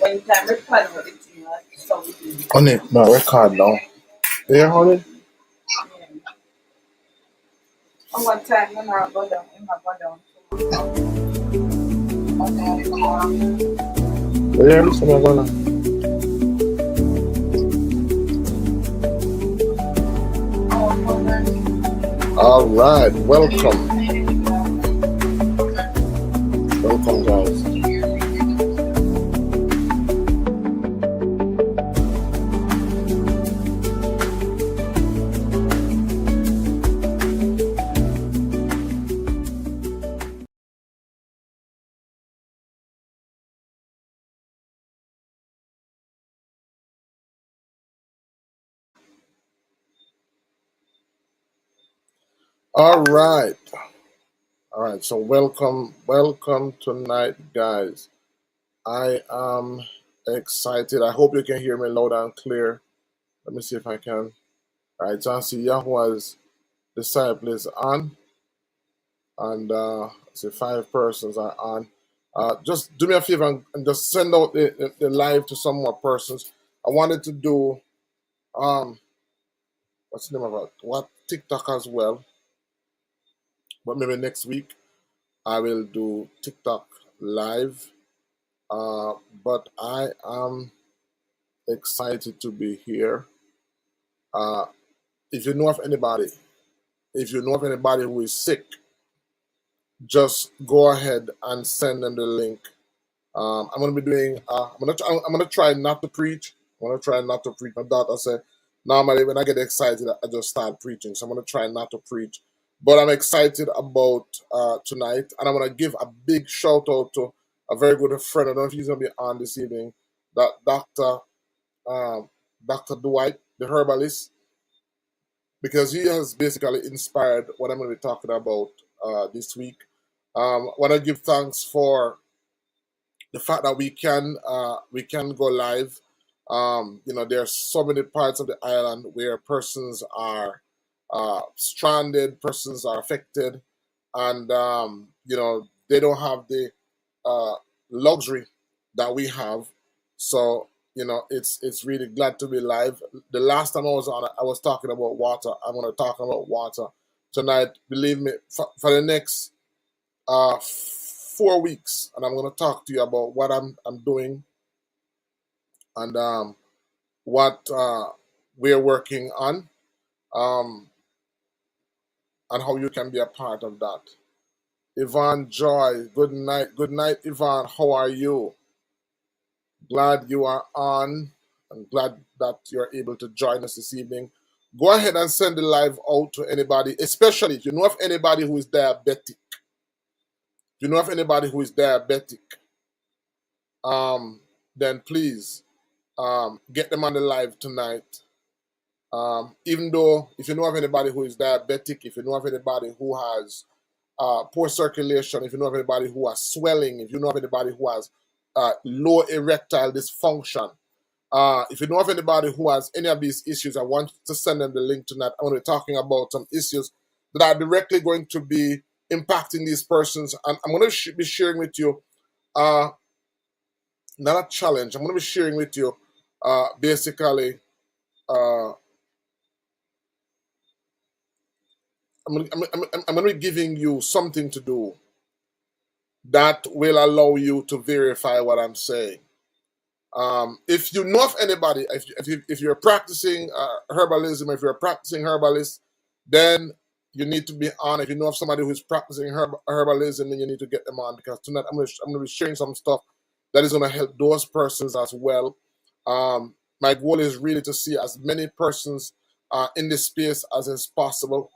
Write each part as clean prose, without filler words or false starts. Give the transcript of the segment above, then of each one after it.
when time record everything, so we do. On it, no record now. Yeah, honey. One time when I go down, Yeah, listen, I'm gonna. All right, welcome, guys. All right. So welcome tonight, guys. I am excited. I hope you can hear me loud and clear. Let me see if I can. All right, so I see Yahuwah's disciple is on, and see 5 persons are on. Just do me a favor and just send out the live to some more persons. I wanted to do what's the name of it? What TikTok as well, but maybe next week I will do TikTok live. But I am excited to be here. If you know of anybody who is sick, just go ahead and send them the link. I'm gonna be doing. I'm gonna try not to preach. My daughter said normally when I get excited, I just start preaching. So I'm gonna try not to preach. But I'm excited about tonight, and I'm gonna give a big shout out to a very good friend. I don't know if he's gonna be on this evening. That Dr. Dwight, the herbalist, because he has basically inspired what I'm going to be talking about this week. I want to give thanks for the fact that we can go live. There are so many parts of the island where persons are stranded, persons are affected, and they don't have the luxury that we have. So it's really glad to be live. The last time I was on, I was talking about water. I'm going to talk about water tonight. Believe me, for the next 4 weeks, and I'm going to talk to you about what I'm doing and what we're working on, and how you can be a part of that. Yvonne Joy, good night, Yvonne. How are you? Glad you are on. I'm glad that you're able to join us this evening. Go ahead and send the live out to anybody, especially if you know of anybody who is diabetic. Then please get them on the live tonight. Even though if you know of anybody who is diabetic, if you know of anybody who has poor circulation, if you know of anybody who has swelling, if you know of anybody who has low erectile dysfunction, if you know of anybody who has any of these issues, I want to send them the link tonight. I'm going to be talking about some issues that are directly going to be impacting these persons. And I'm going to be sharing with you, not a challenge, I'm going to be sharing with you basically, I'm going to be giving you something to do that will allow you to verify what I'm saying. If you know of anybody, if you're practicing herbalism, if you're a practicing herbalist, then you need to be on. If you know of somebody who's practicing herbalism, then you need to get them on, because tonight I'm going to be sharing some stuff that is going to help those persons as well. My goal is really to see as many persons in this space as is possible.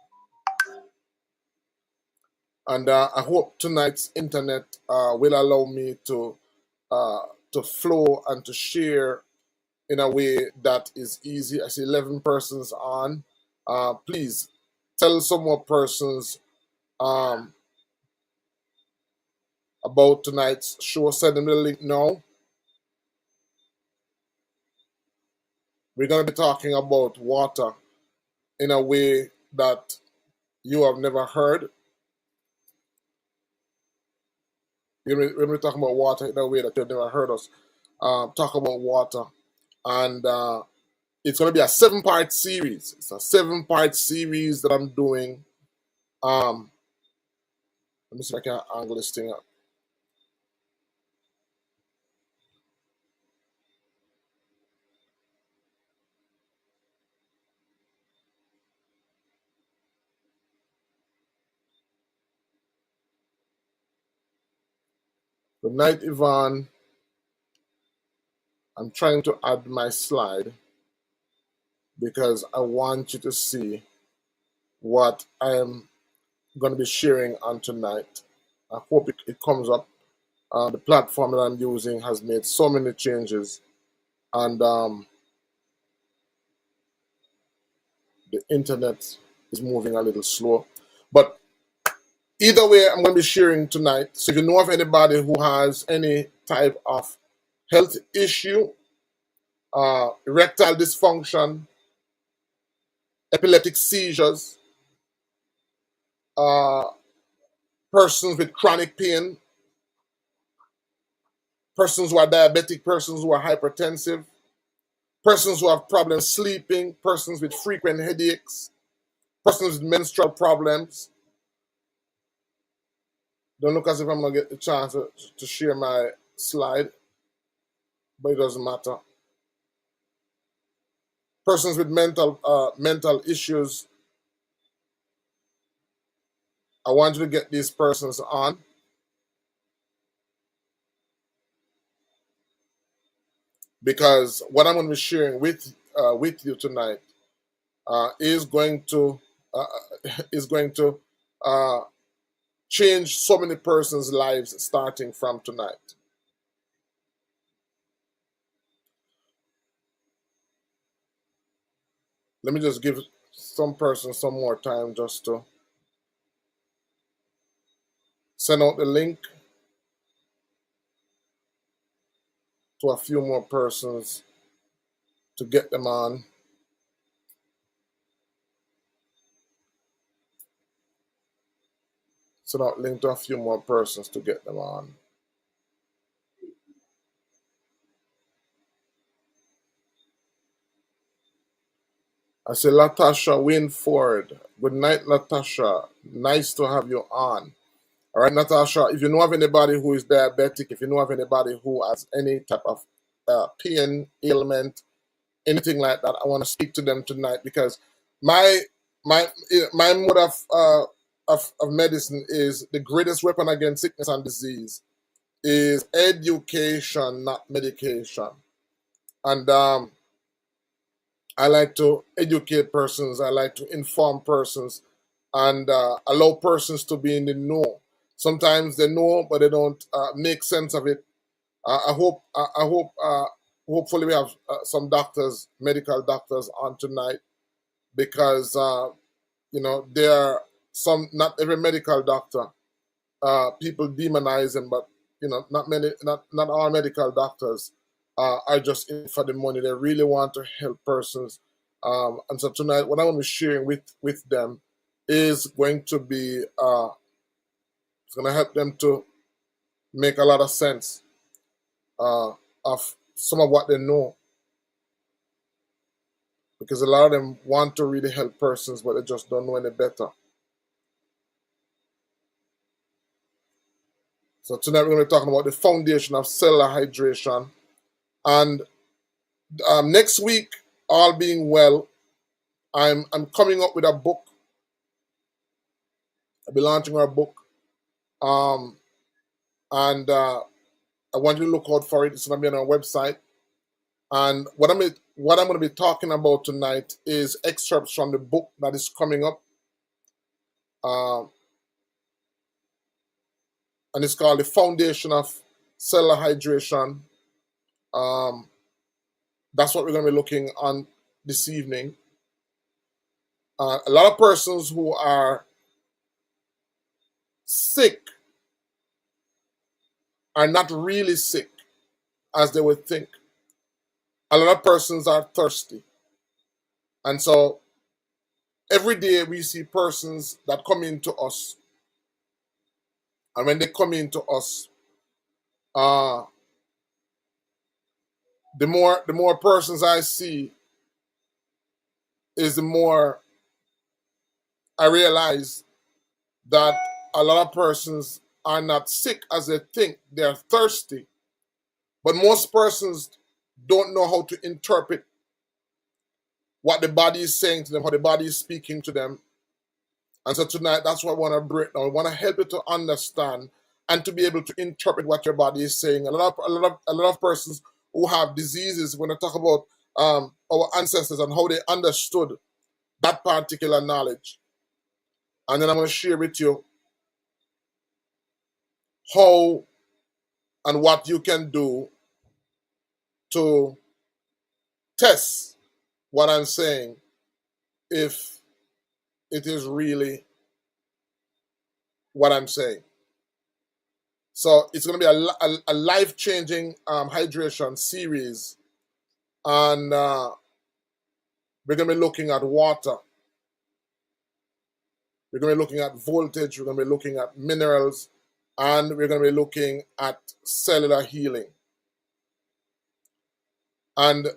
And I hope tonight's internet will allow me to flow and to share in a way that is easy. I see 11 persons on. Please tell some more persons about tonight's show. Send them the link now. We're going to be talking about water in a way that you have never heard. When we're talking about water in a way that you've never heard us. talk about water. And it's going to be a 7-part series. It's a 7-part series that I'm doing. Let me see if I can angle this thing up. Good night, Yvonne. I'm trying to add my slide because I want you to see what I am going to be sharing on tonight. I hope it comes up. The platform that I'm using has made so many changes, and the internet is moving a little slow. But either way, I'm going to be sharing tonight. So if you know of anybody who has any type of health issue, erectile dysfunction, epileptic seizures, uh, persons with chronic pain, persons who are diabetic, persons who are hypertensive, persons who have problems sleeping, persons with frequent headaches, persons with menstrual problems. Don't look as if I'm going to get the chance to share my slide, but it doesn't matter. Persons with mental issues, I want you to get these persons on, because what I'm going to be sharing with you tonight is going to uh, is going to uh, change so many persons' lives starting from tonight. Let me just give some persons some more time just to send out the link to a few more persons to get them on. Send out link to a few more persons to get them on. I say, Latasha Winford. Good night, Latasha. Nice to have you on. All right, Natasha, if you know of anybody who is diabetic, if you know of anybody who has any type of pain, ailment, anything like that, I want to speak to them tonight, because my my my mode of medicine is the greatest weapon against sickness and disease is education, not medication. And I like to educate persons. I like to inform persons and allow persons to be in the know. Sometimes they know, but they don't make sense of it. I hope. I hope. Hopefully, we have some doctors, medical doctors, on tonight, because there are some. Not every medical doctor. People demonize them, but not all medical doctors are just in for the money. They really want to help persons, and so tonight, what I want to be sharing with them is going to be it's going to help them to make a lot of sense of some of what they know, because a lot of them want to really help persons, but they just don't know any better. So tonight we're going to be talking about the foundation of cellular hydration, and next week, all being well, I'm coming up with a book. I'll be launching our book, and I want you to look out for it. It's going to be on our website. And what I'm going to be talking about tonight is excerpts from the book that is coming up, and it's called The Foundation of Cellular Hydration. That's what we're going to be looking on this evening. A lot of persons who are sick are not really sick as they would think. A lot of persons are thirsty. And so every day we see persons that come into us. And when they come into us, the more persons I see is the more I realize that a lot of persons are not sick as they think. They're thirsty. But most persons don't know how to interpret what the body is saying to them, how the body is speaking to them. And so tonight, that's what I want to break down. I want to help you to understand and to be able to interpret what your body is saying. A lot of persons who have diseases, when I talk about our ancestors and how they understood that particular knowledge. And then I'm going to share with you how and what you can do to test what I'm saying if it is really what I'm saying. So it's going to be a life-changing hydration series, and we're going to be looking at water. We're going to be looking at voltage. We're going to be looking at minerals, and we're going to be looking at cellular healing. And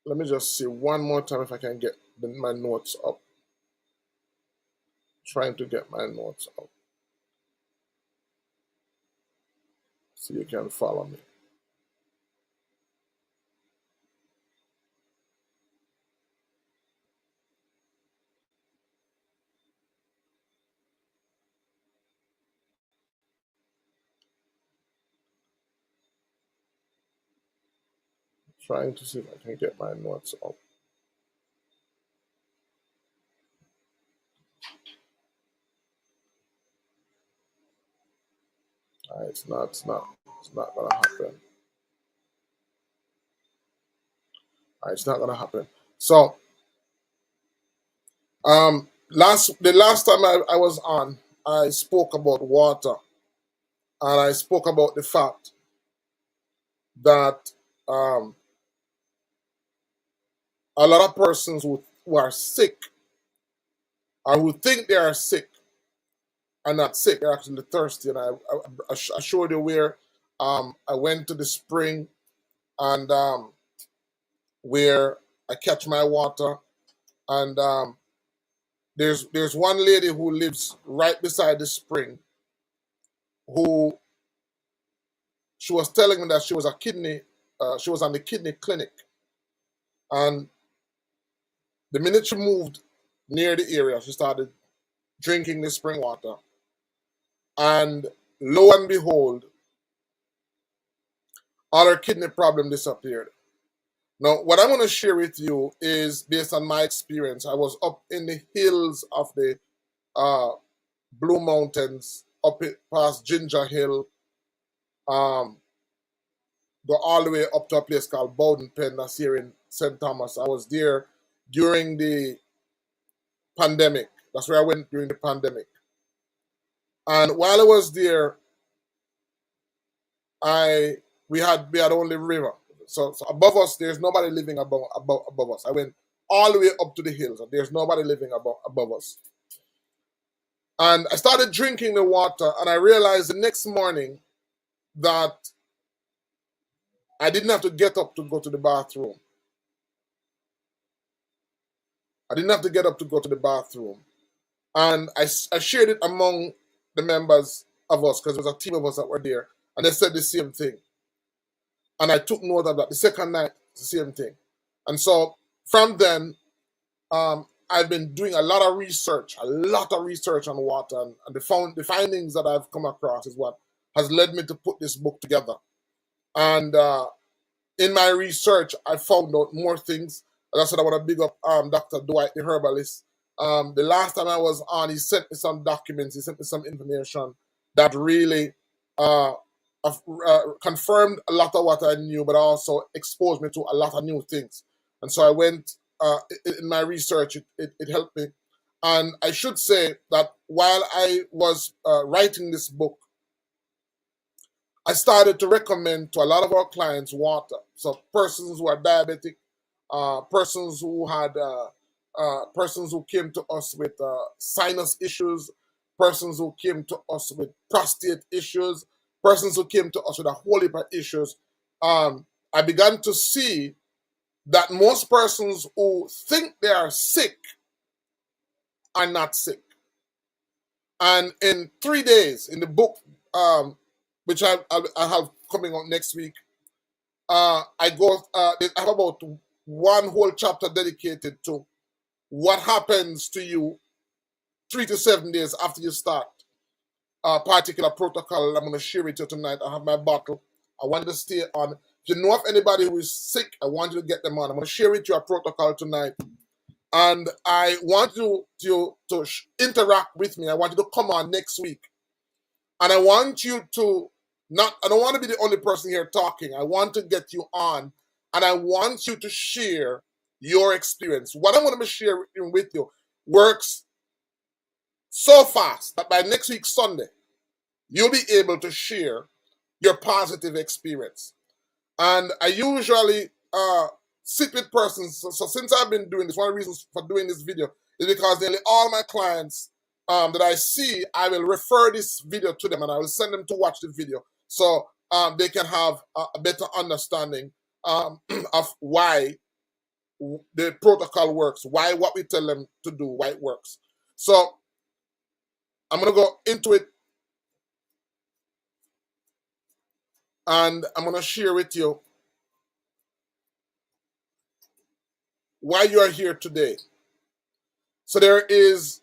let me just see one more time if I can get my notes up. Trying to get my notes up so you can follow me. Trying to see if I can get my notes up. It's not gonna happen. It's not gonna happen. So the last time I was on, I spoke about water, and I spoke about the fact that a lot of persons who are sick or who think they are sick are not sick. They're actually thirsty. And I showed you where I went to the spring and where I catch my water, and there's one lady who lives right beside the spring who she was telling me that she was she was on the kidney clinic, and the minute she moved near the area, she started drinking the spring water, and lo and behold, all her kidney problem disappeared. Now, what I'm going to share with you is based on my experience. I was up in the hills of the uh, Blue Mountains, past Ginger Hill, um, go all the way up to a place called Bowden Pen, that's here in St. Thomas. I was there during the pandemic. That's where I went during the pandemic. And while I was there, I we had only river. So above us, there's nobody living above us. I went all the way up to the hills, and there's nobody living above us. And I started drinking the water, and I realized the next morning that I didn't have to get up to go to the bathroom. I didn't have to get up to go to the bathroom. And I shared it among the members of us because there was a team of us that were there, and they said the same thing. And I took note of that. The second night, the same thing. And so from then, I've been doing a lot of research on water, and the findings that I've come across is what has led me to put this book together. And in my research, I found out more things. As I said, I want to big up Dr. Dwight, the herbalist. The last time I was on, he sent me some documents, he sent me some information that really uh, confirmed a lot of what I knew, but also exposed me to a lot of new things. And so I went, in my research, it helped me. And I should say that while I was writing this book, I started to recommend to a lot of our clients water. So persons who are diabetic, persons who had, persons who came to us with sinus issues, persons who came to us with prostate issues, persons who came to us with a whole heap of issues. I began to see that most persons who think they are sick are not sick. And in 3 days, in the book, which I have coming out next week, I have about one whole chapter dedicated to what happens to you 3 to 7 days after you start a particular protocol. I'm going to share with you tonight. I have my bottle. I want you to stay on. If you know of anybody who is sick, I want you to get them on. I'm going to share with you a protocol tonight. And I want you to interact with me. I want you to come on next week. And I want you to I don't want to be the only person here talking. I want to get you on. And I want you to share your experience. What I'm going to be sharing with you works so fast that by next week, Sunday, you'll be able to share your positive experience. And I usually sit with persons. So since I've been doing this, one of the reasons for doing this video is because nearly all my clients that I see, I will refer this video to them and I will send them to watch the video so they can have a better understanding of why the protocol works, why what we tell them to do, why it works. So I'm going to go into it and I'm going to share with you why you are here today. So there is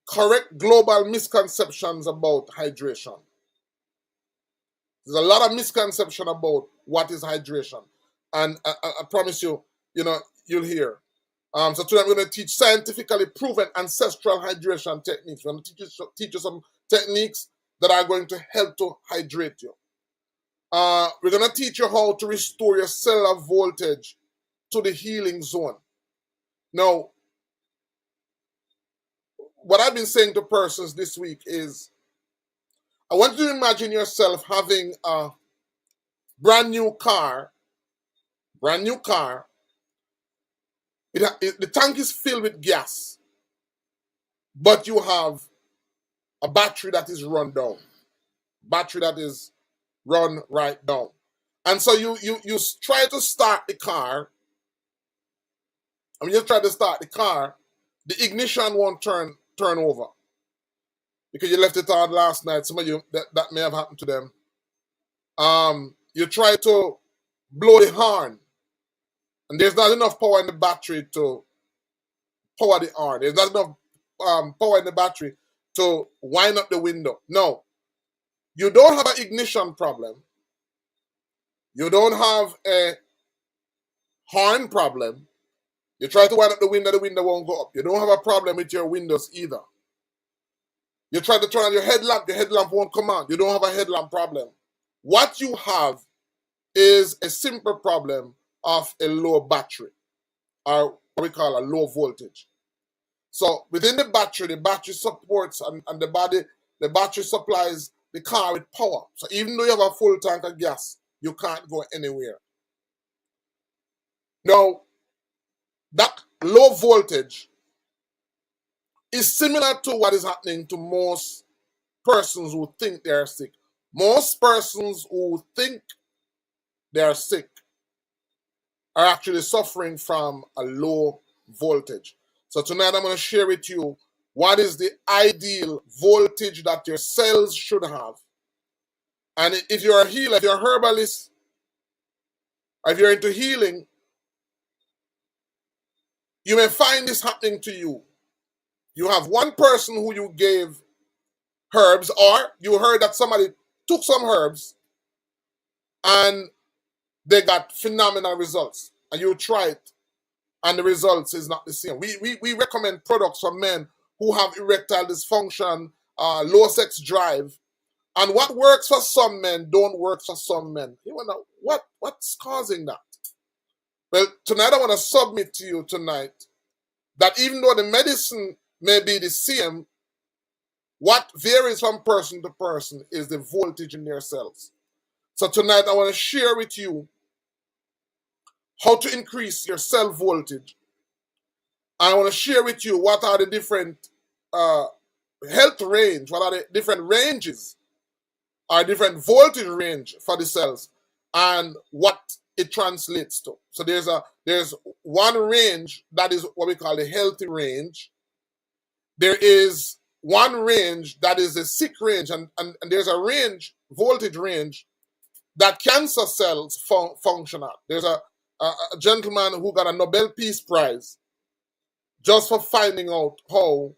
correct global misconceptions about hydration. There's a lot of misconception about what is hydration. And I promise you, you'll hear. So today I'm going to teach scientifically proven ancestral hydration techniques. I'm going to teach you some techniques that are going to help to hydrate you. We're going to teach you how to restore your cellular voltage to the healing zone. Now, what I've been saying to persons this week is, I want you to imagine yourself having a brand new car. The tank is filled with gas, but you have a battery that is run down. Battery that is run right down. And so you try to start the car. And when you try to start the car, the ignition won't turn over. Because you left it on last night. Some of you, that may have happened to them. You try to blow the horn. And there's not enough power in the battery to power the horn. There's not enough power in the battery to wind up the window. No. You don't have an ignition problem. You don't have a horn problem. You try to wind up the window won't go up. You don't have a problem with your windows either. You try to turn on your headlamp won't come on. You don't have a headlamp problem. What you have is a simple problem of a low battery, or what we call a low voltage. So within the battery supports and the battery supplies the car with power. So even though you have a full tank of gas, you can't go anywhere. Now, that low voltage is similar to what is happening to most persons who think they are sick. Most persons who think they are sick are actually suffering from a low voltage. So tonight I'm going to share with you what is the ideal voltage that your cells should have. And if you're a healer, if you're a herbalist, or if you're into healing, you may find this happening to you. You have one person who you gave herbs, or you heard that somebody took some herbs and they got phenomenal results. And you try it and the results is not the same. We recommend products for men who have erectile dysfunction, low sex drive. And what works for some men don't work for some men. You wonder, what's causing that? Well, tonight I want to submit to you tonight that even though the medicine may be the same, what varies from person to person is the voltage in their cells. So tonight I want to share with you how to increase your cell voltage. And I want to share with you what are the different health range, what are the different ranges, or different voltage range for the cells. and what it translates to. So there's one range that is what we call the healthy range. There is one range that is a sick range, and there's a range, voltage range, that cancer cells function at. There's a gentleman who got a Nobel Peace Prize just for finding out how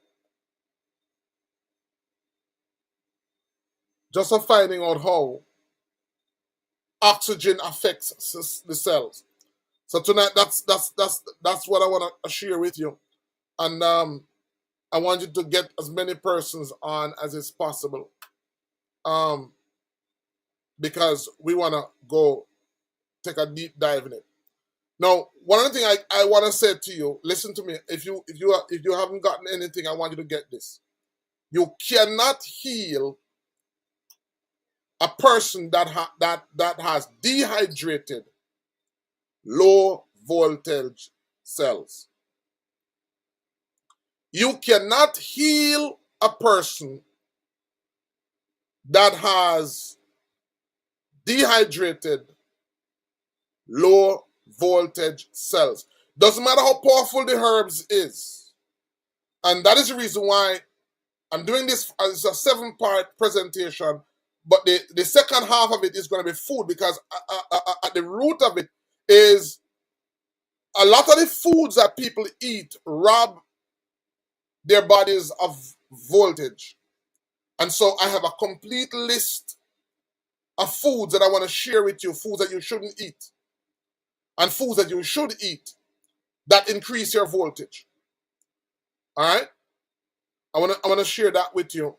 oxygen affects the cells. So tonight, that's what I want to share with you, and I want you to get as many persons on as is possible, because we want to go take a deep dive in it. Now, one of the things I want to say to you, listen to me. If you haven't gotten anything, I want you to get this. You cannot heal a person that has dehydrated, low voltage cells. You cannot heal a person that has dehydrated, low voltage cells. Doesn't matter how powerful the herbs is. And that is the reason why I'm doing this as a 7-part presentation, but the second half of it is going to be food, because at the root of it is a lot of the foods that people eat rob their bodies of voltage. And so I have a complete list of foods that I want to share with you, foods that you shouldn't eat, and foods that you should eat that increase your voltage. All right? I want to share that with you,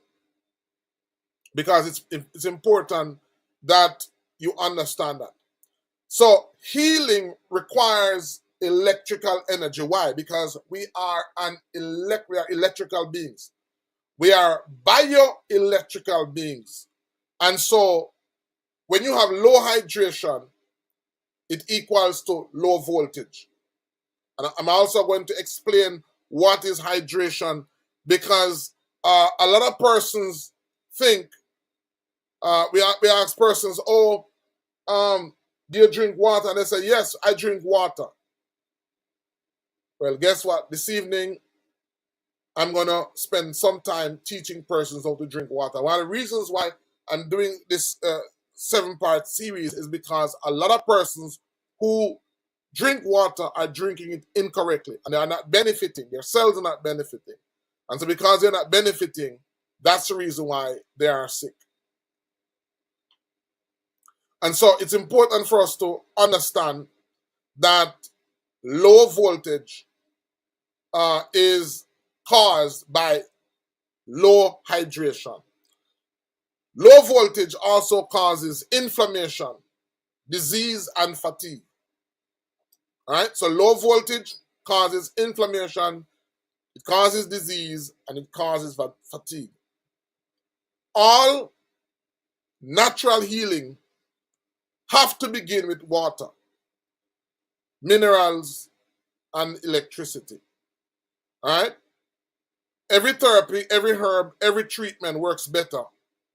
because it's important that you understand that. So healing requires electrical energy. Why? Because we are electrical beings. We are bioelectrical beings. And so when you have low hydration, it equals to low voltage. And I'm also going to explain what is hydration, because a lot of persons think, we ask persons, do you drink water? And they say, yes, I drink water. Well, guess what? This evening, I'm going to spend some time teaching persons how to drink water. One of the reasons why I'm doing this 7-part series is because a lot of persons who drink water are drinking it incorrectly, and they are not benefiting. Their cells are not benefiting. And so because they're not benefiting, that's the reason why they are sick. And so it's important for us to understand that low voltage is caused by low hydration. Low voltage also causes inflammation, disease, and fatigue. All right? So low voltage causes inflammation, it causes disease, and it causes fatigue. All natural healing have to begin with water, minerals, and electricity. All right? Every therapy, every herb, every treatment works better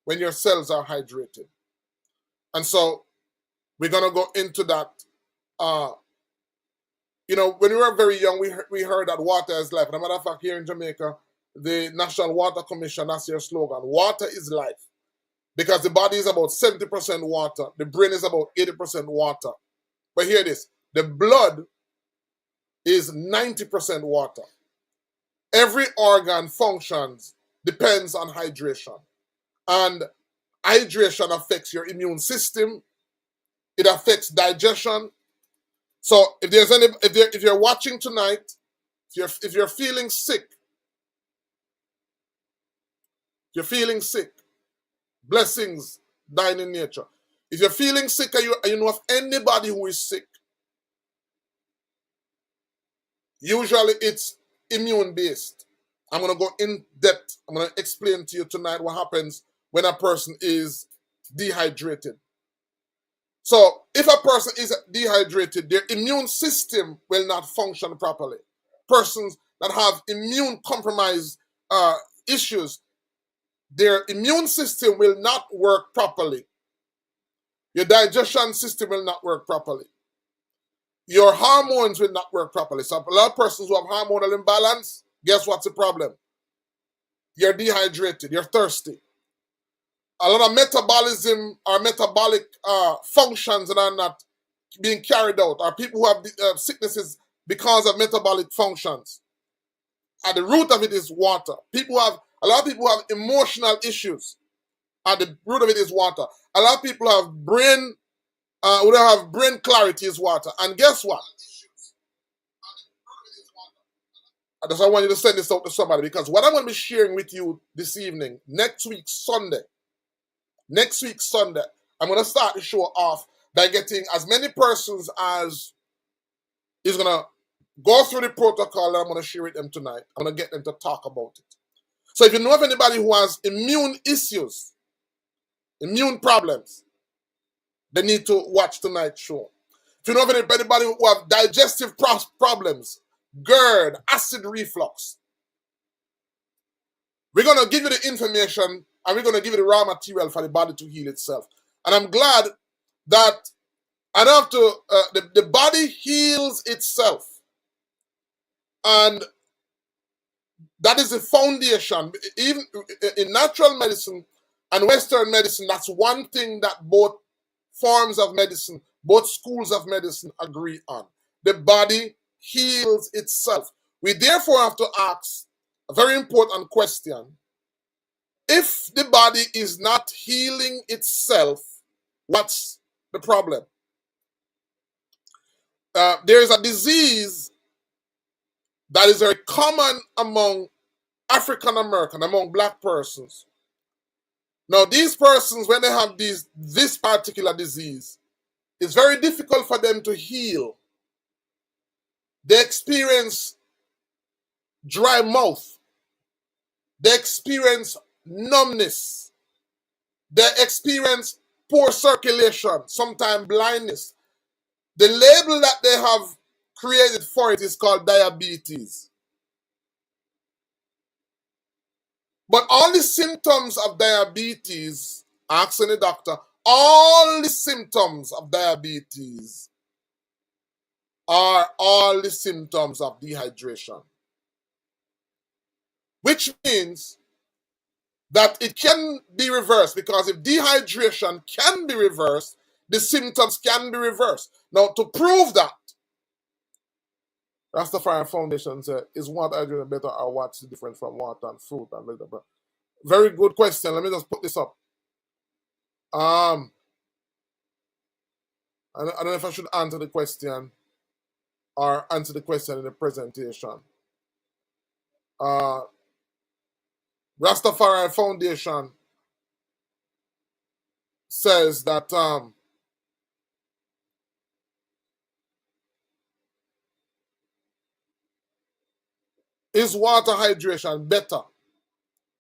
when your cells are hydrated. And so we're going to go into that. When we were very young, we heard that water is life. And as a matter of fact, here in Jamaica, the National Water Commission, that's their slogan. Water is life. Because the body is about 70% water. The brain is about 80% water. But hear this. The blood is 90% water. Every organ functions depends on hydration. And hydration affects your immune system. It affects digestion. So if you're watching tonight, if you're feeling sick, blessings dying in nature. If you're feeling sick and you know of anybody who is sick, usually it's immune based. I'm going to go in depth. I'm going to explain to you tonight what happens when a person is dehydrated. So if a person is dehydrated, their immune system will not function properly. Persons that have immune compromised issues, their immune system will not work properly. Your digestion system will not work properly. Your hormones will not work properly. So a lot of persons who have hormonal imbalance, guess what's the problem? You're dehydrated, you're thirsty. A lot of metabolism or metabolic functions that are not being carried out, or people who have sicknesses because of metabolic functions. At the root of it is water. A lot of people have emotional issues. At the root of it is water. A lot of people have brain clarity is water. And guess what? That's why I want you to send this out to somebody, because what I'm going to be sharing with you this evening, next week Sunday, I'm going to start the show off by getting as many persons as is going to go through the protocol that I'm going to share with them tonight. I'm going to get them to talk about it. So if you know of anybody who has immune issues, immune problems, they need to watch tonight's show. If you know of anybody who have digestive problems, GERD, acid reflux, we're going to give you the information and we're going to give you the raw material for the body to heal itself. And I'm glad that the body heals itself. And that is the foundation. Even in natural medicine and Western medicine, that's one thing that both forms of medicine, both schools of medicine agree on. The body heals itself. We therefore have to ask a very important question. If the body is not healing itself, what's the problem? There is a disease that is very common among African American, among black persons. Now, these persons, when they have this particular disease, it's very difficult for them to heal. They experience dry mouth. They experience numbness. They experience poor circulation, sometimes blindness. The label that they have created for it is called diabetes. But all the symptoms of diabetes, asking the doctor, all the symptoms of diabetes are all the symptoms of dehydration. Which means that it can be reversed, because if dehydration can be reversed, the symptoms can be reversed. Now, to prove that, Rastafari Foundation said, is water hydrated better, or what's the difference from water and fruit and vegetable? Very good question. Let me just put this up. I don't know if I should answer the question or answer the question in the presentation. Rastafari Foundation says that is water hydration better,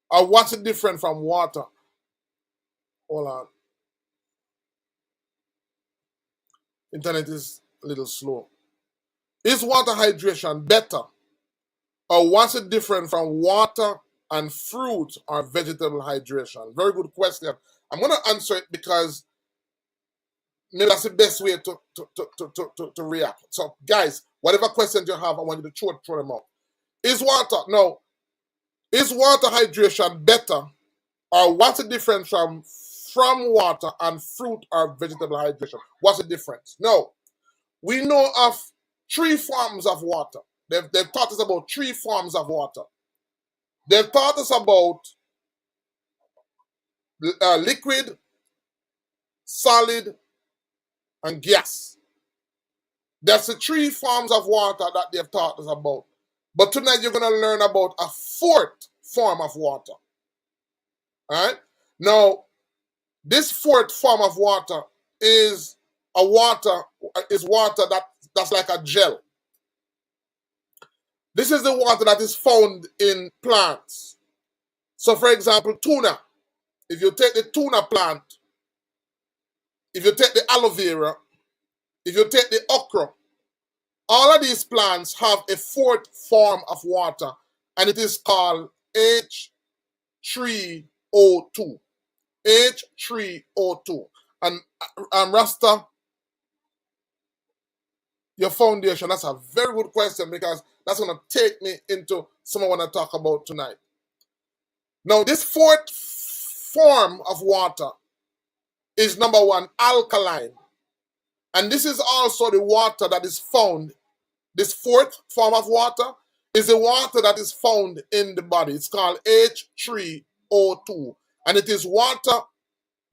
or what's it different from water? Hold on. Internet is a little slow. Is water hydration better, or what's it different from water and fruit or vegetable hydration? Very good question. I'm going to answer it because maybe that's the best way to react. So, guys, whatever questions you have, I want you to throw them out. Is water hydration better, or what's the difference from water and fruit or vegetable hydration? What's the difference? No, we know of 3 forms of water. They've taught us about 3 forms of water. They've taught us about liquid, solid, and gas. That's the 3 forms of water that they've taught us about. But tonight you're going to learn about a 4th form of water. All right? Now, this 4th form of water is water that's like a gel. This is the water that is found in plants. So, for example, tuna. If you take the tuna plant, if you take the aloe vera, if you take the okra, all of these plants have a 4th form of water, and it is called H3O2. H3O2. And Rasta, your foundation? That's a very good question, because that's going to take me into something I want to talk about tonight. Now, this fourth form of water is number one, alkaline. And this is also the water that is found. This fourth form of water is the water that is found in the body. It's called H3O2. And it is water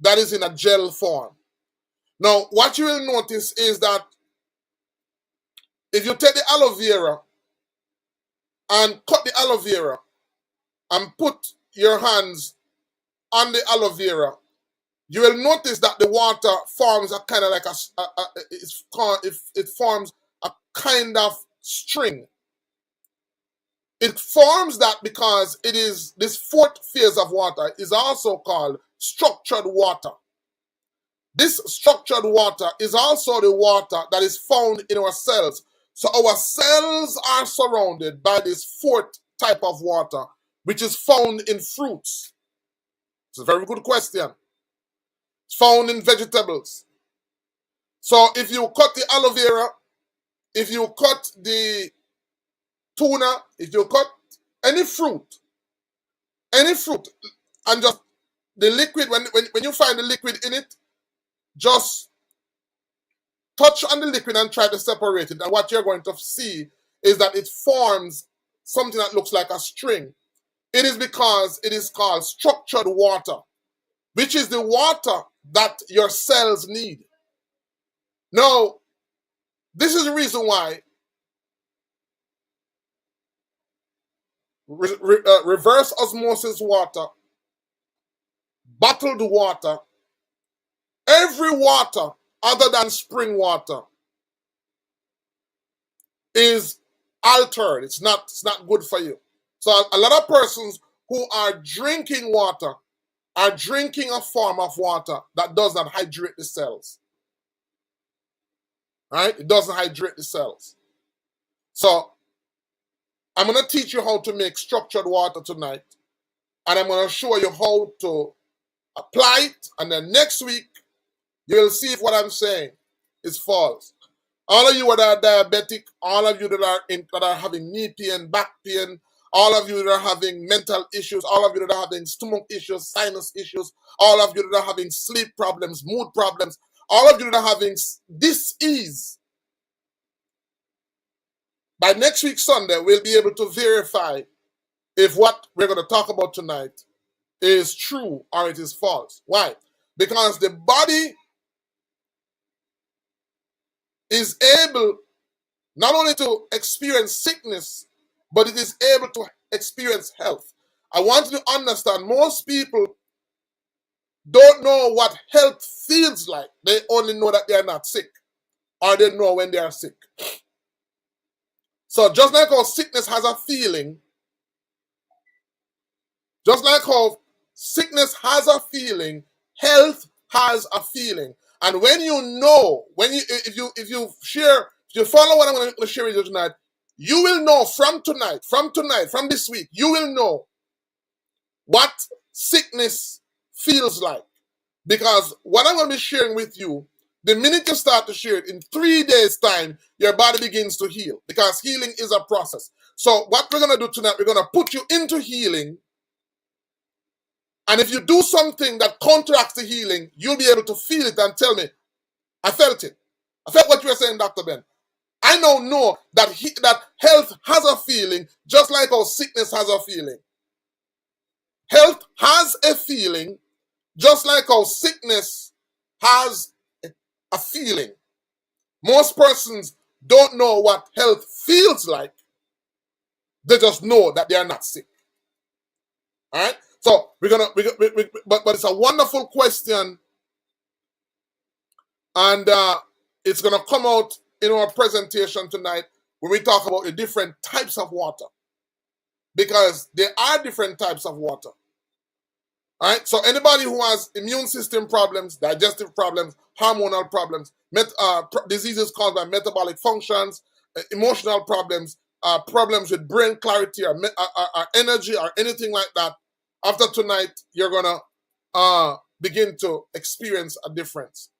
that is in a gel form. Now, what you will notice is that if you take the aloe vera and cut the aloe vera and put your hands on the aloe vera, you will notice that the water forms a kind of like it forms a kind of string. It forms that because it is this fourth phase of water is also called structured water. This structured water is also the water that is found in our cells. So our cells are surrounded by this fourth type of water, which is found in fruits. It's a very good question. It's found in vegetables. So if you cut the aloe vera, if you cut the tuna, if you cut any fruit, and just the liquid, when you find the liquid in it, just touch on the liquid and try to separate it. And what you're going to see is that it forms something that looks like a string. It is because it is called structured water, which is the water that your cells need. Now, this is the reason why reverse osmosis water, bottled water, every water other than spring water is altered. It's not good for you. So a lot of persons who are drinking water are drinking a form of water that does not hydrate the cells. Right? It doesn't hydrate the cells. So I'm going to teach you how to make structured water tonight. And I'm going to show you how to apply it. And then next week, you'll see if what I'm saying is false. All of you that are diabetic, all of you that are having knee pain, back pain, all of you that are having mental issues, all of you that are having stomach issues, sinus issues, all of you that are having sleep problems, mood problems, all of you that are having dis-ease, by next week Sunday, we'll be able to verify if what we're going to talk about tonight is true or it is false. Why? Because the body is able not only to experience sickness, but it is able to experience health. I want you to understand, most people don't know what health feels like. They only know that they are not sick, or they know when they are sick. So just like how sickness has a feeling, just like how sickness has a feeling, health has a feeling. And when you know, if you follow what I'm going to share with you tonight, you will know from this week, you will know what sickness feels like. Because what I'm going to be sharing with you, the minute you start to share it, in 3 days' time, your body begins to heal. Because healing is a process. So what we're going to do tonight, we're going to put you into healing. And if you do something that counteracts the healing, you'll be able to feel it and tell me, I felt it. I felt what you were saying, Dr. Ben. I now know that that health has a feeling, just like how sickness has a feeling. Health has a feeling, just like how sickness has a feeling. Most persons don't know what health feels like. They just know that they are not sick. All right? So but it's a wonderful question, and it's gonna come out in our presentation tonight when we talk about the different types of water, because there are different types of water. All right. So anybody who has immune system problems, digestive problems, hormonal problems, diseases caused by metabolic functions, emotional problems, problems with brain clarity or energy or anything like that, after tonight, you're gonna begin to experience a difference.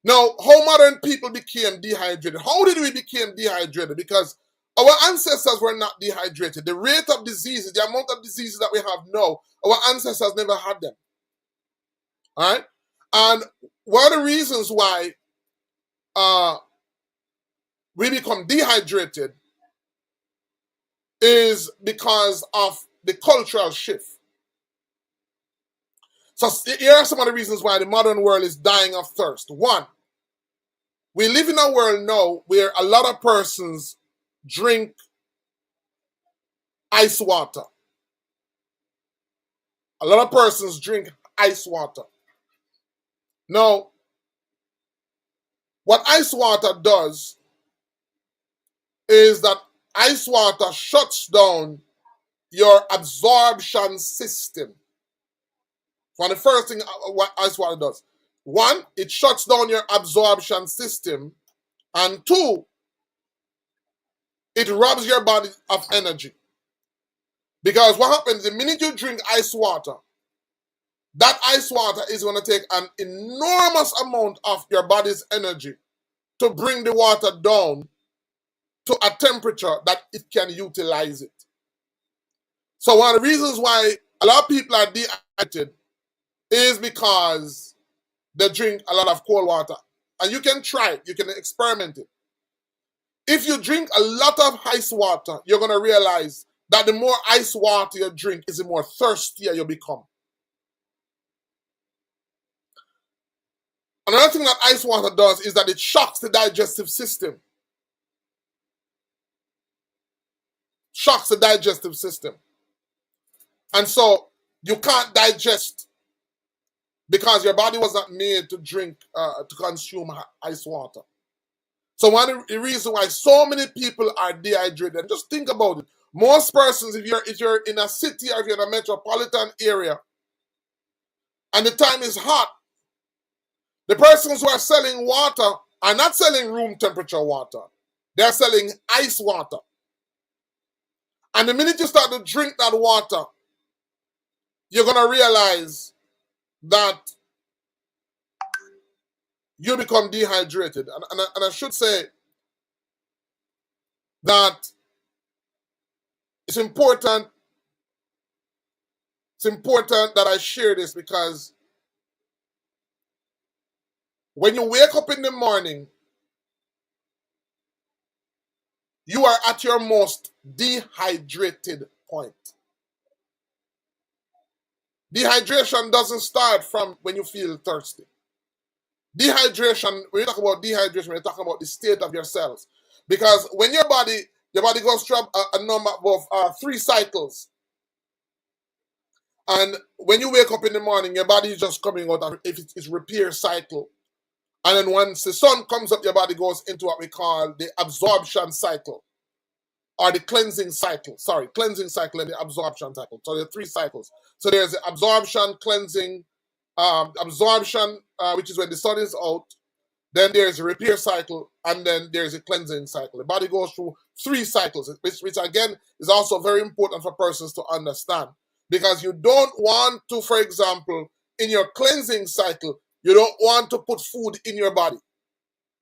Now, how modern people became dehydrated? How did we become dehydrated? Because our ancestors were not dehydrated. The rate of diseases, the amount of diseases that we have now, our ancestors never had them. All right? And one of the reasons why we become dehydrated is because of the cultural shift. So here are some of the reasons why the modern world is dying of thirst. One, we live in a world now where a lot of persons drink ice water. A lot of persons drink ice water. Now, what ice water does is that ice water shuts down your absorption system. One of the first thing what ice water does. One, it shuts down your absorption system. And two, it robs your body of energy. Because what happens, the minute you drink ice water, that ice water is going to take an enormous amount of your body's energy to bring the water down to a temperature that it can utilize it. So one of the reasons why a lot of people are dehydrated is because they drink a lot of cold water. And you can try it, you can experiment it. If you drink a lot of ice water, you're going to realize that the more ice water you drink is the more thirstier you become. Another thing that ice water does is that it shocks the digestive system. Shocks the digestive system. And so you can't digest because your body was not made to drink, to consume ice water. So one of the reasons why so many people are dehydrated, and just think about it. Most persons, if you're in a city or if you're in a metropolitan area and the time is hot, the persons who are selling water are not selling room temperature water. They're selling ice water. And the minute you start to drink that water, you're going to realize that you become dehydrated. And I should say that it's important that I share this, because when you wake up in the morning, you are at your most dehydrated point. Dehydration doesn't start from when you feel thirsty. Dehydration, when you talk about dehydration, we're talking about the state of your cells. Because when your body goes through a number of 3 cycles. And when you wake up in the morning, your body is just coming out of its repair cycle. And then once the sun comes up, your body goes into what we call the absorption cycle. Or the cleansing cycle. Sorry, cleansing cycle and the absorption cycle. So there are 3 cycles. So there's the absorption, cleansing, which is when the sun is out. Then there's a repair cycle, and then there's a cleansing cycle. The body goes through 3 cycles, which again is also very important for persons to understand. Because you don't want to, for example, in your cleansing cycle, you don't want to put food in your body.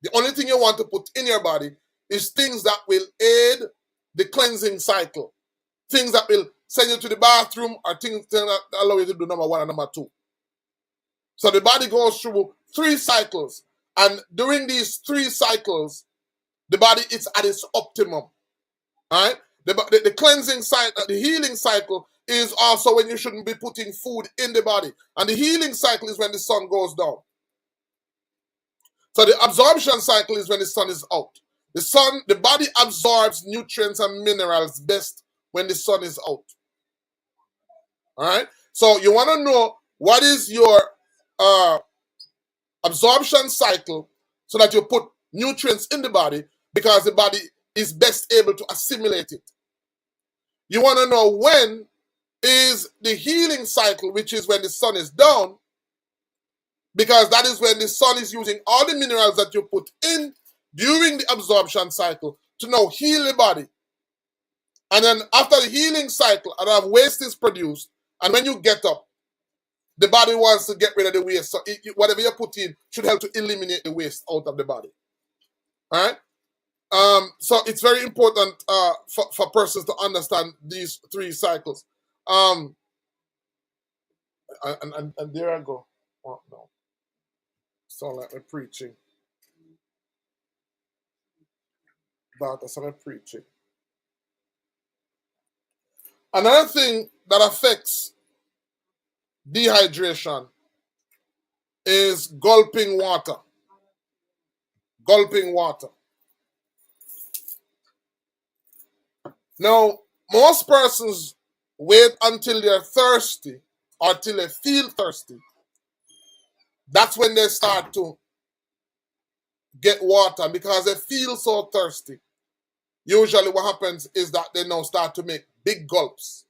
The only thing you want to put in your body is things that will aid the cleansing cycle. Things that will send you to the bathroom, or things that allow you to do number 1 and number 2. So the body goes through 3 cycles. And during these 3 cycles, the body is at its optimum. All right? The cleansing cycle, the healing cycle is also when you shouldn't be putting food in the body. And the healing cycle is when the sun goes down. So the absorption cycle is when the sun is out. The body absorbs nutrients and minerals best when the sun is out. All right? So you want to know what is your absorption cycle so that you put nutrients in the body, because the body is best able to assimilate it. You want to know when is the healing cycle, which is when the sun is down, because that is when the sun is using all the minerals that you put in during the absorption cycle to now heal the body. And then after the healing cycle, a lot of waste is produced, and when you get up, the body wants to get rid of the waste. So whatever you put in should help to eliminate the waste out of the body. All right. So it's very important for persons to understand these 3 cycles. And there I go. Oh, no. Sound like I'm preaching. But that's I'm preaching. Another thing that affects dehydration is gulping water. Gulping water. Now, most persons wait until they're thirsty or till they feel thirsty. That's when they start to get water because they feel so thirsty. Usually what happens is that they now start to make big gulps.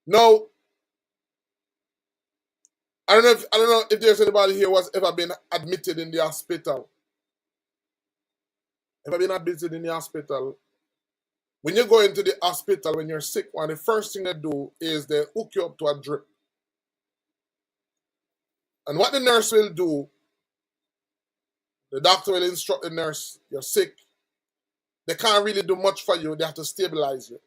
Now, I don't know if there's anybody here who has ever been admitted in the hospital. Ever been admitted in the hospital? When you go into the hospital when you're sick, one of the first thing they do is they hook you up to a drip. And what the nurse will do, the doctor will instruct the nurse, you're sick. They can't really do much for you. They have to stabilize you.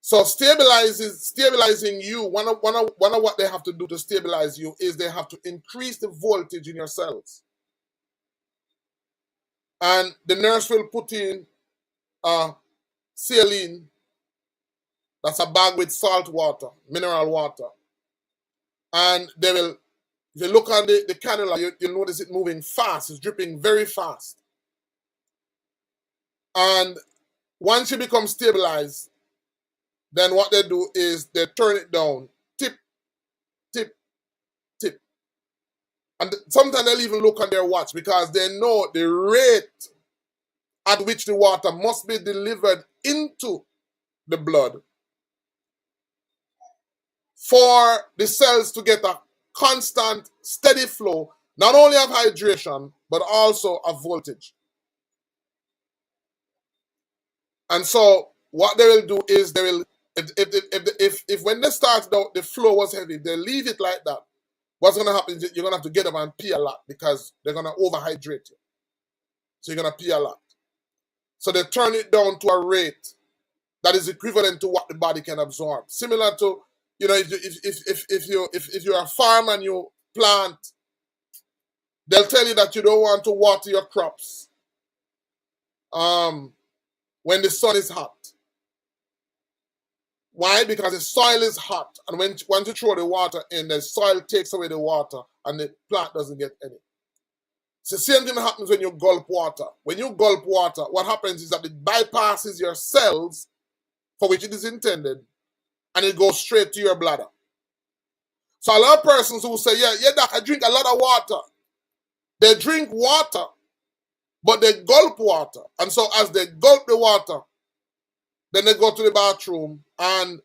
So stabilizing you, one of what they have to do to stabilize you is they have to increase the voltage in your cells. And the nurse will put in saline, that's a bag with salt water, mineral water. And they will, if you look on the cannula, you'll notice it moving fast. It's dripping very fast. And once you become stabilized, then what they do is they turn it down, tip, tip, tip. And sometimes they'll even look on their watch because they know the rate at which the water must be delivered into the blood for the cells to get a constant, steady flow, not only of hydration, but also of voltage. And so what they will do is they will, if when they start out, the flow was heavy, they leave it like that. What's going to happen is you're going to have to get up and pee a lot because they're going to overhydrate you. So you're going to pee a lot. So they turn it down to a rate that is equivalent to what the body can absorb. Similar to, you know, if you're a farm and you plant, they'll tell you that you don't want to water your crops when the sun is hot. Why? Because the soil is hot, and once you throw the water in, the soil takes away the water, and the plant doesn't get any. So the same thing happens when you gulp water. When you gulp water, what happens is that it bypasses your cells for which it is intended, and it goes straight to your bladder. So a lot of persons who say, yeah, Doc, I drink a lot of water. They drink water, but they gulp water. And so as they gulp the water, then they go to the bathroom and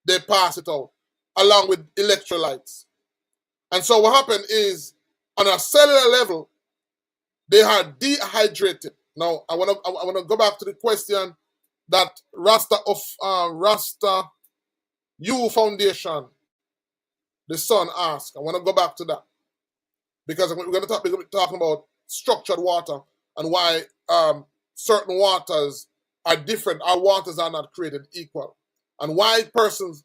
they pass it out, along with electrolytes. And so what happened is, on a cellular level, they are dehydrated. Now, I want to go back to the question that Rasta U Foundation, the son, asked. I want to go back to that because we're going to be talking about structured water and why certain waters are different. Our waters are not created equal, and why persons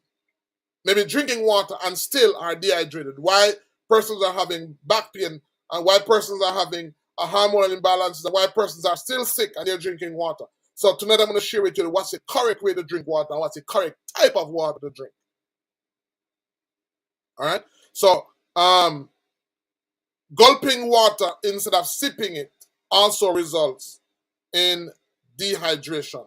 may be drinking water and still are dehydrated. Why persons are having back pain, and why persons are having a hormonal imbalance, and why persons are still sick and they're drinking water. So tonight I'm going to share with you what's the correct way to drink water and what's the correct type of water to drink. All right. So gulping water instead of sipping it also results in dehydration.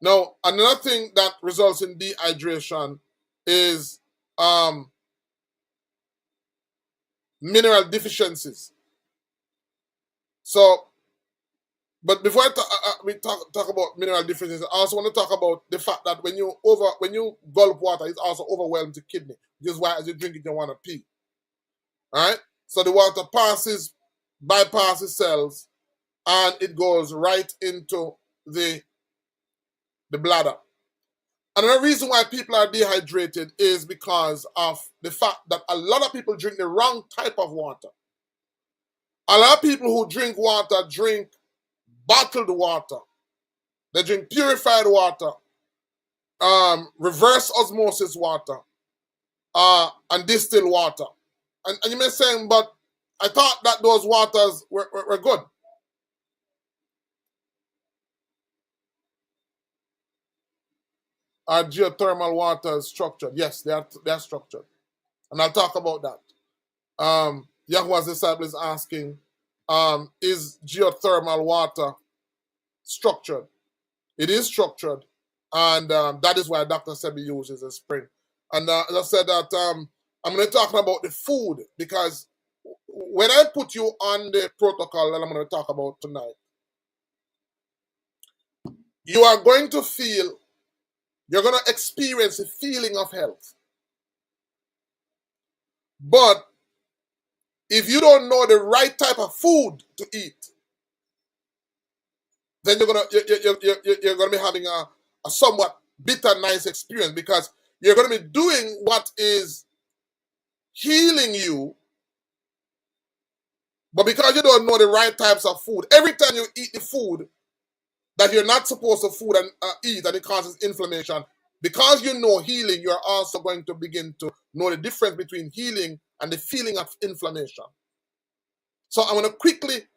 Now, another thing that results in dehydration is mineral deficiencies. So, but before we talk about mineral deficiencies, I also want to talk about the fact that when you gulp water, it also overwhelms the kidney, which is why as you drink it, you want to pee. All right? So the water bypasses cells, and it goes right into the bladder. Another reason why people are dehydrated is because of the fact that a lot of people drink the wrong type of water. A lot of people who drink water drink bottled water. They drink purified water, reverse osmosis water, and distilled water. And you may say, but I thought that those waters were good. Are geothermal waters structured? Yes, they are structured. And I'll talk about that. Yahuwah's disciple is asking, is geothermal water structured? It is structured, and that is why Dr. Sebi uses a spring. And as I said that I'm going to talk about the food, because when I put you on the protocol that I'm going to talk about tonight, you are going to feel, you're going to experience a feeling of health. But if you don't know the right type of food to eat, then you're gonna be having a somewhat bitter nice experience, because you're gonna be doing what is healing you, but because you don't know the right types of food, every time you eat the food that you're not supposed to eat and it causes inflammation, because you know healing, you're also going to begin to know the difference between healing and the feeling of inflammation. So I'm going to quickly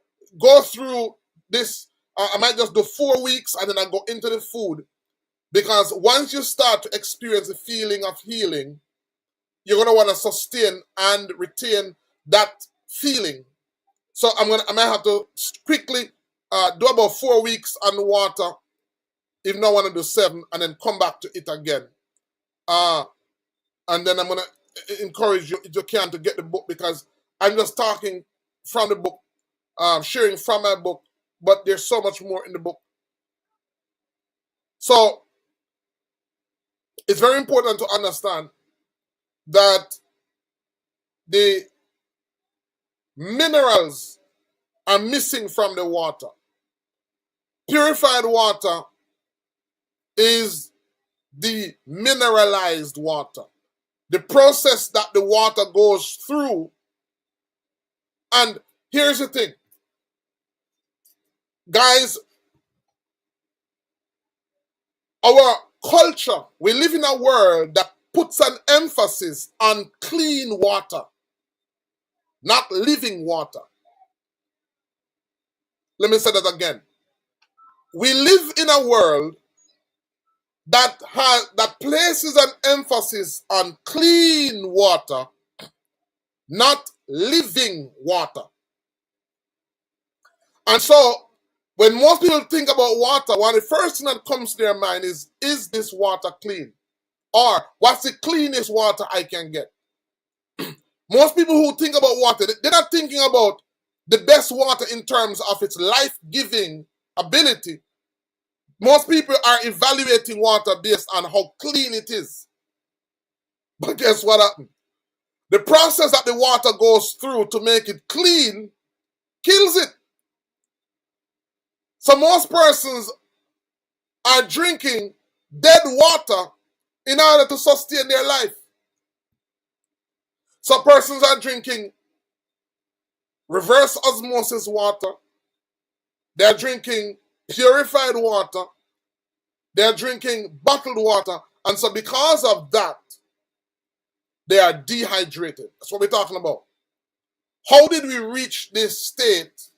go through this. I might just do 4 weeks and then I go into the food, because once you start to experience the feeling of healing, you're going to want to sustain and retain that feeling. So I might have to quickly do about 4 weeks on water, if not want to do 7, and then come back to it again. And then I'm going to encourage you, if you can, to get the book, because I'm just talking from the book, sharing from my book, but there's so much more in the book. So it's very important to understand that the minerals are missing from the water. Purified water is the mineralized water. The process that the water goes through. And here's the thing. Guys, our culture, we live in a world that puts an emphasis on clean water, not living water. Let me say that again. We live in a world that places an emphasis on clean water, not living water. And so, when most people think about water, one of the first thing that comes to their mind is this water clean? Or, what's the cleanest water I can get? Most people who think about water, they're not thinking about the best water in terms of its life-giving ability. Most people are evaluating water based on how clean it is. But guess what happened? The process that the water goes through to make it clean kills it. So most persons are drinking dead water in order to sustain their life. So persons are drinking reverse osmosis water. They're drinking purified water. They're drinking bottled water. And so because of that, they are dehydrated. That's what we're talking about. How did we reach this state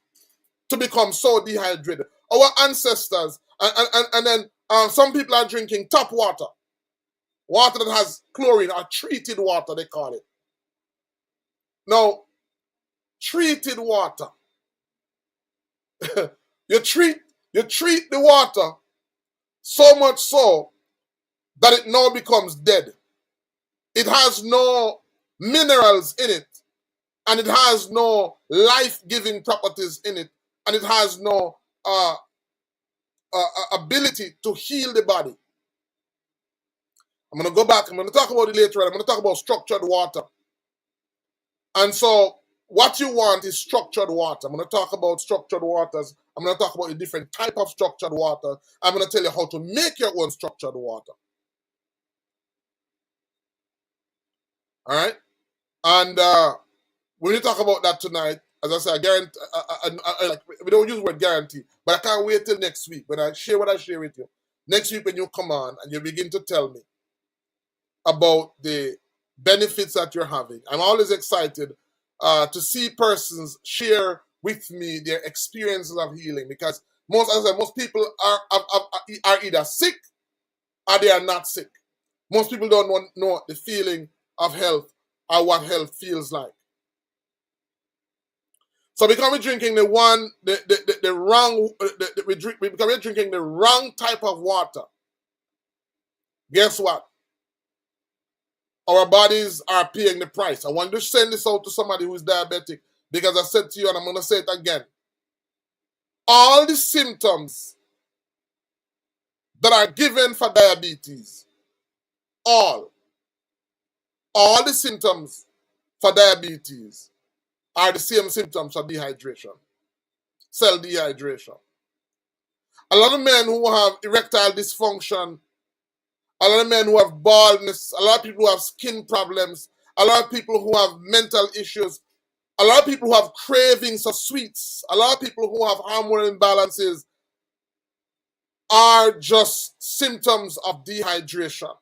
to become so dehydrated? Our ancestors, and then some people are drinking tap water. Water that has chlorine, or treated water, they call it. Now, treated water. you treat the water so much so that it now becomes dead. It has no minerals in it, and it has no life-giving properties in it, and it has no ability to heal the body. I'm going to go back. I'm going to talk about it later on. I'm going to talk about structured water. And so what you want is structured water. I'm going to talk about structured waters. I'm going to talk about the different type of structured water. I'm going to tell you how to make your own structured water. All right? And when you talk about that tonight, as I said, I guarantee, like, we don't use the word guarantee, but I can't wait till next week when I share what I share with you. Next week when you come on and you begin to tell me about the benefits that you're having. I'm always excited to see persons share with me their experiences of healing, because most, as I said, most people are either sick or they are not sick. Most people don't know the feeling of health or what health feels like. So because we're drinking the wrong, because we're drinking the wrong type of water, guess what? Our bodies are paying the price. I want to send this out to somebody who is diabetic, because I said to you, and I'm going to say it again, all the symptoms that are given for diabetes, all the symptoms for diabetes are the same symptoms for dehydration, cell dehydration. A lot of men who have erectile dysfunction, a lot of men who have baldness, a lot of people who have skin problems, a lot of people who have mental issues, a lot of people who have cravings for sweets, a lot of people who have hormonal imbalances are just symptoms of dehydration.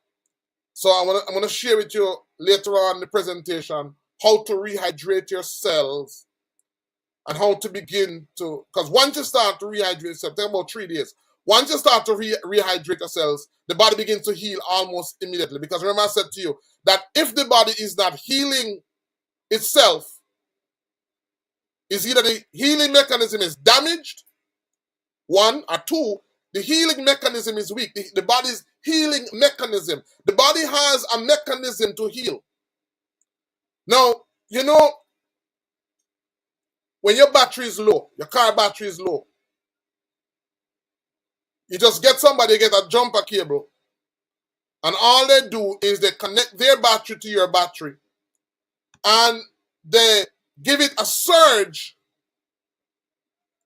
So I'm gonna share with you later on in the presentation how to rehydrate your cells and how to begin to, because once you start to rehydrate yourself, take about 3 days. Once you start to rehydrate your cells, the body begins to heal almost immediately. Because remember I said to you that if the body is not healing itself, is either the healing mechanism is damaged, one, or two, the healing mechanism is weak. The body's healing mechanism. The body has a mechanism to heal. Now, you know, when your battery is low, your car battery is low, you just get somebody, get a jumper cable, and all they do is they connect their battery to your battery, and they give it a surge.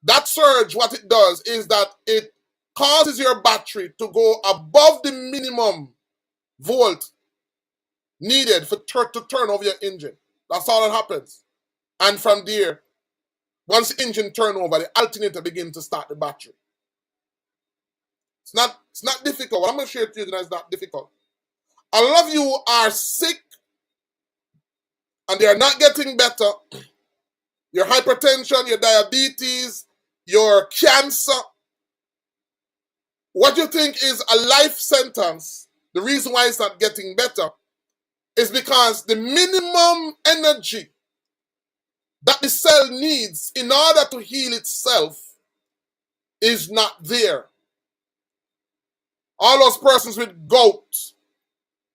That surge, what it does is that it causes your battery to go above the minimum volt needed to turn over your engine. That's all that happens. And from there, once the engine turn over, the alternator begins to start the battery. It's not difficult. What I'm going to share with you tonight is not difficult. A lot of you are sick and they are not getting better. Your hypertension, your diabetes, your cancer. What you think is a life sentence, the reason why it's not getting better is because the minimum energy that the cell needs in order to heal itself is not there. All those persons with gout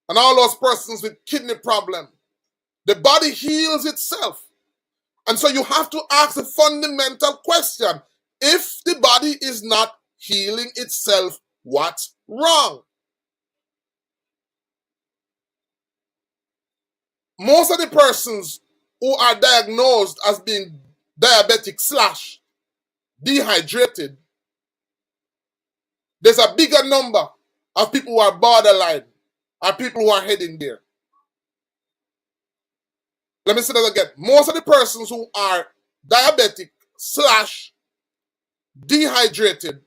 and all those persons with kidney problem, the body heals itself. And so you have to ask the fundamental question. If the body is not healing itself, what's wrong? Most of the persons who are diagnosed as being diabetic / dehydrated, there's a bigger number of people who are borderline, or people who are heading there. Let me say that again. Most of the persons who are diabetic / dehydrated,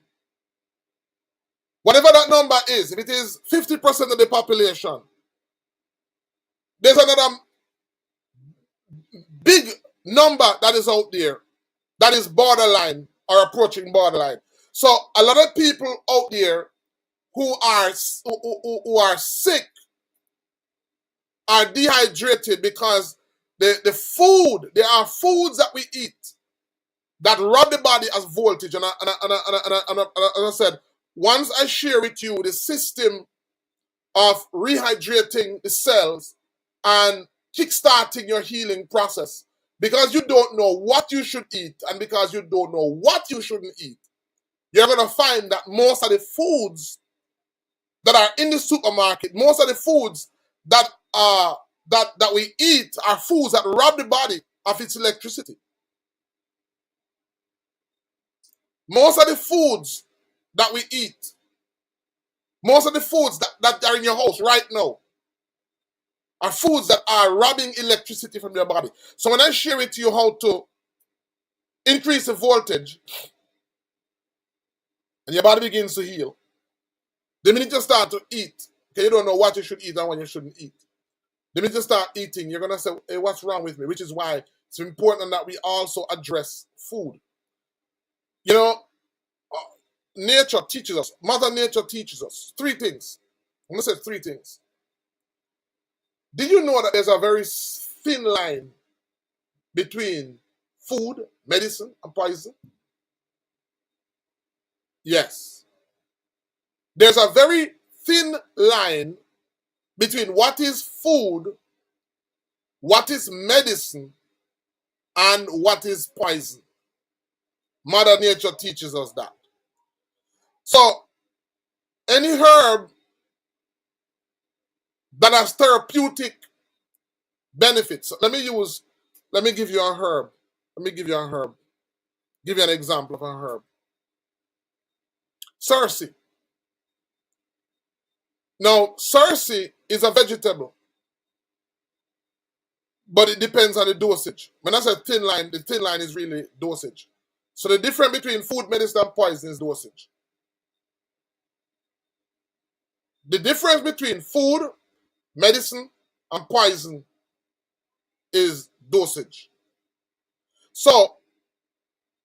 whatever that number is, if it is 50% of the population, there's another big number that is out there that is borderline or approaching borderline. So a lot of people out there who are sick are dehydrated because the food, there are foods that we eat that rob the body as voltage. And I said, once I share with you the system of rehydrating the cells and kickstarting your healing process, because you don't know what you should eat and because you don't know what you shouldn't eat, you're going to find that most of the foods that are in the supermarket, most of the foods that that we eat are foods that rob the body of its electricity. Most of the foods that we eat, most of the foods that are in your house right now, are foods that are robbing electricity from your body. So when I share with you how to increase the voltage and your body begins to heal, the minute you start to eat, okay, you don't know what you should eat and when you shouldn't eat. The minute you start eating, you're going to say, hey, what's wrong with me? Which is why it's important that we also address food. You know, nature teaches us, Mother Nature teaches us three things. I'm going to say three things. Did you know that there's a very thin line between food, medicine, and poison? Yes. There's a very thin line between what is food, what is medicine, and what is poison. Mother Nature teaches us that. So, any herb that has therapeutic benefits. Let me give you a herb. Give you an example of a herb. Cerci. Now, cerci is a vegetable, but it depends on the dosage. When I say thin line, the thin line is really dosage. So the difference between food, medicine, and poison is dosage. The difference between food, medicine, and poison is dosage. So,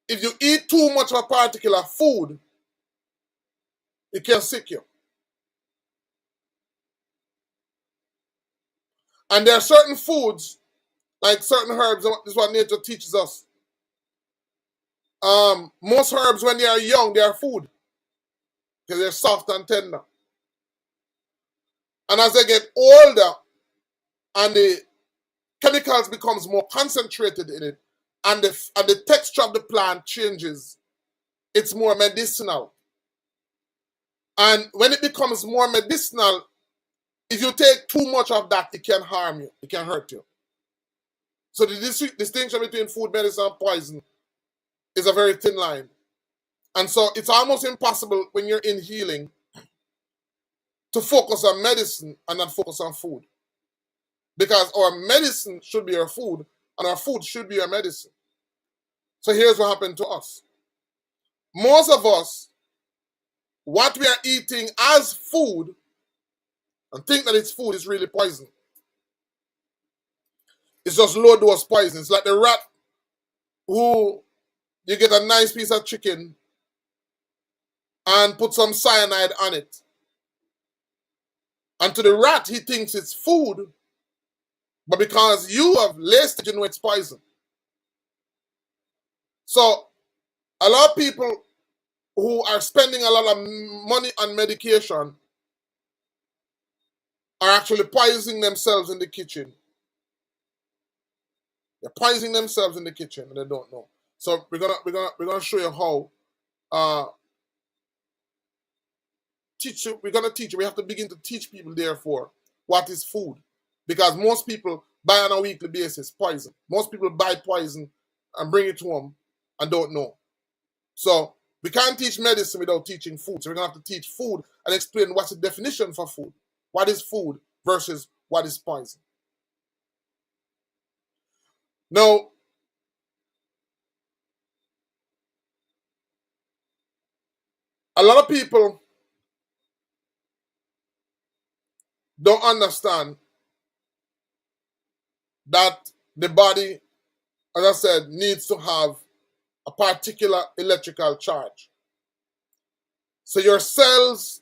if you eat too much of a particular food, it can sick you. And there are certain foods, like certain herbs, and this is what nature teaches us. Most herbs, when they are young, they are food because they're soft and tender. And as they get older and the chemicals becomes more concentrated in it, and the texture of the plant changes, it's more medicinal. And when it becomes more medicinal, if you take too much of that, it can harm you. It can hurt you. So the distinction between food, medicine, and poison is a very thin line. And so it's almost impossible when you're in healing to focus on medicine and not focus on food. Because our medicine should be our food, and our food should be our medicine. So here's what happened to us. Most of us, what we are eating as food and think that it's food is really poison. It's just low dose poison. It's like the rat who you get a nice piece of chicken and put some cyanide on it. And to the rat, he thinks it's food, but because you have laced it, you know it's poison. So a lot of people who are spending a lot of money on medication are actually poisoning themselves in the kitchen. They're poisoning themselves in the kitchen and they don't know. So we're gonna show you how we're gonna teach you. We have to begin to teach people, therefore, what is food. Because most people buy on a weekly basis poison. Most people buy poison and bring it to them and don't know. So we can't teach medicine without teaching food. So we're gonna have to teach food and explain what's the definition for food. What is food versus what is poison? Now, a lot of people don't understand that the body, as I said, needs to have a particular electrical charge. So your cells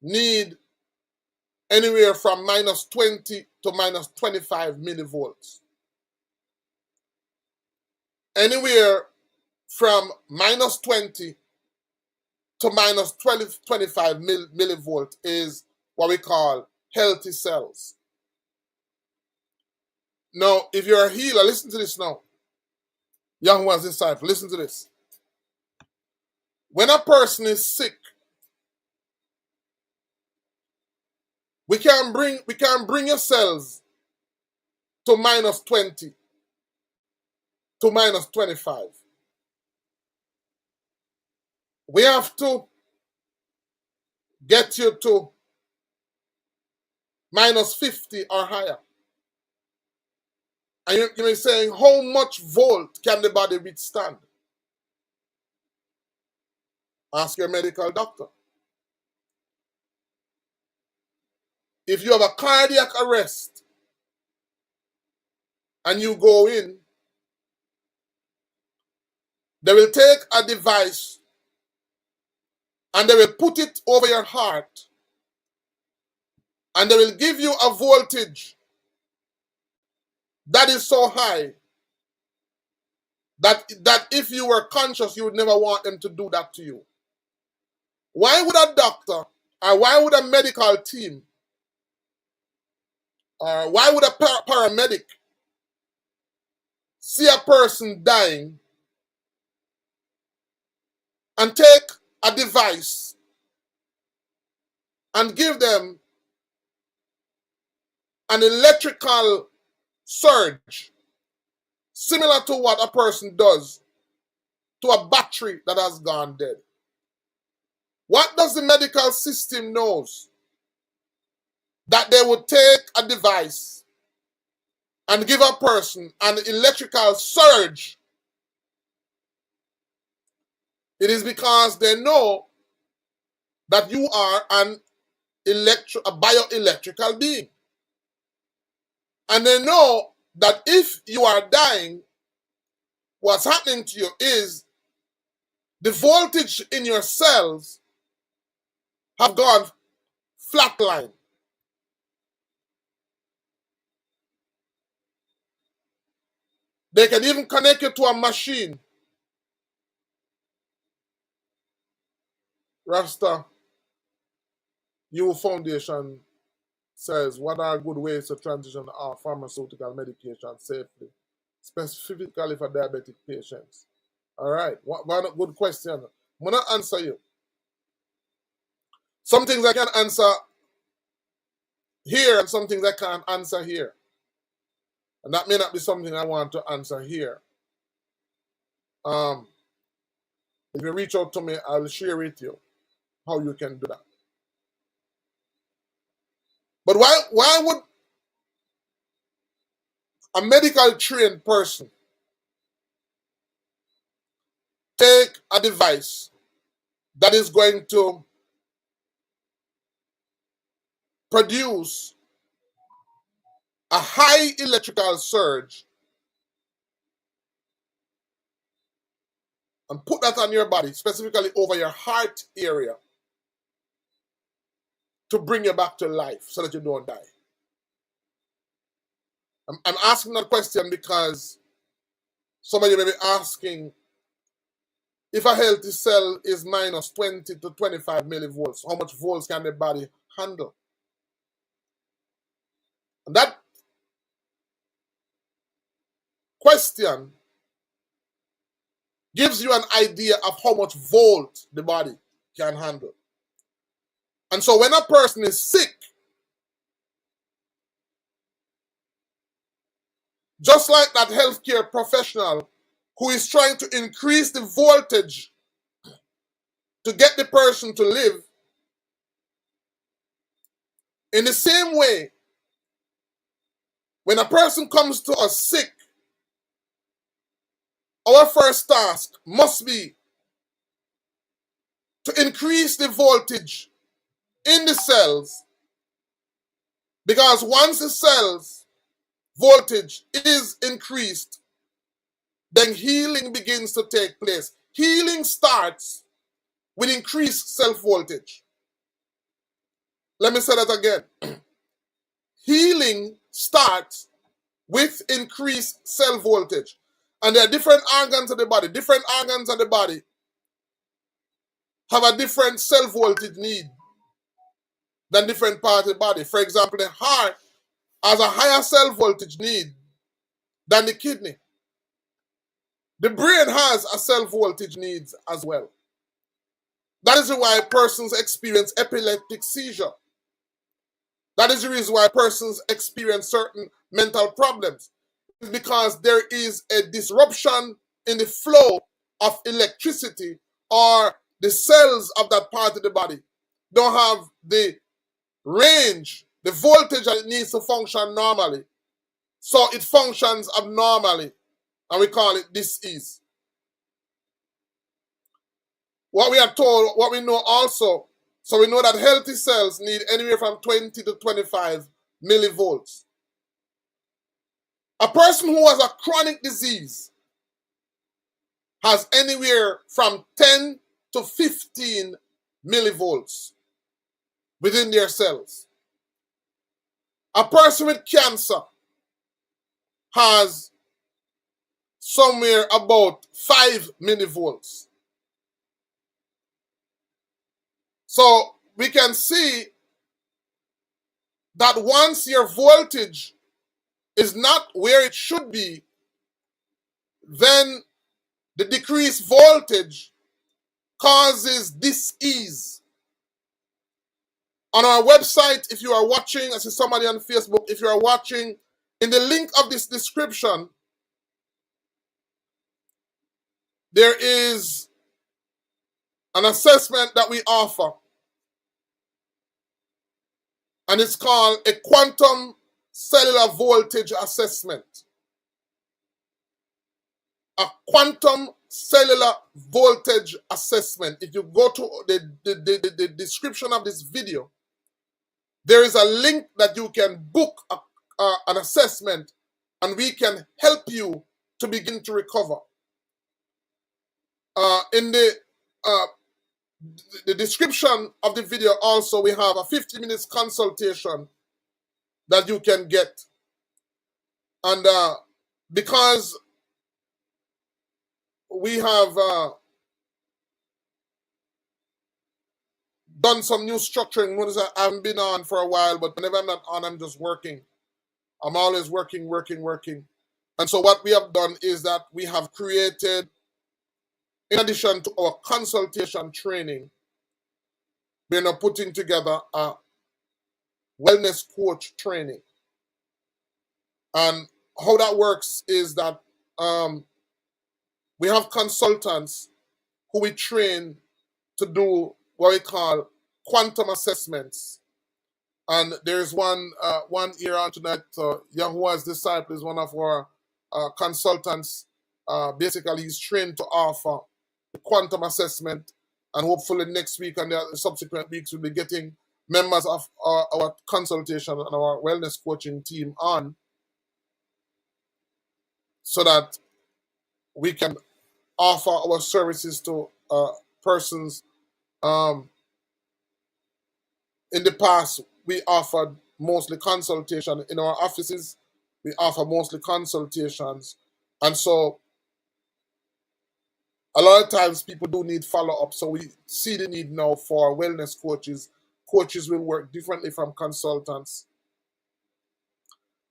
need anywhere from minus 20 to minus 25 millivolts. Anywhere from minus 20 to minus 25 millivolt is what we call healthy cells. Now, if you're a healer, listen to this now. Young ones disciple, listen to this. When a person is sick, we can bring your cells to minus 20 to minus 25. We have to get you to minus 50 or higher. And you may be saying, how much volt can the body withstand? Ask your medical doctor. If you have a cardiac arrest and you go in, they will take a device and they will put it over your heart and they will give you a voltage that is so high that if you were conscious, you would never want them to do that to you. Why would a doctor or why would a medical team or why would a paramedic see a person dying and take a device and give them an electrical surge similar to what a person does to a battery that has gone dead? What does the medical system knows? That they would take a device and give a person an electrical surge. It is because they know that you are a bioelectrical being. And they know that if you are dying, what's happening to you is the voltage in your cells have gone flatline. They can even connect you to a machine. Rasta U Foundation says, what are good ways to transition our pharmaceutical medication safely, specifically for diabetic patients? All right, one good question. I'm going to answer you. Some things I can answer here and some things I can't answer here. And that may not be something I want to answer here. If you reach out to me, I'll share with you how you can do that. But why would a medical trained person take a device that is going to produce a high electrical surge and put that on your body, specifically over your heart area, to bring you back to life so that you don't die? I'm asking that question because somebody may be asking, if a healthy cell is minus 20 to 25 millivolts, how much volts can the body handle? And that question gives you an idea of how much volt the body can handle. And so when a person is sick, just like that healthcare professional who is trying to increase the voltage to get the person to live, in the same way, when a person comes to us sick, our first task must be to increase the voltage in the cells, because once the cells voltage is increased, then healing begins to take place. Healing starts with increased cell voltage. Let me say that again. Healing starts with increased cell voltage. And there are different organs of the body. Different organs of the body have a different cell voltage need than different parts of the body. For example, the heart has a higher cell voltage need than the kidney. The brain has a cell voltage needs as well. That is why persons experience epileptic seizure. That is the reason why persons experience certain mental problems. It's because there is a disruption in the flow of electricity, or the cells of that part of the body don't have the range the voltage that it needs to function normally. So it functions abnormally, and we call it dis-ease. What we are told, what we know also, so we know that healthy cells need anywhere from 20 to 25 millivolts. A person who has a chronic disease has anywhere from 10 to 15 millivolts within their cells. A person with cancer has somewhere about 5 millivolts. So we can see that once your voltage is not where it should be, then the decreased voltage causes dis-ease. On our website, if you are watching, I see somebody on Facebook, if you are watching, in the link of this description, there is an assessment that we offer, and it's called a quantum cellular voltage assessment. A quantum cellular voltage assessment. If you go to the description of this video, there is a link that you can book an assessment, and we can help you to begin to recover. In the description of the video also, we have a 50 minutes consultation that you can get. And because we have done some new structuring, notice I haven't been on for a while, but whenever I'm not on, I'm just working. I'm always working. And so what we have done is that we have created, in addition to our consultation training, we're now putting together a wellness coach training. And how that works is that we have consultants who we train to do what we call quantum assessments. And there's one here on tonight, Yahuwah's disciple is one of our consultants. Basically, he's trained to offer the quantum assessment, and hopefully next week and the subsequent weeks we'll be getting members of our consultation and our wellness coaching team on, so that we can offer our services to persons. In the past, we offered mostly consultation in our offices. We offer mostly consultations, and so a lot of times people do need follow-up. So we see the need now for wellness coaches. Coaches will work differently from consultants,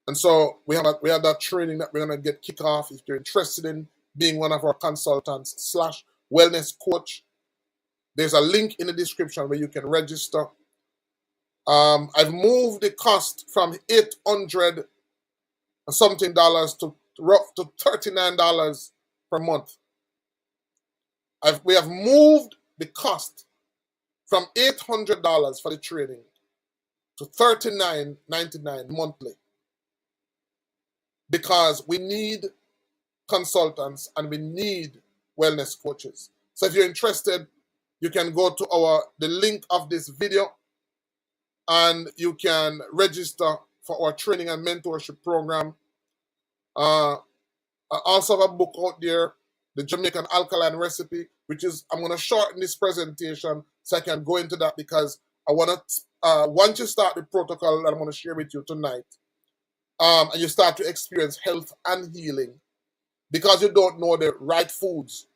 and so we have that training that we're gonna get kick off. If you're interested in being one of our consultants / wellness coach, there's a link in the description where you can register. I've moved the cost from $800 and something to $39 per month. We have moved the cost from $800 for the training to $39.99 monthly, because we need consultants and we need wellness coaches. So if you're interested, you can go to the link of this video, and you can register for our training and mentorship program. I also have a book out there, the Jamaican Alkaline recipe, which is, I'm going to shorten this presentation so I can go into that, because I want to, once you start the protocol that I'm going to share with you tonight, and you start to experience health and healing, because you don't know the right foods,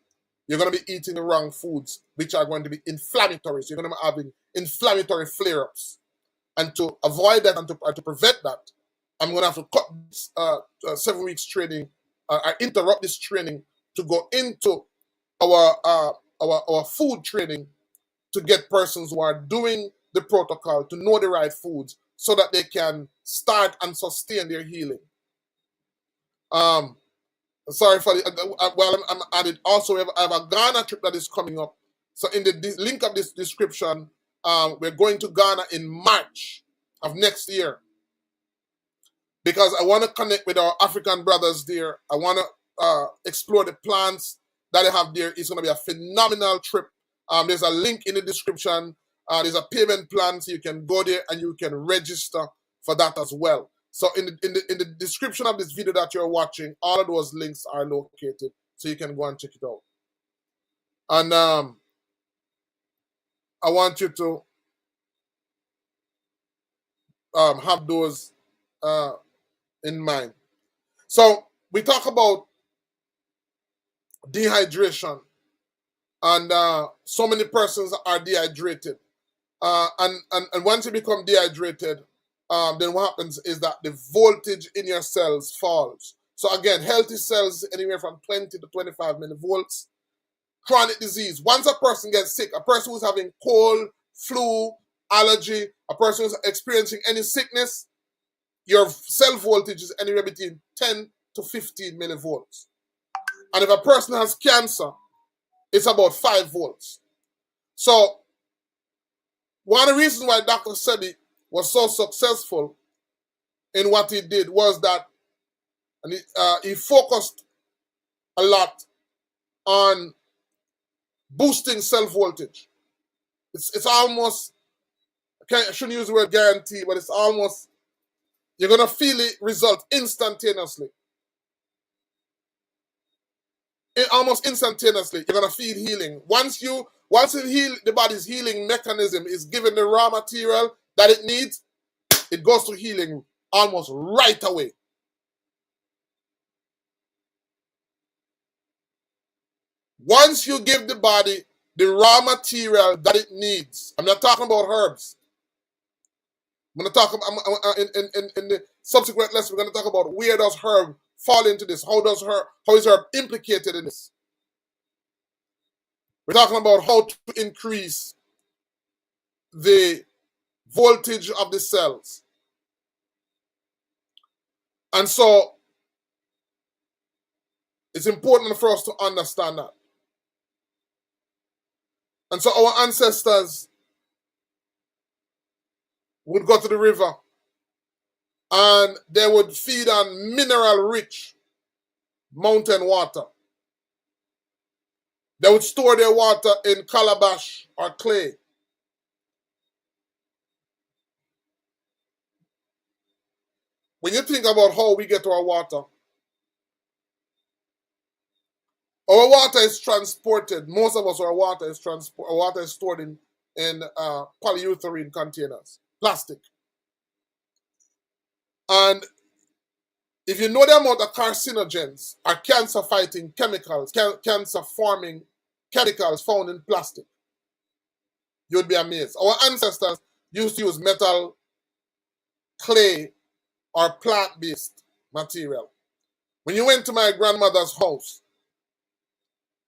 you're going to be eating the wrong foods, which are going to be inflammatory. So you're going to be having inflammatory flare-ups. And to avoid that and to prevent that, I'm going to have to cut this 7 weeks training. I interrupt this training to go into our food training, to get persons who are doing the protocol to know the right foods so that they can start and sustain their healing. Sorry for while I'm at it. Also, I have a Ghana trip that is coming up. So in the link of this description, we're going to Ghana in March. of next year, because I want to connect with our African brothers there. I want to explore the plans that they have there. It's going to be a phenomenal trip. There's a link in the description. There's a payment plan, so you can go there and you can register for that as well. So in the description of this video that you're watching, all of those links are located, so you can go and check it out. And I want you to have those in mind. So we talk about dehydration, and so many persons are dehydrated. And once you become dehydrated, then what happens is that the voltage in your cells falls. So again, healthy cells anywhere from 20 to 25 millivolts. Chronic disease. Once a person gets sick, a person who's having cold, flu, allergy, a person who's experiencing any sickness, your cell voltage is anywhere between 10 to 15 millivolts. And if a person has cancer, it's about 5 volts. So one of the reasons why Dr. Sebi was so successful in what he did was that he focused a lot on boosting cell voltage. It's almost, I shouldn't use the word guarantee, but it's almost, you're going to feel it result instantaneously. Almost instantaneously, you're going to feel healing. Once the body's healing mechanism is given the raw material that it needs, it goes to healing almost right away. Once you give the body the raw material that it needs, I'm not talking about herbs. I'm going to talk in the subsequent lesson. We're going to talk about where does herb fall into this? How is herb implicated in this? We're talking about how to increase the voltage of the cells. And so it's important for us to understand that. And so our ancestors would go to the river and they would feed on mineral-rich mountain water. They would store their water in calabash or clay. When you think about how we get our water is transported. Most of us, our water is stored in polyurethane containers, plastic. And if you know the amount of carcinogens or cancer-fighting chemicals, cancer-forming chemicals found in plastic, you would be amazed. Our ancestors used to use metal, clay, or plant-based material. When you went to my grandmother's house,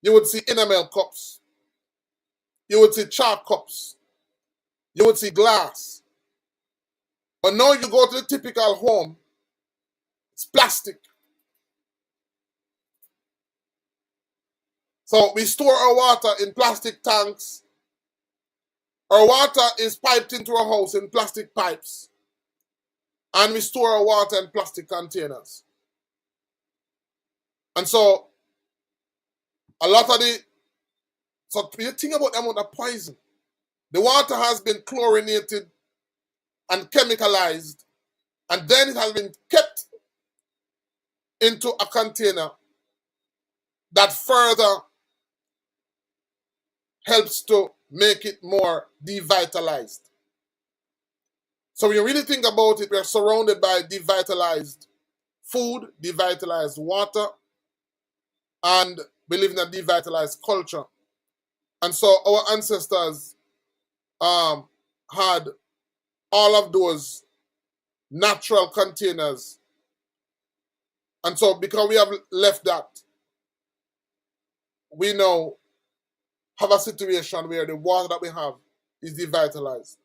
you would see enamel cups. You would see chalk cups. You would see glass. But now you go to the typical home, it's plastic. So we store our water in plastic tanks. Our water is piped into our house in plastic pipes. And we store our water in plastic containers. And so a lot of so when you think about the amount of poison, the water has been chlorinated and chemicalized, and then it has been kept into a container that further helps to make it more devitalized. So when you really think about it, we're surrounded by devitalized food, devitalized water, and we live in a devitalized culture. And so our ancestors had all of those natural containers. And so because we have left that, we now have a situation where the water that we have is devitalized.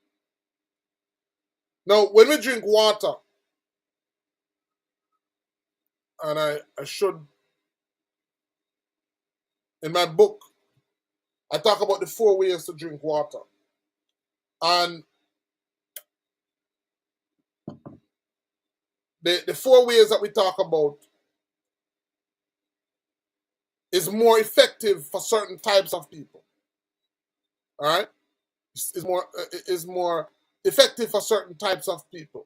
Now, when we drink water, and I should, in my book, I talk about the 4 ways to drink water. And the four ways that we talk about is more effective for certain types of people. All right, is more effective for certain types of people.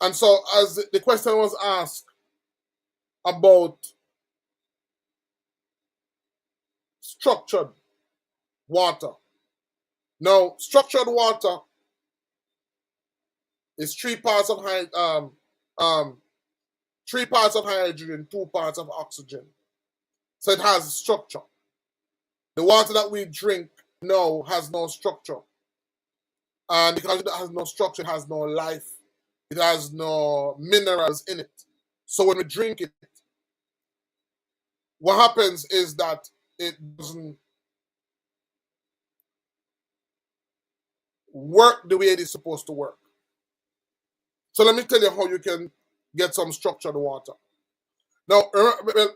And so, as the question was asked about structured water, now structured water is 3 parts of 3 parts of hydrogen, 2 parts of oxygen. So it has structure. The water that we drink now has no structure. And because it has no structure, it has no life. It has no minerals in it. So when we drink it, what happens is that it doesn't work the way it is supposed to work. So let me tell you how you can get some structured water. Now,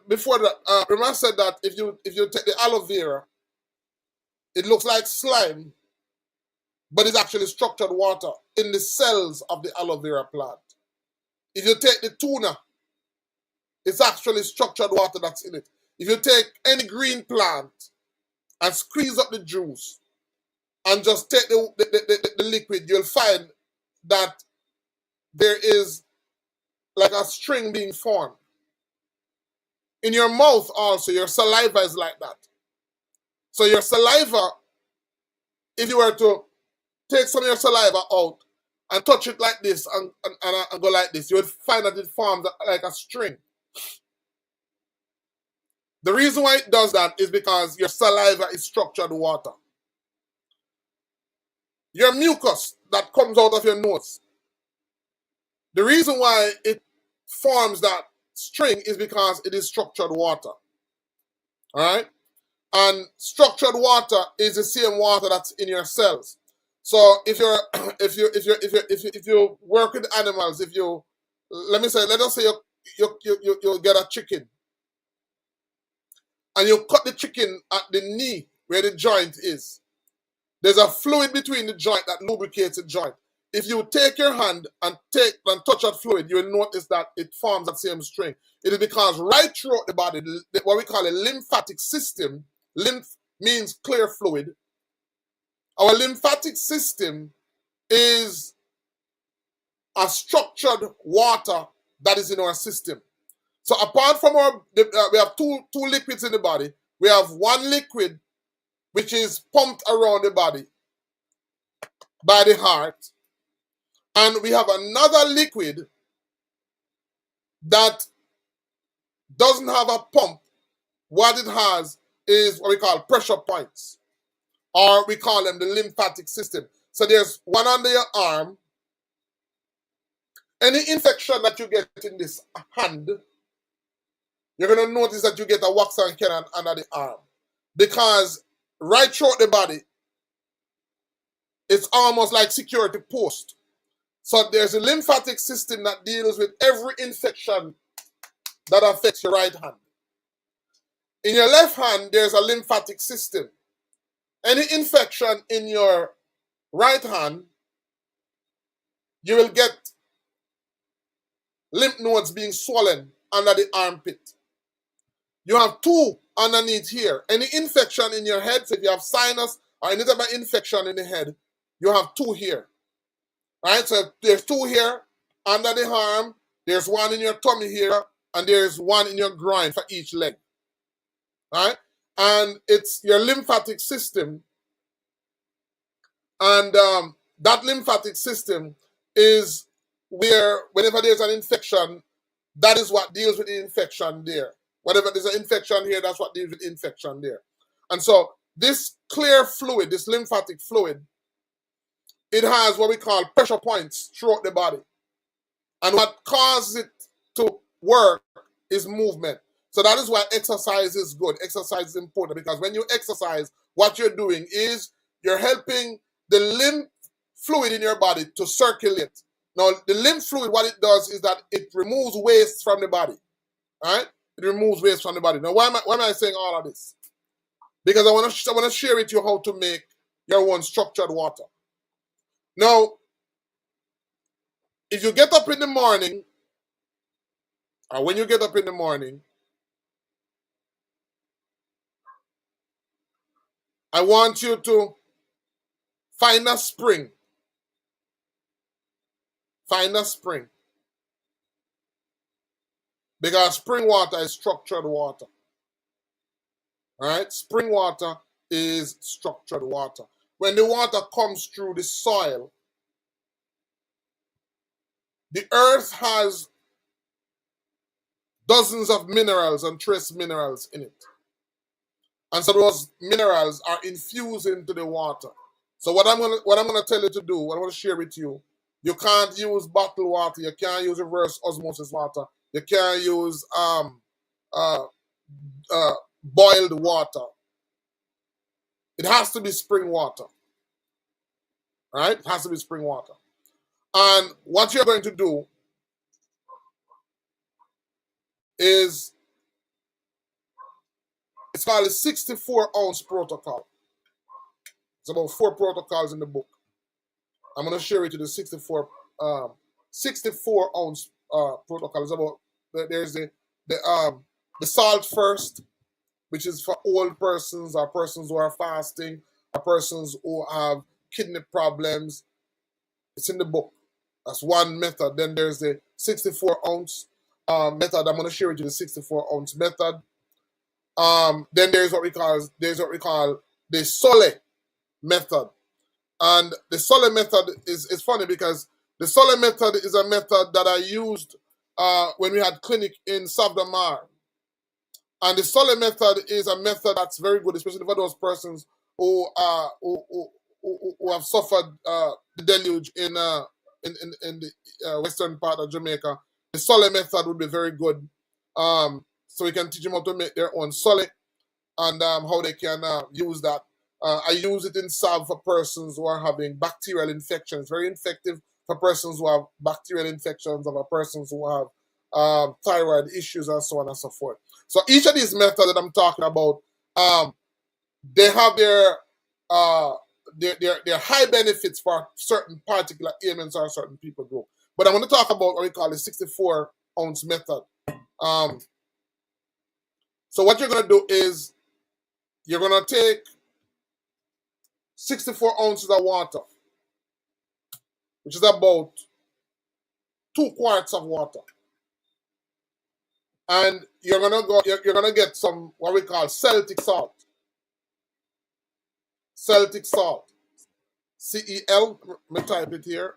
before that, remember I said that if you take the aloe vera, it looks like slime, but it's actually structured water in the cells of the aloe vera plant. If you take the tuna, it's actually structured water that's in it. If you take any green plant and squeeze up the juice and just take the liquid, you'll find that there is like a string being formed. In your mouth also, your saliva is like that. So your saliva, if you were to take some of your saliva out and touch it like this and go like this, you would find that it forms like a string. The reason why it does that is because your saliva is structured water. Your mucus that comes out of your nose, the reason why it forms that string is because it is structured water. All right? And structured water is the same water that's in your cells. So if you work with animals, let us say you get a chicken and you cut the chicken at the knee where the joint is. There's a fluid between the joint that lubricates the joint. If you take your hand and touch that fluid, you will notice that it forms that same string. It is because right throughout the body, what we call a lymphatic system, lymph means clear fluid. Our lymphatic system is a structured water that is in our system. So apart from we have two liquids in the body. We have one liquid which is pumped around the body by the heart. And we have another liquid that doesn't have a pump. What it has is what we call pressure points, or we call them the lymphatic system. So there's one under your arm. Any infection that you get in this hand, you're going to notice that you get a wax and cannon under the arm. Because right throughout the body, it's almost like security post. So there's a lymphatic system that deals with every infection that affects your right hand. In your left hand, there's a lymphatic system. Any infection in your right hand, you will get lymph nodes being swollen under the armpit. You have two underneath here. Any infection in your head, so if you have sinus or any type of infection in the head, you have two here. Right? So there's two here under the arm, there's one in your tummy here, and there's one in your groin for each leg. Right? And it's your lymphatic system. And that lymphatic system is where, whenever there's an infection, that is what deals with the infection there. Whenever there's an infection here, that's what deals with the infection there. And so this clear fluid, this lymphatic fluid, it has what we call pressure points throughout the body. And what causes it to work is movement. So that is why exercise is good. Exercise is important because when you exercise, what you're doing is you're helping the lymph fluid in your body to circulate. Now, the lymph fluid, what it does is that it removes waste from the body. All right? It removes waste from the body. Now, why am I saying all of this? Because I want to share with you how to make your own structured water. Now, if you get up in the morning, or when you get up in the morning, I want you to find a spring. Find a spring. Because spring water is structured water. All right? Spring water is structured water. When the water comes through the soil, the earth has dozens of minerals and trace minerals in it. And so those minerals are infused into the water. So what I'm gonna tell you to do, what I'm gonna share with you, you can't use bottled water, you can't use reverse osmosis water, you can't use uh, boiled water. It has to be spring water. Right? It has to be spring water. And what you're going to do is, it's called a 64-ounce protocol. It's about 4 protocols in the book. I'm going to share it to the 64-ounce protocol. It's about, there's the salt first, which is for old persons or persons who are fasting or persons who have kidney problems. It's in the book. That's one method. Then there's the 64-ounce method. I'm going to share with you the 64-ounce method. Then there's what we call the Sole method. And the Sole method is funny because the Sole method is a method that I used when we had clinic in Savdamar. And the Sole method is a method that's very good, especially for those persons who have suffered the deluge in the western part of Jamaica. The Sole method would be very good. So we can teach them how to make their own Sole and how they can use that. I use it in salve for persons who are having bacterial infections. Very effective for persons who have bacterial infections, or for persons who have thyroid issues, and so on and so forth. So each of these methods that I'm talking about, they have their high benefits for certain particular ailments or certain people group. But I'm going to talk about what we call the 64-ounce method. So what you're going to do is you're going to take 64 ounces of water, which is about 2 quarts of water. And you're gonna get some what we call Celtic salt. Celtic salt. CEL, let me type it here.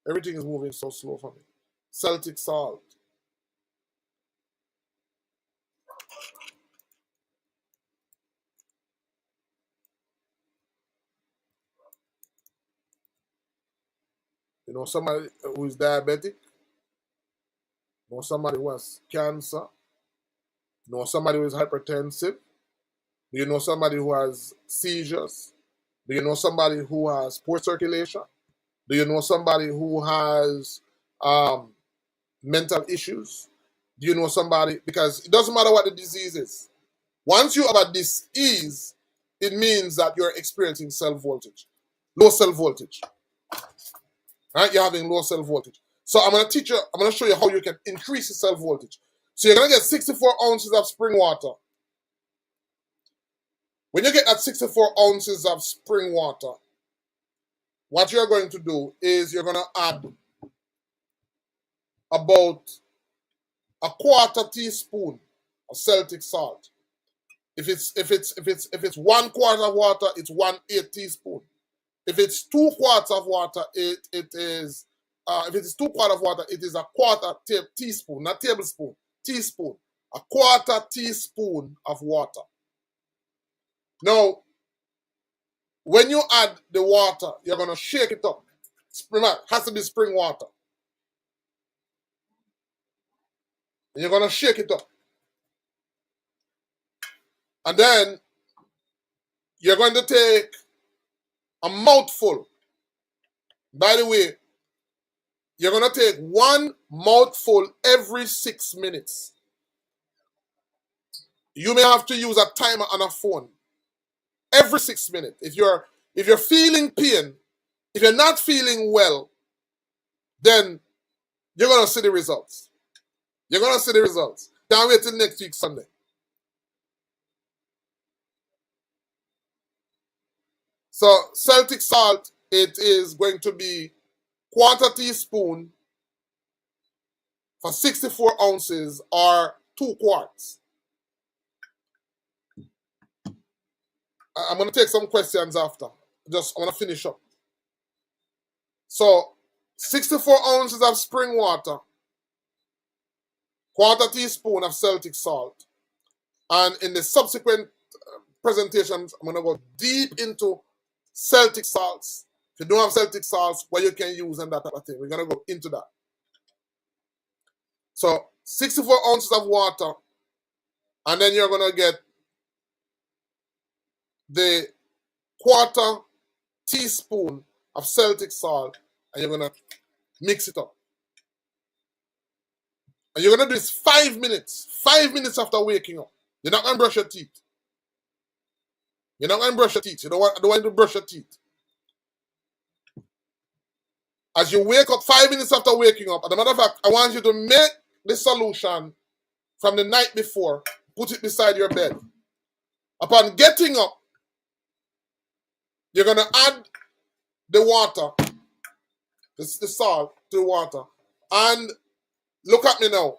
Everything is moving so slow for me. Celtic salt. You know somebody who is diabetic? You know somebody who has cancer? You know somebody who is hypertensive? Do you know somebody who has seizures? Do you know somebody who has poor circulation? Do you know somebody who has mental issues? Do you know somebody? Because it doesn't matter what the disease is. Once you have a disease, it means that you're experiencing cell voltage, low cell voltage. Right? You're having low cell voltage. So I'm going to show you how you can increase the cell voltage. So you're going to get 64 ounces of spring water. When you get that 64 ounces of spring water, what you're going to do is you're going to add about a quarter teaspoon of Celtic salt. If it's 1 quart of water, it's 1/8 teaspoon. If it's 2 quarts of water, it is if it is 2 quarts of water, it is a quarter teaspoon, not tablespoon, teaspoon. A quarter teaspoon of water. Now, when you add the water, you're gonna shake it up. Remember, it has to be spring water. And you're gonna shake it up. And then you're going to take a mouthful. By the way, you're going to take 1 mouthful every 6 minutes. You may have to use a timer on a phone every 6 minutes. If you're If you're feeling pain, if you're not feeling well, then you're going to see the results. You're going to see the results. Can't wait till next week, Sunday. So Celtic salt, it is going to be 1/4 teaspoon for 64 ounces or 2 quarts. I'm going to take some questions after. I want to finish up. So 64 ounces of spring water, 1/4 teaspoon of Celtic salt. And in the subsequent presentations, I'm going to go deep into Celtic salts. If you don't have Celtic salts, what you can use and that type of thing. We're going to go into that. So 64 ounces of water, and then you're going to get the 1/4 teaspoon of Celtic salt, and you're going to mix it up. And you're going to do this 5 minutes. 5 minutes after waking up. You're not going to brush your teeth. You're not going to brush your teeth. You don't want to brush your teeth. As you wake up, 5 minutes after waking up, as a matter of fact, I want you to make the solution from the night before, put it beside your bed. Upon getting up, you're going to add the water, the salt to the water, and look at me now.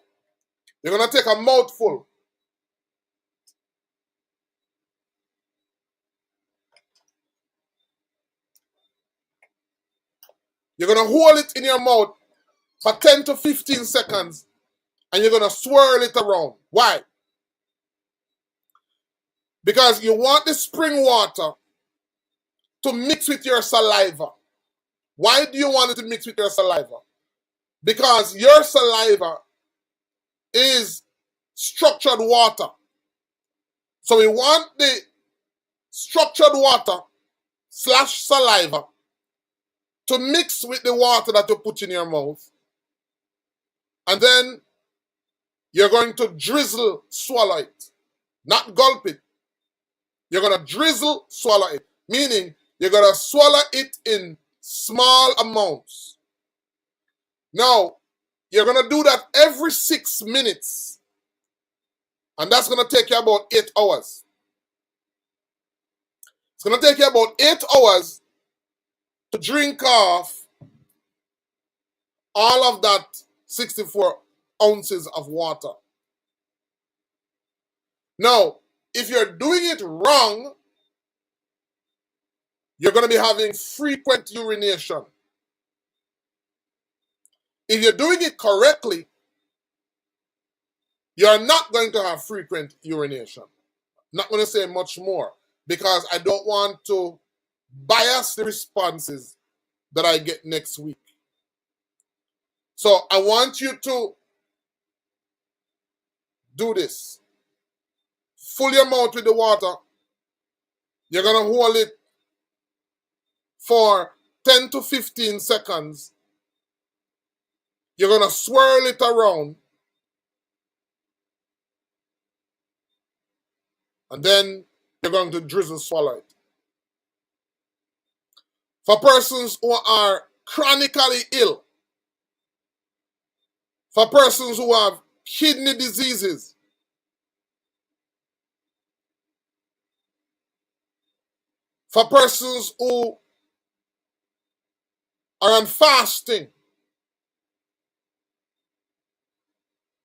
You're going to take a mouthful. You're going to hold it in your mouth for 10 to 15 seconds, and you're going to swirl it around. Why? Because you want the spring water to mix with your saliva. Why do you want it to mix with your saliva? Because your saliva is structured water. So we want the structured water / saliva to mix with the water that you put in your mouth. And then you're going to drizzle, swallow it. Not gulp it. You're going to drizzle, swallow it. Meaning you're going to swallow it in small amounts. Now, you're going to do that every 6 minutes. And that's going to take you about 8 hours. It's going to take you about 8 hours to drink off all of that 64 ounces of water. Now, if you're doing it wrong, you're going to be having frequent urination. If you're doing it correctly, you're not going to have frequent urination. I'm not going to say much more because I don't want to bias the responses that I get next week. So I want you to do this. Fill your mouth with the water. You're going to hold it for 10 to 15 seconds. You're going to swirl it around. And then you're going to drizzle, swallow it. For persons who are chronically ill, for persons who have kidney diseases, for persons who are on fasting,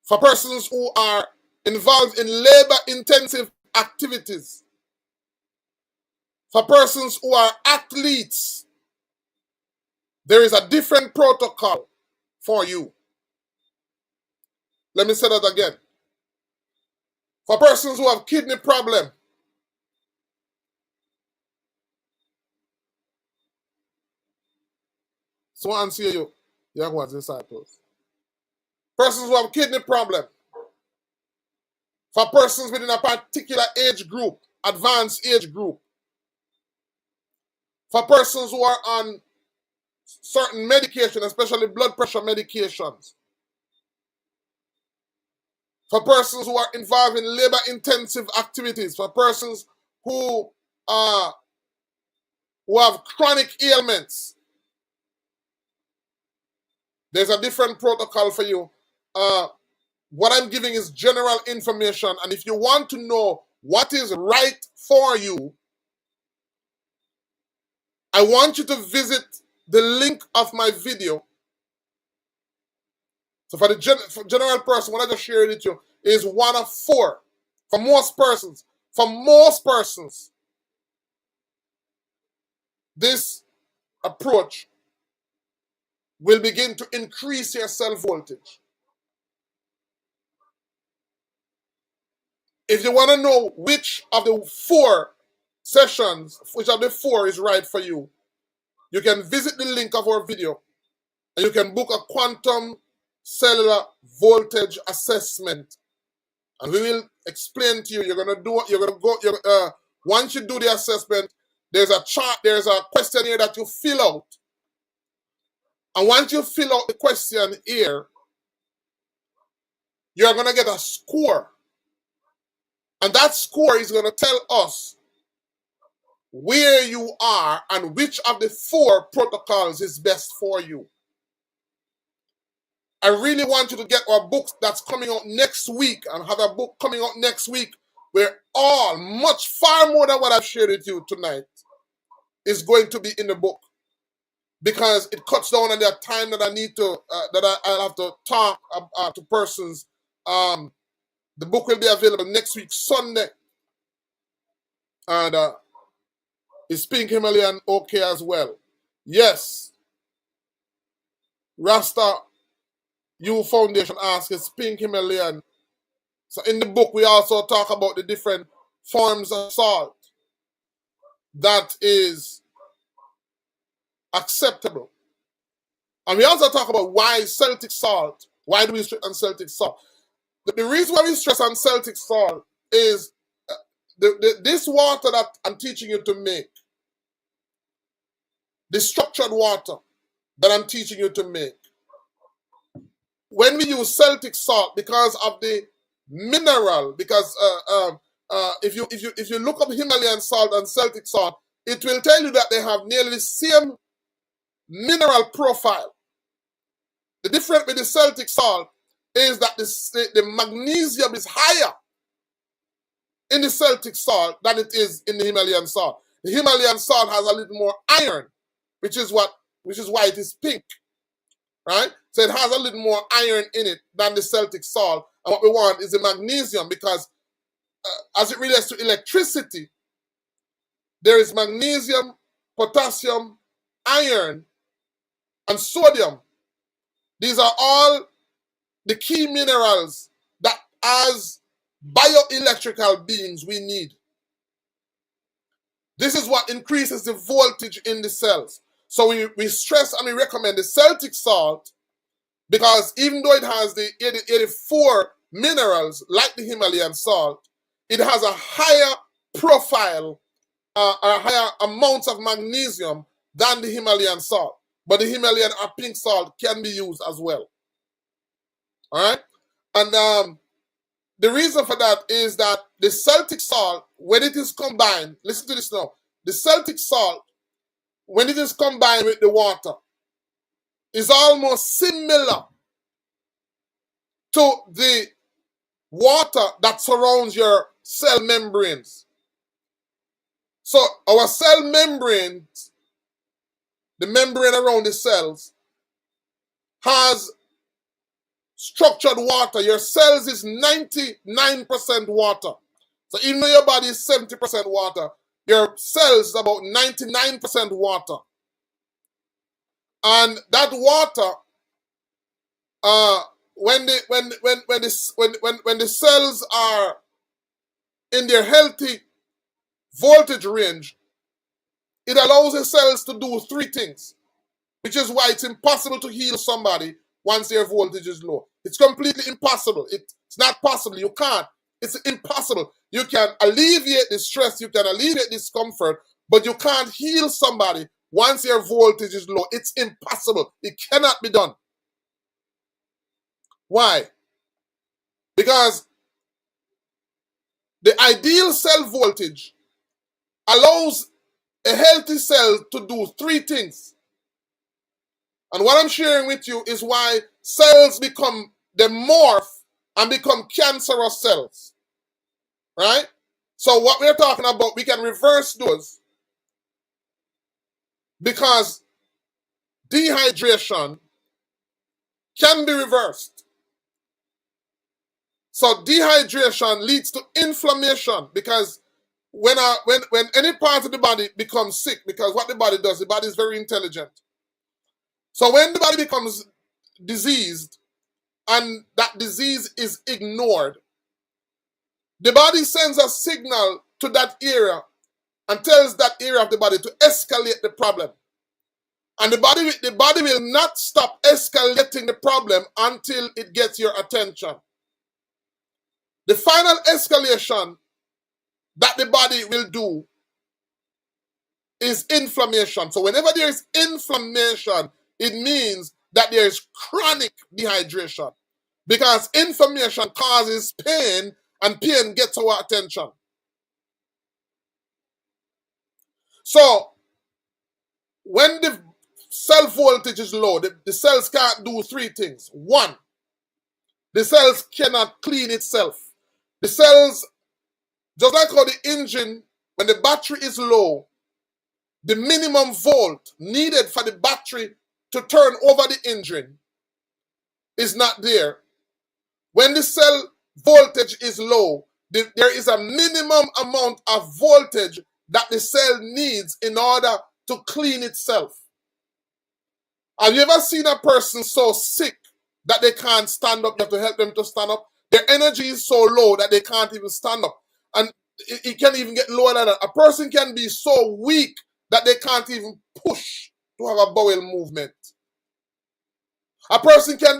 for persons who are involved in labor-intensive activities, for persons who are athletes, there is a different protocol for you. Let me say that again. For persons who have kidney problem, so answer you, Yahweh's disciples. Persons who have kidney problem, for persons within a particular age group, advanced age group, for persons who are on certain medication, especially blood pressure medications, for persons who are involved in labor-intensive activities, for persons who who have chronic ailments, there's a different protocol for you. What I'm giving is general information, and if you want to know what is right for you, I want you to visit the link of my video. So for the general person, what I just shared with you is one of four. For most persons, this approach will begin to increase your cell voltage. If you want to know which of the four sessions, which of the four is right for you, you can visit the link of our video and you can book a quantum cellular voltage assessment. And we will explain to you. Once you do the assessment, there's a chart, there's a questionnaire that you fill out. And once you fill out the questionnaire, you're going to get a score. And that score is going to tell us where you are and which of the four protocols is best for you. I really want you to get our book that's coming out next week, and have a book coming out next week where far more than what I've shared with you tonight is going to be in the book, because it cuts down on the time that I need to, I'll have to talk to persons. The book will be available next week, Sunday. And is Pink Himalayan okay as well? Yes. Rasta U Foundation asks, is Pink Himalayan? So in the book, we also talk about the different forms of salt that is acceptable. And we also talk about why Celtic salt. Why do we stress on Celtic salt? The reason why we stress on Celtic salt is this water that I'm teaching you to make, the structured water that I'm teaching you to make, when we use Celtic salt, because of the mineral, because if you look up Himalayan salt and Celtic salt, it will tell you that they have nearly the same mineral profile. The difference with the Celtic salt is that the magnesium is higher in the Celtic salt than it is in the Himalayan salt. The Himalayan salt has a little more iron, which is why it is pink, right? So it has a little more iron in it than the Celtic salt. And what we want is the magnesium, because as it relates to electricity, there is magnesium, potassium, iron, and sodium. These are all the key minerals that as bioelectrical beings we need. This is what increases the voltage in the cells. So we stress and we recommend the Celtic salt, because even though it has the 84 minerals like the Himalayan salt, it has a higher profile, a higher amounts of magnesium than the Himalayan salt. But the Himalayan or pink salt can be used as well. All right? And the reason for that is that the Celtic salt, when it is combined, listen to this now, the Celtic salt, when it is combined with the water, is almost similar to the water that surrounds your cell membranes. So our cell membranes, the membrane around the cells, has structured water. Your cells is 99% water. So even though your body is 70% water, your cells is about 99% water. And that water, when the cells are in their healthy voltage range, it allows the cells to do three things, which is why it's impossible to heal somebody once their voltage is low. It's completely impossible. It's not possible. You can't. It's impossible. You can alleviate the stress, you can alleviate discomfort, but you can't heal somebody once their voltage is low. It's impossible. It cannot be done. Why? Because the ideal cell voltage allows a healthy cell to do three things. And what I'm sharing with you is why cells they morph and become cancerous cells, right? So what we're talking about, we can reverse those because dehydration can be reversed. So dehydration leads to inflammation because when any part of the body becomes sick, because what the body does, the body is very intelligent. So when the body becomes diseased and that disease is ignored, the body sends a signal to that area and tells that area of the body to escalate the problem. And the body will not stop escalating the problem until it gets your attention. The final escalation that the body will do is inflammation. So whenever there is inflammation, it means that there is chronic dehydration because inflammation causes pain and pain gets our attention. So when the cell voltage is low, the cells can't do three things. One, the cells cannot clean itself. The cells, just like how the engine, when the battery is low, the minimum volt needed for the battery to turn over the engine is not there. When the cell voltage is low, there is a minimum amount of voltage that the cell needs in order to clean itself. Have you ever seen a person so sick that they can't stand up? You have to help them to stand up. Their energy is so low that they can't even stand up. And it can't even get lower than that. A person can be so weak that they can't even push to have a bowel movement. A person can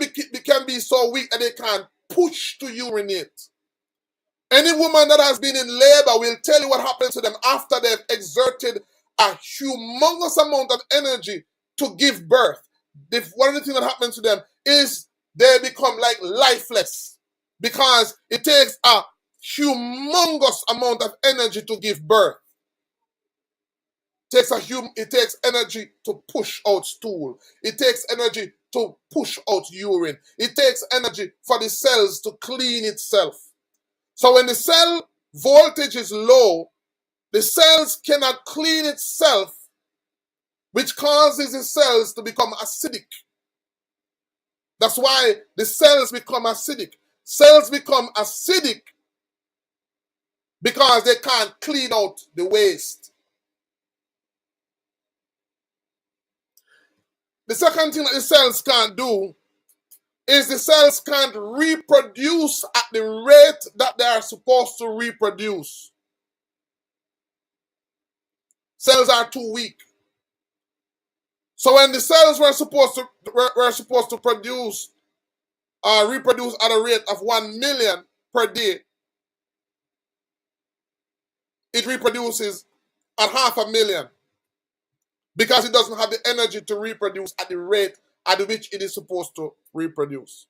be so weak that they can't push to urinate. Any woman that has been in labor will tell you what happens to them after they've exerted a humongous amount of energy to give birth. One of the things that happens to them is they become like lifeless because it takes a humongous amount of energy to give birth. It takes energy to push out stool. It takes energy to push out urine. It takes energy for the cells to clean itself. So when the cell voltage is low, the cells cannot clean itself, which causes the cells to become acidic. That's why the cells become acidic. Cells become acidic because they can't clean out the waste. The second thing that the cells can't do is the cells can't reproduce at the rate that they are supposed to reproduce. Cells are too weak. So when the cells were supposed to produce reproduce at a rate of 1 million per day, it reproduces at 500,000 because it doesn't have the energy to reproduce at the rate at which it is supposed to reproduce.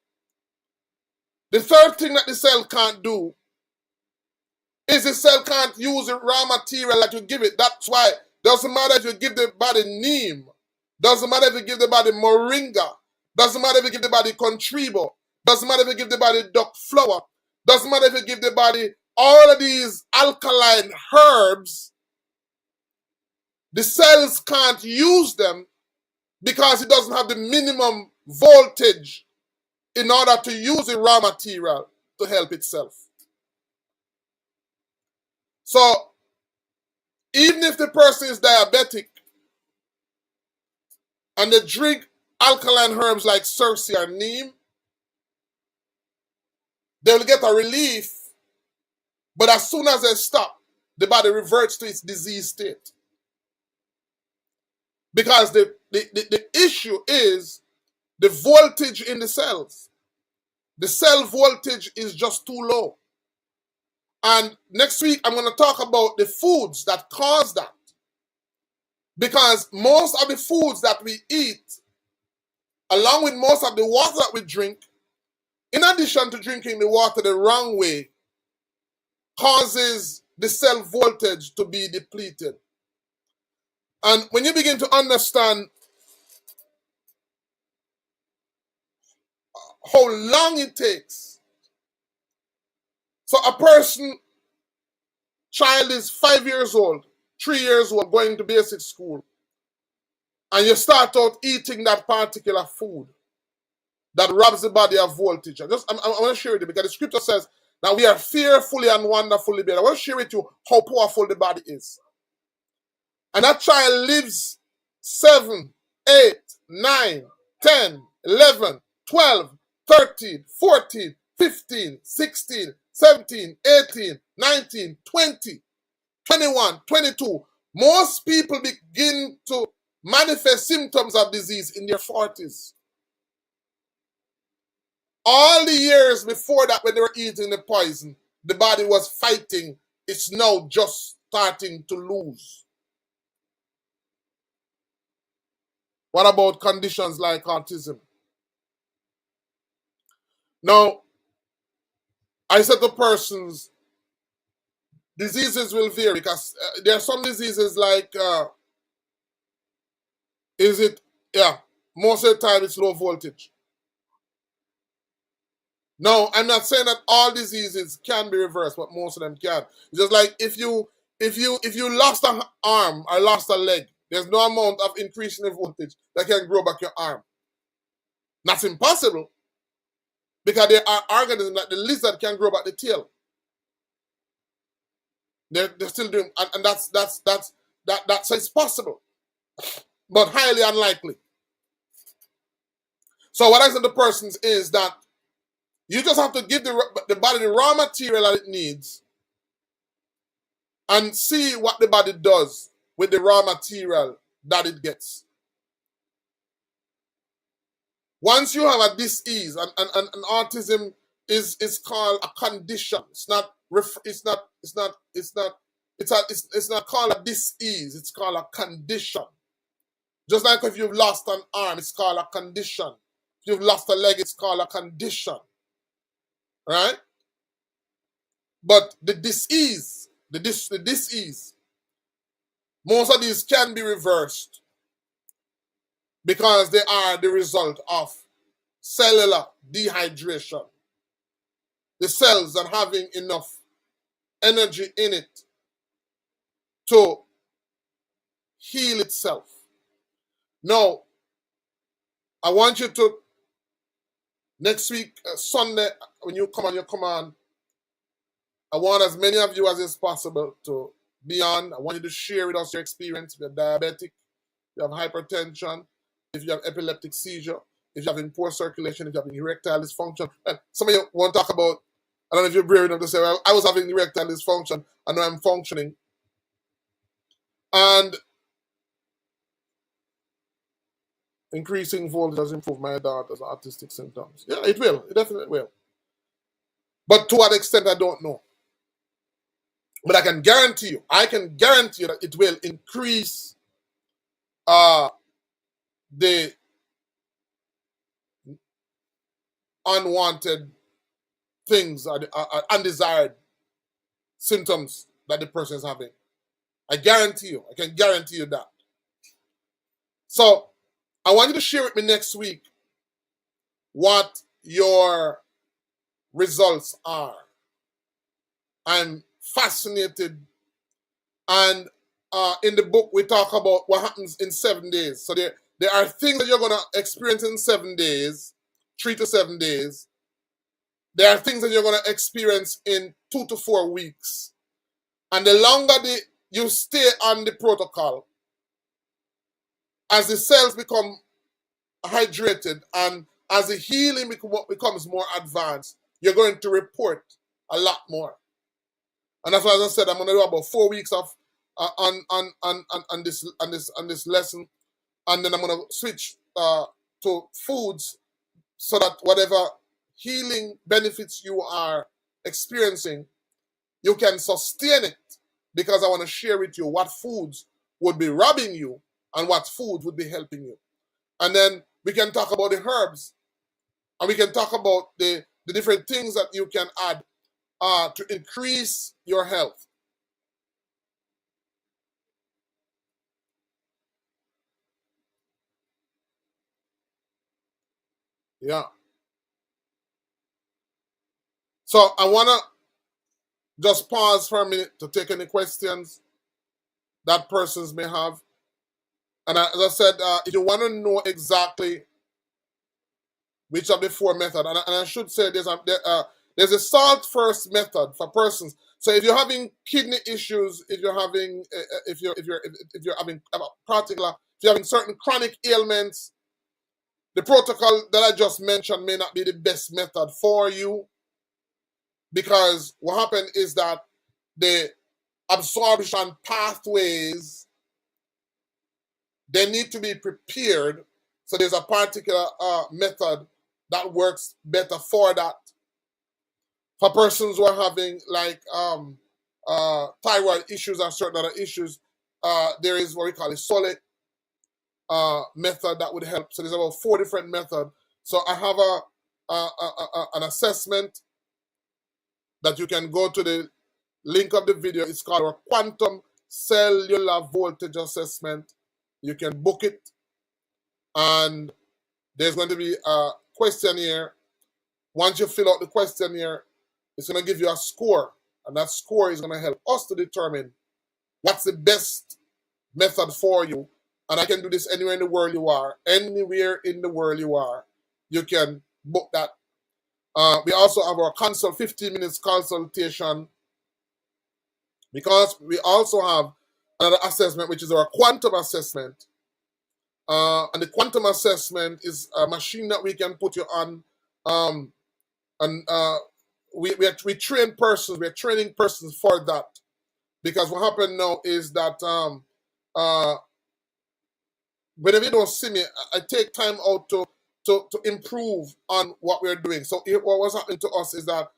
The third thing that the cell can't do is the cell can't use the raw material that you give it. That's why it doesn't matter if you give the body neem, doesn't matter if you give the body moringa, doesn't matter if you give the body contribo, doesn't matter if you give the body duck flower, doesn't matter if you give the body all of these alkaline herbs, the cells can't use them because it doesn't have the minimum voltage in order to use the raw material to help itself. So even if the person is diabetic and they drink alkaline herbs like cerci or neem, they will get a relief, but as soon as they stop, the body reverts to its disease state. Because the issue is the voltage in the cells. The cell voltage is just too low. And next week, I'm going to talk about the foods that cause that. Because most of the foods that we eat, along with most of the water that we drink, in addition to drinking the water the wrong way, causes the cell voltage to be depleted. And when you begin to understand how long it takes, so a child is 5 years old, 3 years old, going to basic school, and you start out eating that particular food that robs the body of voltage. I want to share with you because the scripture says that we are fearfully and wonderfully made. I want to share with you how powerful the body is. And that child lives 7, 8, 9, 10, 11, 12, 13, 14, 15, 16, 17, 18, 19, 20, 21, 22. Most people begin to manifest symptoms of disease in their 40s. All the years before that, when they were eating the poison, the body was fighting. It's now just starting to lose. What about conditions like autism? Now, I said to persons, diseases will vary because there are some diseases like, most of the time it's low voltage. No, I'm not saying that all diseases can be reversed, but most of them can. It's just like if you lost an arm or lost a leg, there's no amount of increase in the voltage that can grow back your arm. That's impossible because there are organisms like the lizard can grow back the tail. They're still doing, and that's it's possible, but highly unlikely. So what I said to persons is that you just have to give the body the raw material that it needs and see what the body does with the raw material that it gets. Once you have a disease, and autism is called a condition. It's not called a disease. It's called a condition. Just like if you've lost an arm, it's called a condition. If you've lost a leg, it's called a condition. Right? But the disease, most of these can be reversed because they are the result of cellular dehydration. The cells are having enough energy in it to heal itself. Now, I want you to, next week, Sunday, when you come on your command, I want as many of you as is possible to be on. I want you to share with us your experience. If you're diabetic, if you have hypertension, if you have epileptic seizure, if you have poor circulation, if you have erectile dysfunction. And some of you want to talk about, I don't know if you're brave enough to say, well, I was having erectile dysfunction, and now I'm functioning. And increasing voltage has improved my daughter's autistic symptoms. Yeah, it will. It definitely will. But to what extent, I don't know. But I can guarantee you that it will increase the unwanted things, or undesired symptoms that the person is having. I guarantee you. I can guarantee you that. So I want you to share with me next week what your results are. I'm fascinated. And in the book, we talk about what happens in 7 days. So there are things that you're going to experience in 7 days, 3 to 7 days. There are things that you're going to experience in 2 to 4 weeks. And the longer you stay on the protocol, as the cells become hydrated and as the healing becomes more advanced, you're going to report a lot more. And that's why, as I said, I'm going to do about 4 weeks of on this lesson, and then I'm going to switch to foods so that whatever healing benefits you are experiencing, you can sustain it, because I want to share with you what foods would be robbing you and what foods would be helping you. And then we can talk about the herbs, and we can talk about the different things that you can add to increase your health. Yeah. So I wanna just pause for a minute to take any questions that persons may have. And as I said, if you want to know exactly which of the four methods, and I should say there's a salt first method for persons. So if you're having kidney issues, if you're having if you're having a particular, if you're having certain chronic ailments, the protocol that I just mentioned may not be the best method for you, because what happened is that the absorption pathways, they need to be prepared. So there's a particular method that works better for that. For persons who are having like thyroid issues and certain other issues, there is what we call a solid method that would help. So there's about 4 different methods. So I have an assessment that you can go to the link of the video. It's called a quantum cellular voltage assessment. You can book it, and there's going to be a questionnaire. Once you fill out the questionnaire, it's going to give you a score, and that score is going to help us to determine what's the best method for you. And I can do this anywhere in the world you are. Anywhere in the world you are, you can book that. We also have our 15 minutes consultation, because we also have another assessment, which is our quantum assessment. And the quantum assessment is a machine that we can put you on. And we train persons, we're training persons for that. Because what happened now is that whenever you don't see me, I take time out to improve on what we're doing. So what was happening to us is that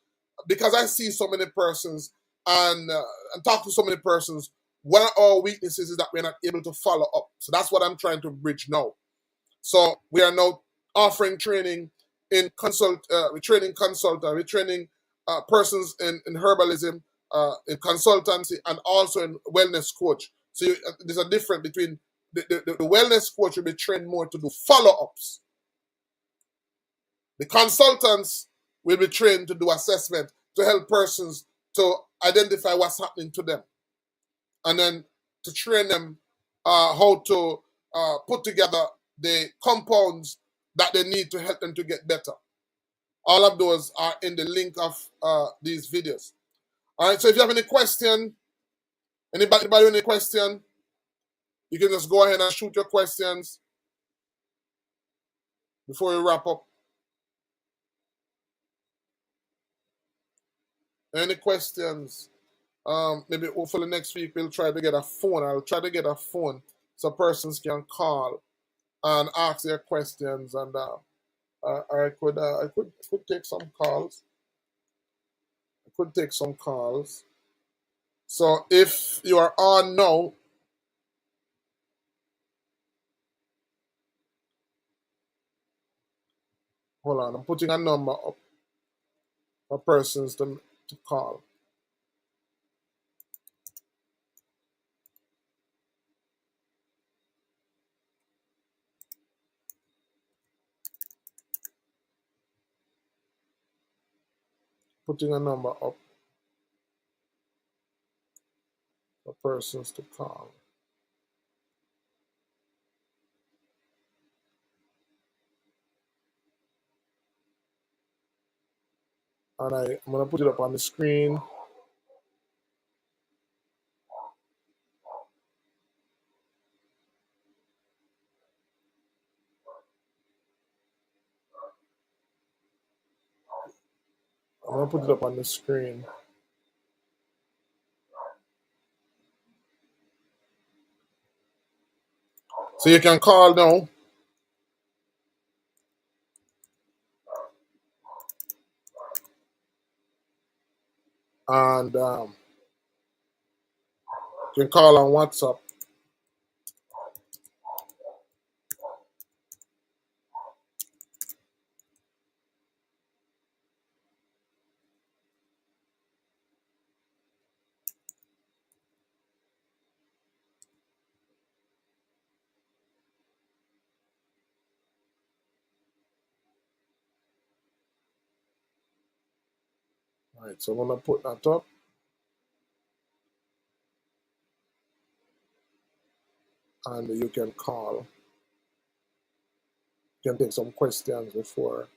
because I see so many persons and talk to so many persons, one of our weaknesses is that we're not able to follow up. So that's what I'm trying to bridge now. So we are now offering training in we're training consultant, we're training persons in herbalism, in consultancy, and also in wellness coach. So there's a difference between the wellness coach will be trained more to do follow-ups. The consultants will be trained to do assessment, to help persons to identify what's happening to them, and then to train them how to put together the compounds that they need to help them to get better. All of those are in the link of these videos. All right, so if you have any question, anybody with any question, you can just go ahead and shoot your questions before we wrap up. Any questions? Maybe hopefully next week we'll try to get a phone. I'll try to get a phone so persons can call and ask their questions, and I could take some calls. I could take some calls. So if you are on now, hold on, I'm putting a number up for persons to call. Putting a number up for persons to call. And I'm going to put it up on the screen. I'm going to put it up on the screen. So you can call now. And you can call on WhatsApp. All right, so I'm gonna put that up. And you can call. You can take some questions before.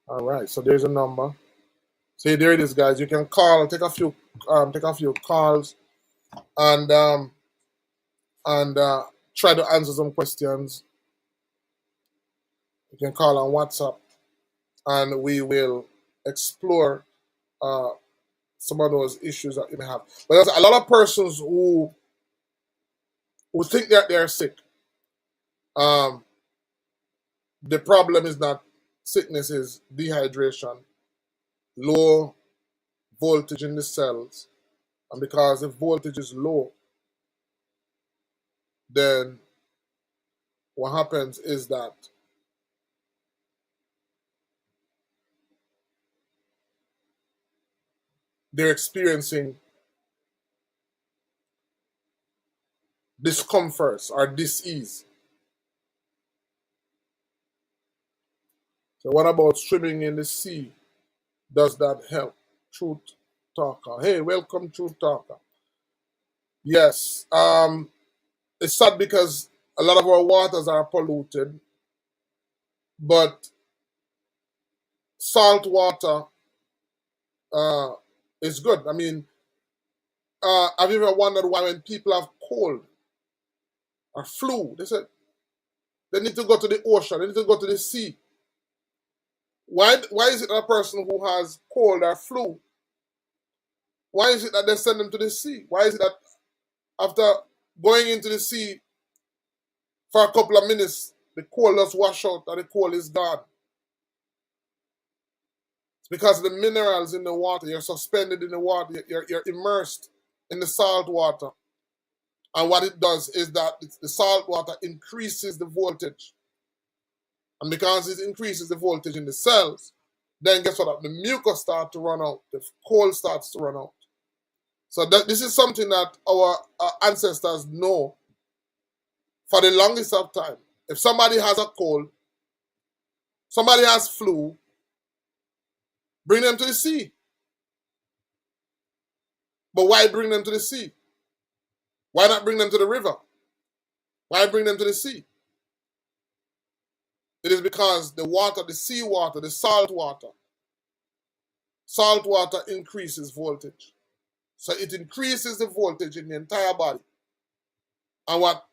All right, so there's a number. See, there it is, guys. You can call, take a few calls, and try to answer some questions. You can call on WhatsApp, and we will explore some of those issues that you may have. But there's a lot of persons who think that they're sick. The problem is not sickness, is dehydration, low voltage in the cells, and because the voltage is low, then what happens is that they're experiencing discomforts or dis-ease. So what about swimming in the sea? Does that help? Truth Talker. Hey, welcome, Truth Talker. Yes. It's sad because a lot of our waters are polluted, but salt water is good. I mean, have you ever wondered why when people have cold or flu, they said they need to go to the ocean, they need to go to the sea? Why is it that a person who has cold or flu, why is it that they send them to the sea? Why is it that after going into the sea for a couple of minutes, the cold just wash out and the cold is gone? It's because of the minerals in the water. You're suspended in the water. You're immersed in the salt water. And what it does is that the salt water increases the voltage. And because it increases the voltage in the cells, then guess what? The mucus starts to run out. The cold starts to run out. So this is something that our ancestors know for the longest of time. If somebody has a cold, somebody has flu, bring them to the sea. But why bring them to the sea? Why not bring them to the river? Why bring them to the sea? It is because the water, the sea water, the salt water increases voltage. So it increases the voltage in the entire body. And what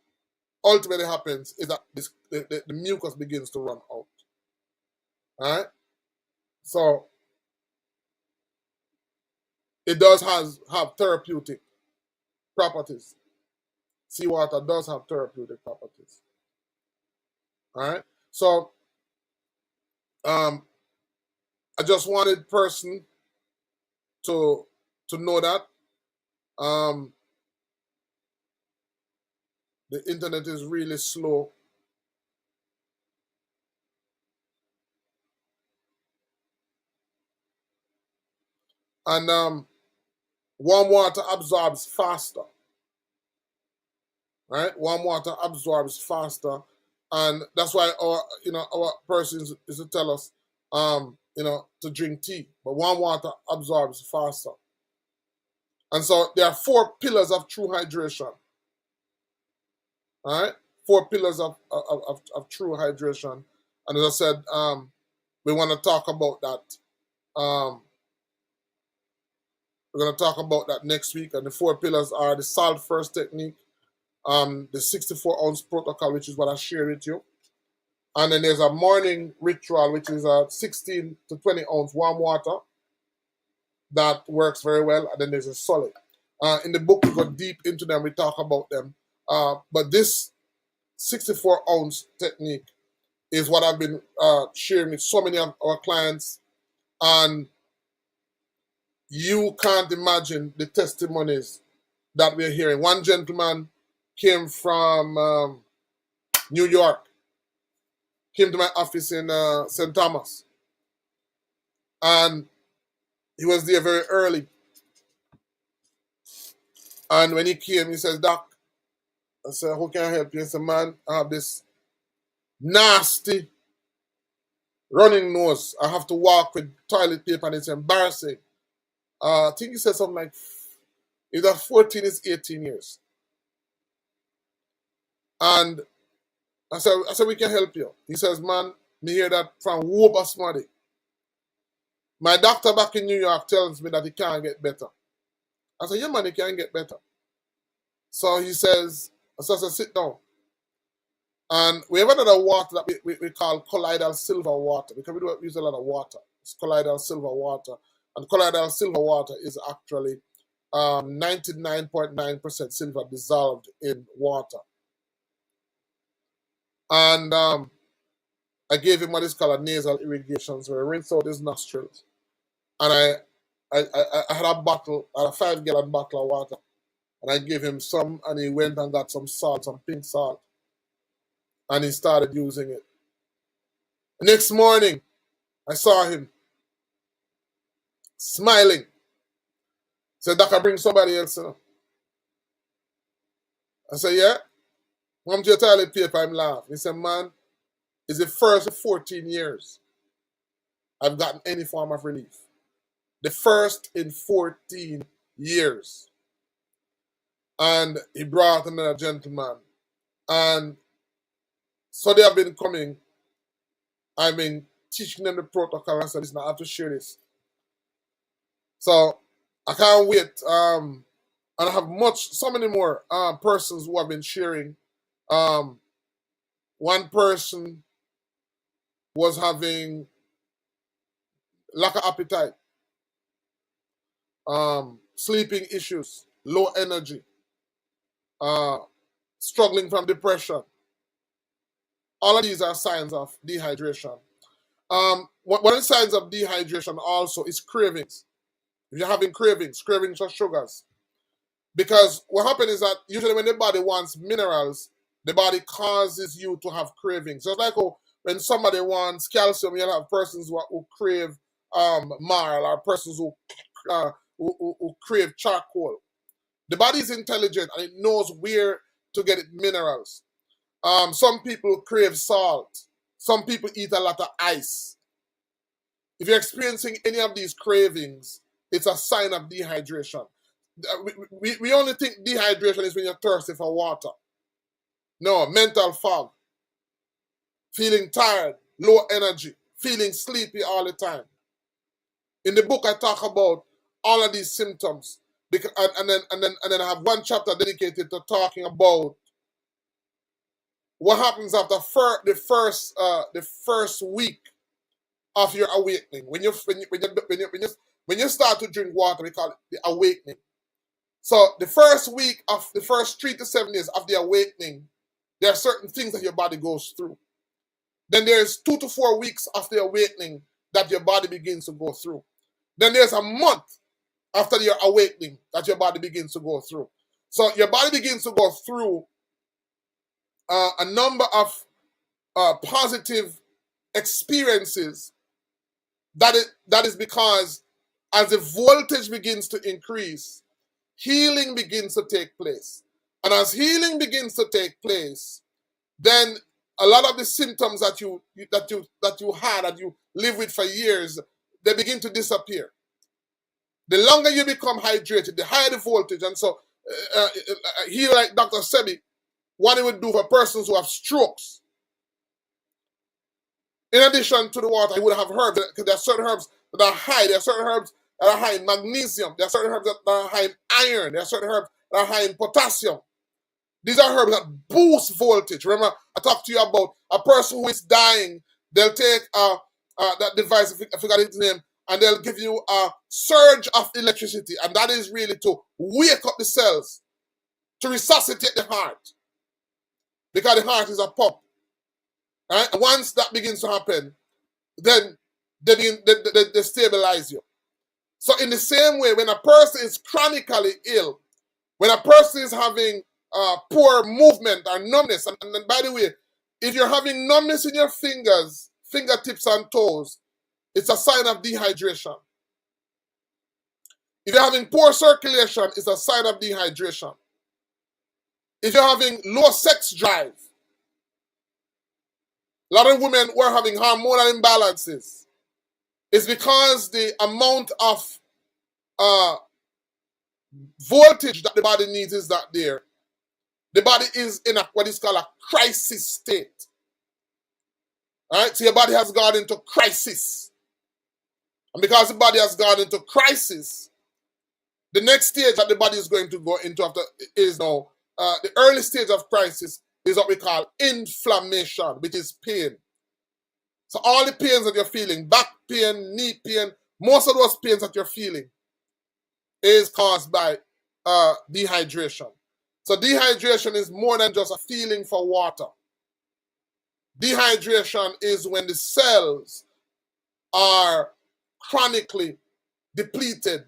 ultimately happens is that the mucus begins to run out. All right? So it does have therapeutic properties. Seawater does have therapeutic properties. All right? So I just wanted person to know that the internet is really slow. And warm water absorbs faster. Right? Warm water absorbs faster. And that's why our persons is to tell us to drink tea. But warm water absorbs faster. And so there are 4 pillars of true hydration. All right? 4 pillars of true hydration. And as I said, we want to talk about that. We're going to talk about that next week. And the 4 pillars are the salt first technique, the 64-ounce protocol, which is what I shared with you. And then there's a morning ritual, which is a 16 to 20 ounce warm water that works very well. And then there's a solid. In the book, we go deep into them. We talk about them. But this 64-ounce technique is what I've been sharing with so many of our clients. And you can't imagine the testimonies that we're hearing. One gentleman came from New York, came to my office in St. Thomas. And he was there very early. And when he came, he says, "Doc," I said, "How can I help you?" He said, "Man, I have this nasty running nose. I have to walk with toilet paper and it's embarrassing. I think he said something like either 14 is 18 years. And I said, we can help you. He says, man, me hear that from whoop somebody. My doctor back in New York tells me that he can't get better. I said, yeah, man, he can get better. So he says, I said, sit down. And we have another water that we call colloidal silver water because we don't use a lot of water. It's colloidal silver water. And colloidal silver water is actually 99.9% silver dissolved in water. And I gave him what is called a nasal irrigation. So I rinsed out his nostrils. And I had a 5-gallon bottle of water. And I gave him some, and he went and got some salt, some pink salt. And he started using it. The next morning, I saw him smiling. He said, Doc, I bring somebody else. I said, yeah? Come to your toilet paper, I'm laughing. He said, man, it's the first 14 years I've gotten any form of relief. The first in 14 years. And he brought another gentleman. And so they have been coming. I've been teaching them the protocol. I said, listen, I have to share this. So I can't wait. And I have so many more persons who have been sharing. One person was having lack of appetite, sleeping issues, low energy, struggling from depression. All of these are signs of dehydration. One of the signs of dehydration also is cravings. If you're having cravings for sugars. Because what happens is that usually when the body wants minerals, the body causes you to have cravings. So it's like when somebody wants calcium, you'll have persons who crave marl, or persons who crave charcoal. The body is intelligent and it knows where to get minerals. Some people crave salt. Some people eat a lot of ice. If you're experiencing any of these cravings, it's a sign of dehydration. We only think dehydration is when you're thirsty for water. No, mental fog, feeling tired, low energy, feeling sleepy all the time. In the book, I talk about all of these symptoms, because, and then I have one chapter dedicated to talking about what happens after the first week of your awakening. When you start to drink water, we call it the awakening. So the first 3 to 7 days of the awakening, there are certain things that your body goes through. Then there's 2 to 4 weeks of the awakening that your body begins to go through. Then there's a month after your awakening that your body begins to go through. So your body begins to go through a number of positive experiences. That is because as the voltage begins to increase, healing begins to take place. And as healing begins to take place, then a lot of the symptoms that you had, that you live with for years, they begin to disappear. The longer you become hydrated, the higher the voltage. And so here, like Dr. Sebi, what he would do for persons who have strokes, in addition to the water, he would have herbs, because there are certain herbs that are high. There are certain herbs that are high in magnesium. There are certain herbs that are high in iron. There are certain herbs that are high in potassium. These are herbs that boost voltage. Remember, I talked to you about a person who is dying. They'll take that device, I forgot its name, and they'll give you a surge of electricity. And that is really to wake up the cells, to resuscitate the heart. Because the heart is a pump. Right? And once that begins to happen, then they stabilize you. So in the same way, when a person is chronically ill, when a person is having poor movement or numbness, and by the way, if you're having numbness in your fingers, fingertips and toes, it's a sign of dehydration. If you're having poor circulation, it's a sign of dehydration. If you're having low sex drive, A lot of women who are having hormonal imbalances. It's because the amount of voltage that the body needs is not there. The body is in what is called a crisis state. All right, so your body has gone into crisis. And because the body has gone into crisis, the next stage that the body is going to go into after is now, the early stage of crisis is what we call inflammation, which is pain. So all the pains that you're feeling, back pain, knee pain, most of those pains that you're feeling is caused by dehydration. So dehydration is more than just a feeling for water. Dehydration is when the cells are chronically depleted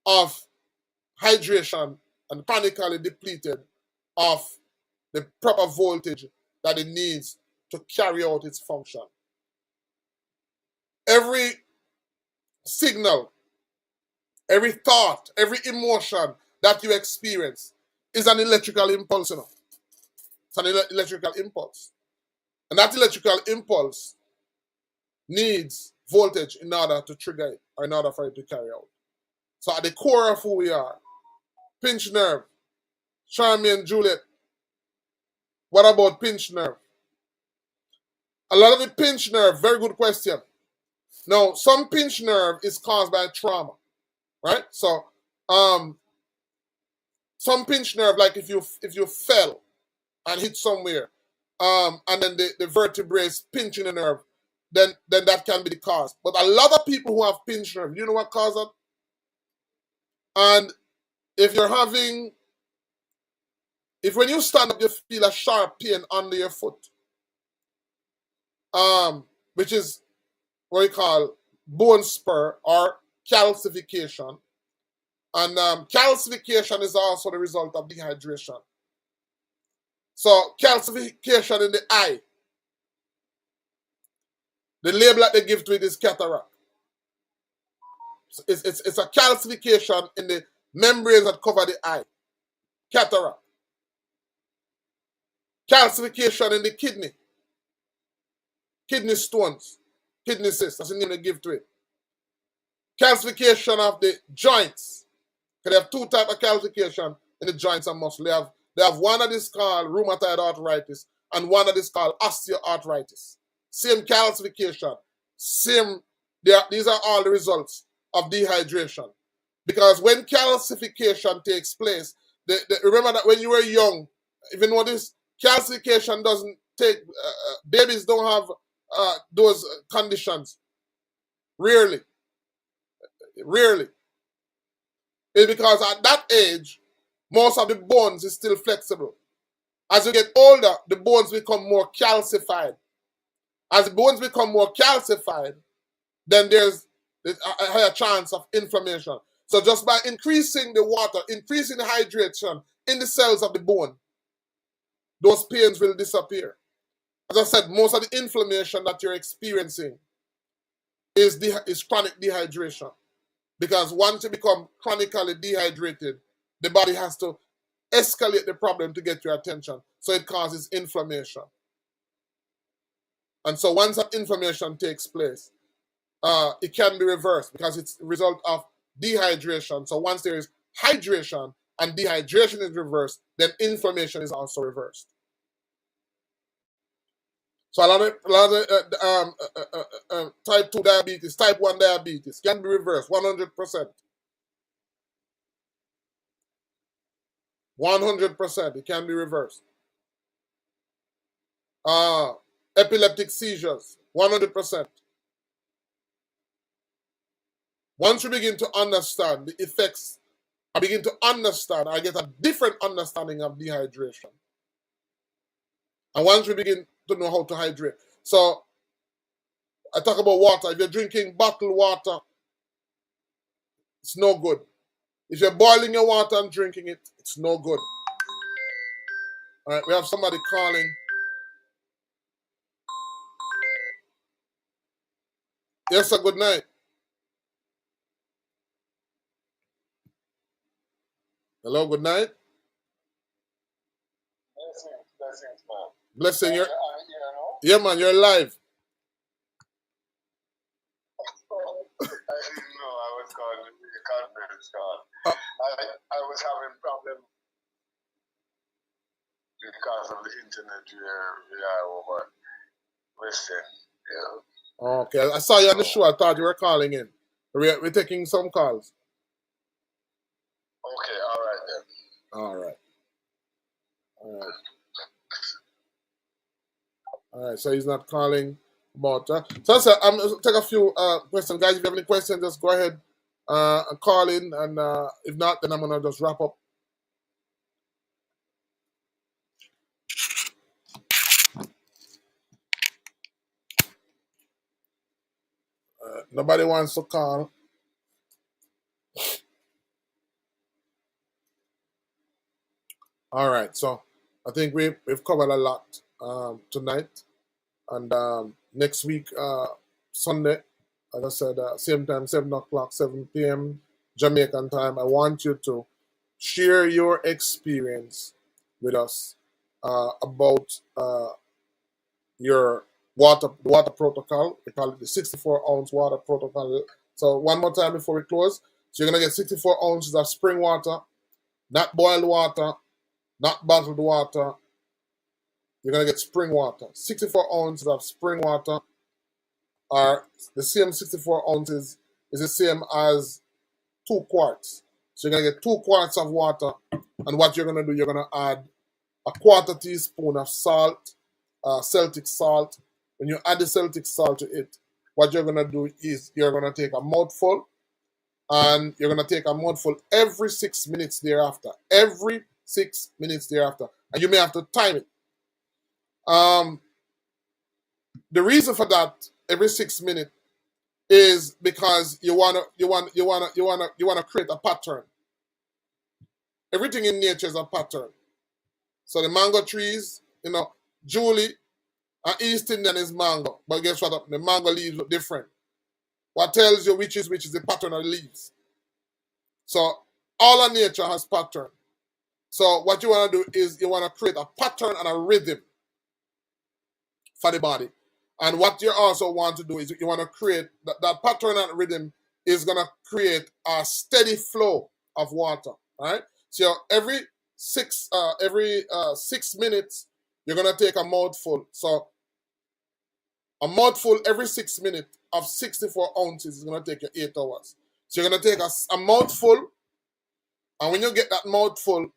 of hydration and chronically depleted of the proper voltage that it needs to carry out its function. Every signal, every thought, every emotion that you experience is an electrical impulse. You know? It's an electrical impulse. And that electrical impulse needs voltage in order to trigger it or in order for it to carry out. So at the core of who we are, pinched nerve, Charmian, Juliet, what about pinched nerve? A lot of the pinched nerve, very good question. Now, some pinched nerve is caused by trauma, right? So, some pinched nerve, like if you fell and hit somewhere, and then the vertebrae is pinching the nerve, then that can be the cause. But a lot of people who have pinched nerve, you know what causes it? And if when you stand up, you feel a sharp pain under your foot, which is what we call bone spur or calcification. And calcification is also the result of dehydration. So calcification in the eye, the label that they give to it is cataract. So it's a calcification in the membranes that cover the eye, cataract. Calcification in the kidney stones, kidney cysts, that's the name they give to it. Calcification of the joints. They have two types of calcification in the joints and muscle. They have one that is called rheumatoid arthritis and one that is called osteoarthritis. Same calcification, same. These are all the results of dehydration. Because when calcification takes place, remember that when you were young, even though this calcification doesn't take, babies don't have those conditions. Rarely. It's because at that age, most of the bones is still flexible. As you get older, the bones become more calcified. As the bones become more calcified, then there's a higher chance of inflammation. So just by increasing the water, increasing the hydration in the cells of the bone, those pains will disappear. As I said, most of the inflammation that you're experiencing is chronic dehydration. Because once you become chronically dehydrated, the body has to escalate the problem to get your attention. So it causes inflammation. And so once that inflammation takes place, it can be reversed because it's a result of dehydration. So once there is hydration and dehydration is reversed, then inflammation is also reversed. So a lot of type 2 diabetes, type 1 diabetes can be reversed 100%. 100%, it can be reversed. Epileptic seizures, 100%. Once you begin to understand the effects, I begin to understand, I get a different understanding of dehydration. And once we begin to know how to hydrate. So, I talk about water. If you're drinking bottled water, it's no good. If you're boiling your water and drinking it, it's no good. All right, we have somebody calling. Yes, sir, good night. Hello, good night. Blessings, man. Blessing, You your know? Yeah, man, you're live. I didn't know I was calling the conference call. Uh, I was having problem because of the internet we are over Western. Yeah. Okay, I saw you on the show. I thought you were calling in. We're taking some calls. Okay, all right then. All right. All right. All right. So he's not calling about. So sir, I'm gonna take a few questions, guys. If you have any questions, just go ahead and call in, and if not, then I'm gonna just wrap up. Nobody wants to call. All right. So I think we've covered a lot tonight, and next week, Sunday, as I said, same time, 7 o'clock, 7 p.m. Jamaican time. I want you to share your experience with us about your water protocol. We call it the 64-ounce water protocol. So one more time before we close. So you're gonna get 64 ounces of spring water, not boiled water, not bottled water. You're gonna get spring water. 64 ounces of spring water are the same 64 ounces is the same as 2 quarts. So you're gonna get 2 quarts of water, and what you're gonna do, you're gonna add a quarter teaspoon of salt, Celtic salt. When you add the Celtic salt to it, what you're gonna do is you're gonna take a mouthful, and you're gonna take a mouthful every 6 minutes thereafter. Every 6 minutes thereafter, and you may have to time it. The reason for that, every 6 minutes, is because you wanna create a pattern. Everything in nature is a pattern. So the mango trees, Julie, East Indian is mango, but guess what? The mango leaves look different. What tells you which is the pattern of the leaves. So all of nature has pattern. So what you want to do is you want to create a pattern and a rhythm for the body. And what you also want to do is you want to create that pattern and rhythm is going to create a steady flow of water. Right? So every 6 minutes you're going to take a mouthful. So a mouthful every 6 minutes of 64 ounces is going to take you 8 hours. So you're going to take a mouthful, and when you get that mouthful,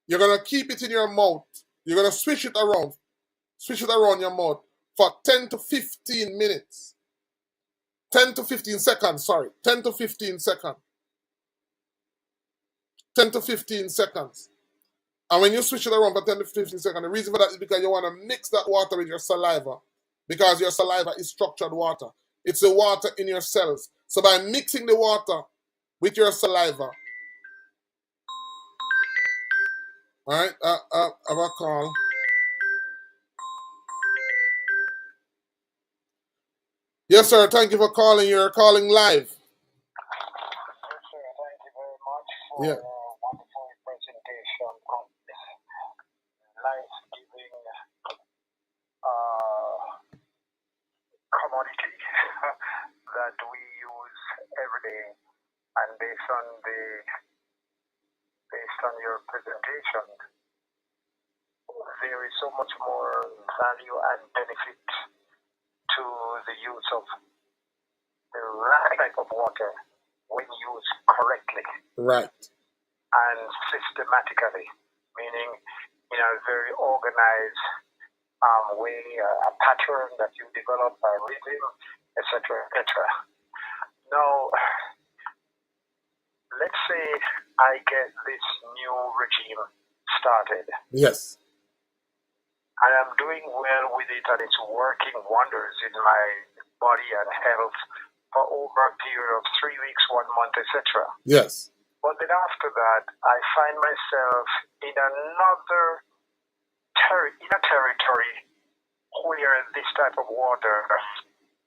you're going to keep it in your mouth. You're going to switch it around your mouth for 10 to 15 minutes. 10 to 15 seconds, sorry. 10 to 15 seconds. 10 to 15 seconds. And when you switch it around for 10 to 15 seconds, the reason for that is because you want to mix that water with your saliva, because your saliva is structured water. It's the water in your cells. So by mixing the water with your saliva, all right, I have a call. Yes, sir. Thank you for calling. You're calling live. Yes, sir. Thank you very much for Yeah. a wonderful presentation on this life-giving commodity that we use every day. And based on your presentation, there is so much more value and benefit to the use of the right type of water when used correctly Right. and systematically, meaning in a very organized way, a pattern that you develop, a rhythm, etc., etc. Now, let's say I get this new regime started. Yes. And I'm doing well with it, and it's working wonders in my body and health for over a period of 3 weeks, 1 month, etc. Yes. But then after that, I find myself in another territory where this type of water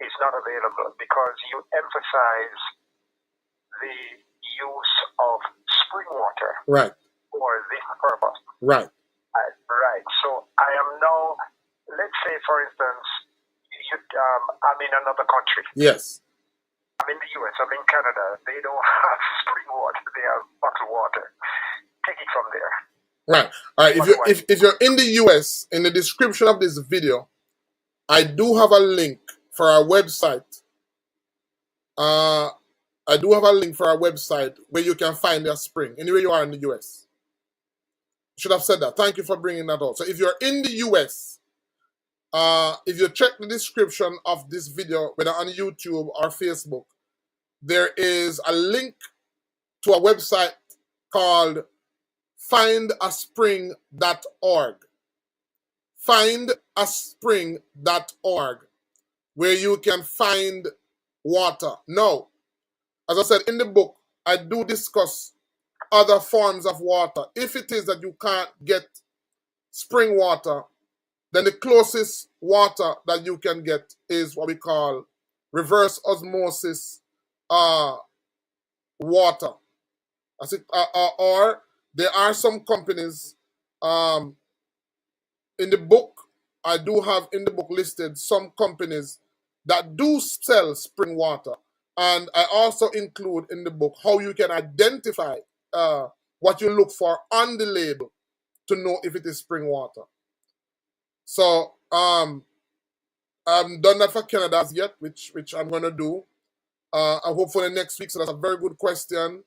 is not available, because you emphasize the use of spring water Right. for this purpose. Right. Right. So I am now, let's say, for instance, I'm in another country. Yes. I'm in the US, I'm in Canada. They don't have spring water, they have bottled water. Take it from there. Right. All right. If you're in the US, in the description of this video, I do have a link for our website. I do have a link for our website where you can find your spring anywhere you are in the US. Should have said that. Thank you for bringing that out. So if you're in the US, if you check the description of this video, whether on YouTube or Facebook, there is a link to a website called findaspring.org. Findaspring.org, where you can find water. Now, as I said in the book, I do discuss other forms of water. If it is that you can't get spring water, then the closest water that you can get is what we call reverse osmosis water. Or there are some companies in the book, I do have in the book listed some companies that do sell spring water. And I also include in the book how you can identify what you look for on the label to know if it is spring water. So I haven't done that for Canada as yet, which I'm going to do. I hope for the next week. So that's a very good question.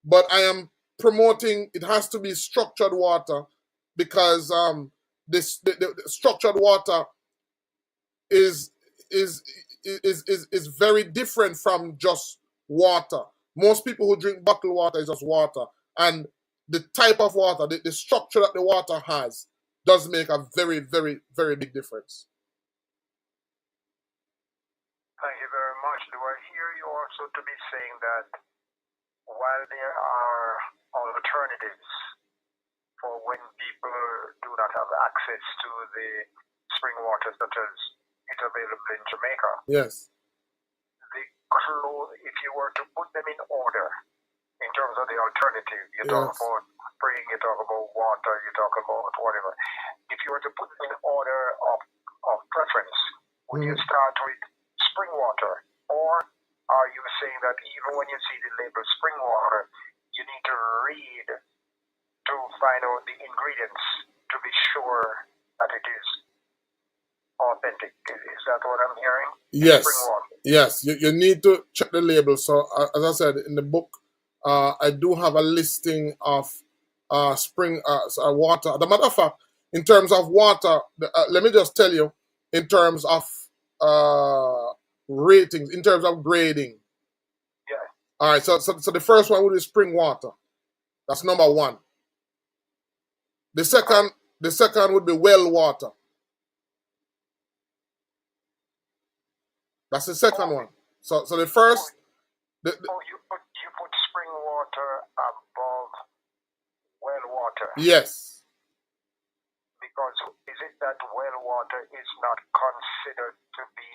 But I am promoting it has to be structured water because the structured water is very different from just water. Most people who drink bottled water is just water, and the type of water, the structure that the water has, does make a very, very, very big difference. Thank you very much. Do I hear you also to be saying that while there are alternatives for when people do not have access to the spring water, such as it's available in Jamaica, Yes. if you were to put them in order in terms of the alternative, you talk about spring, you talk about water, you talk about whatever. If you were to put them in order of preference, would you start with spring water? Or are you saying that even when you see the label spring water, you need to read to find out the ingredients to be sure that it is authentic? Is that what I'm hearing? Yes. Spring water. Yes. You need to check the label. So as I said in the book, I do have a listing of spring water. As a matter of fact, in terms of water, let me just tell you, in terms of ratings, in terms of grading. Yeah. All right. So the first one would be spring water. That's number one. The second would be well water. That's the second one. So the first. You put spring water above well water. Yes. Because is it that well water is not considered to be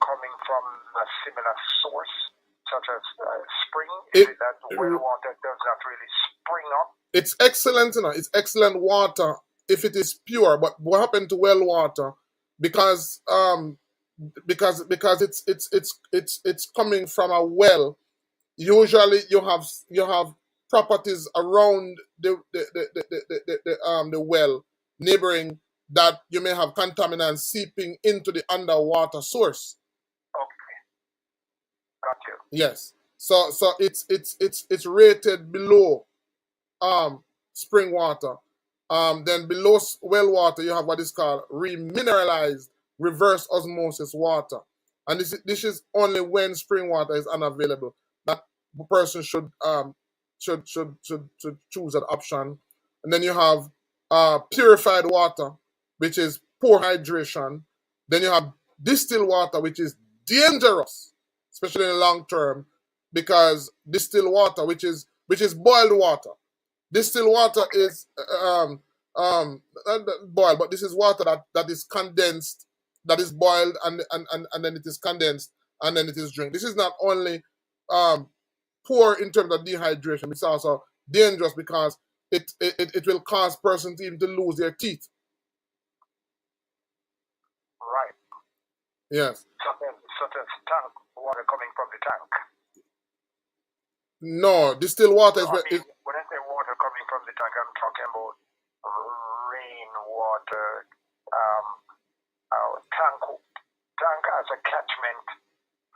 coming from a similar source, such as spring? Is it that well water does not really spring up? It's excellent, it's excellent water if it is pure. But what happened to well water? Because it's coming from a well. Usually you have properties around the well, neighboring, that you may have contaminants seeping into the underwater source. Okay, got you. Yes. So it's rated below spring water. Then below well water, you have what is called remineralized reverse osmosis water, and this is only when spring water is unavailable. That person should choose that option. And then you have purified water, which is poor hydration. Then you have distilled water, which is dangerous, especially in the long term, because distilled water, which is boiled water. Distilled water is not boiled, but this is water that is condensed, that is boiled, and then it is condensed, and then it is drink. This is not only poor in terms of dehydration, it's also dangerous because it will cause person to even to lose their teeth. Yes. Such as tank water coming from the tank. No, distilled water No, I is mean, when I say water coming from the tank, I'm talking about rainwater, tank as a catchment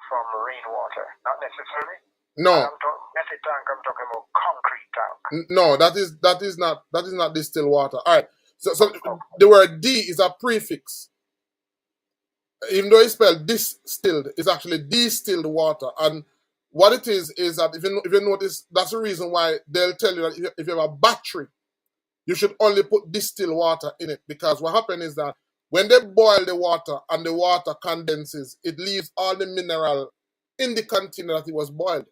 from rainwater. Not necessarily. no, When I say tank, I'm talking about concrete tank. no. That is not distilled water. All right. So Okay. the word D is a prefix. Even though it's spelled distilled, it's actually distilled water. And what it is that if you notice, that's the reason why they'll tell you that if you have a battery, you should only put distilled water in it, because what happens is that when they boil the water and the water condenses, it leaves all the mineral in the container that it was boiled.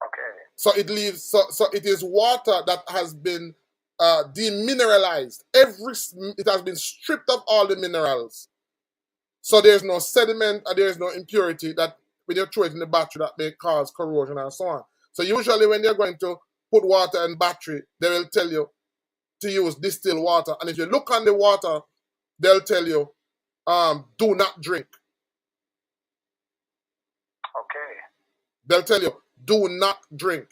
Okay. So it leaves. So it is water that has been demineralized. It has been stripped of all the minerals. So there's no sediment and there's no impurity that when you throw it in the battery that may cause corrosion and so on. So usually when they're going to put water in battery, they will tell you to use distilled water. And if you look on the water, they'll tell you, do not drink. Okay. They'll tell you, do not drink.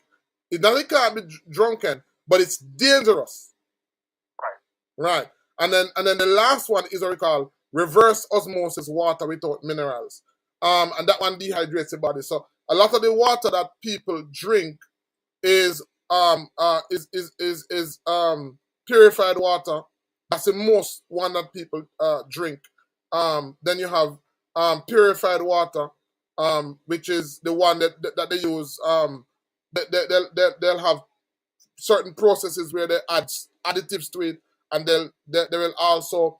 It doesn't can't be drunken, but it's dangerous. Right. And then the last one is what we call reverse osmosis water without minerals. And that one dehydrates the body. So a lot of the water that people drink is purified water. That's the most one that people drink. Then you have purified water, which is the one that they use. They'll have certain processes where they add additives to it, and they will also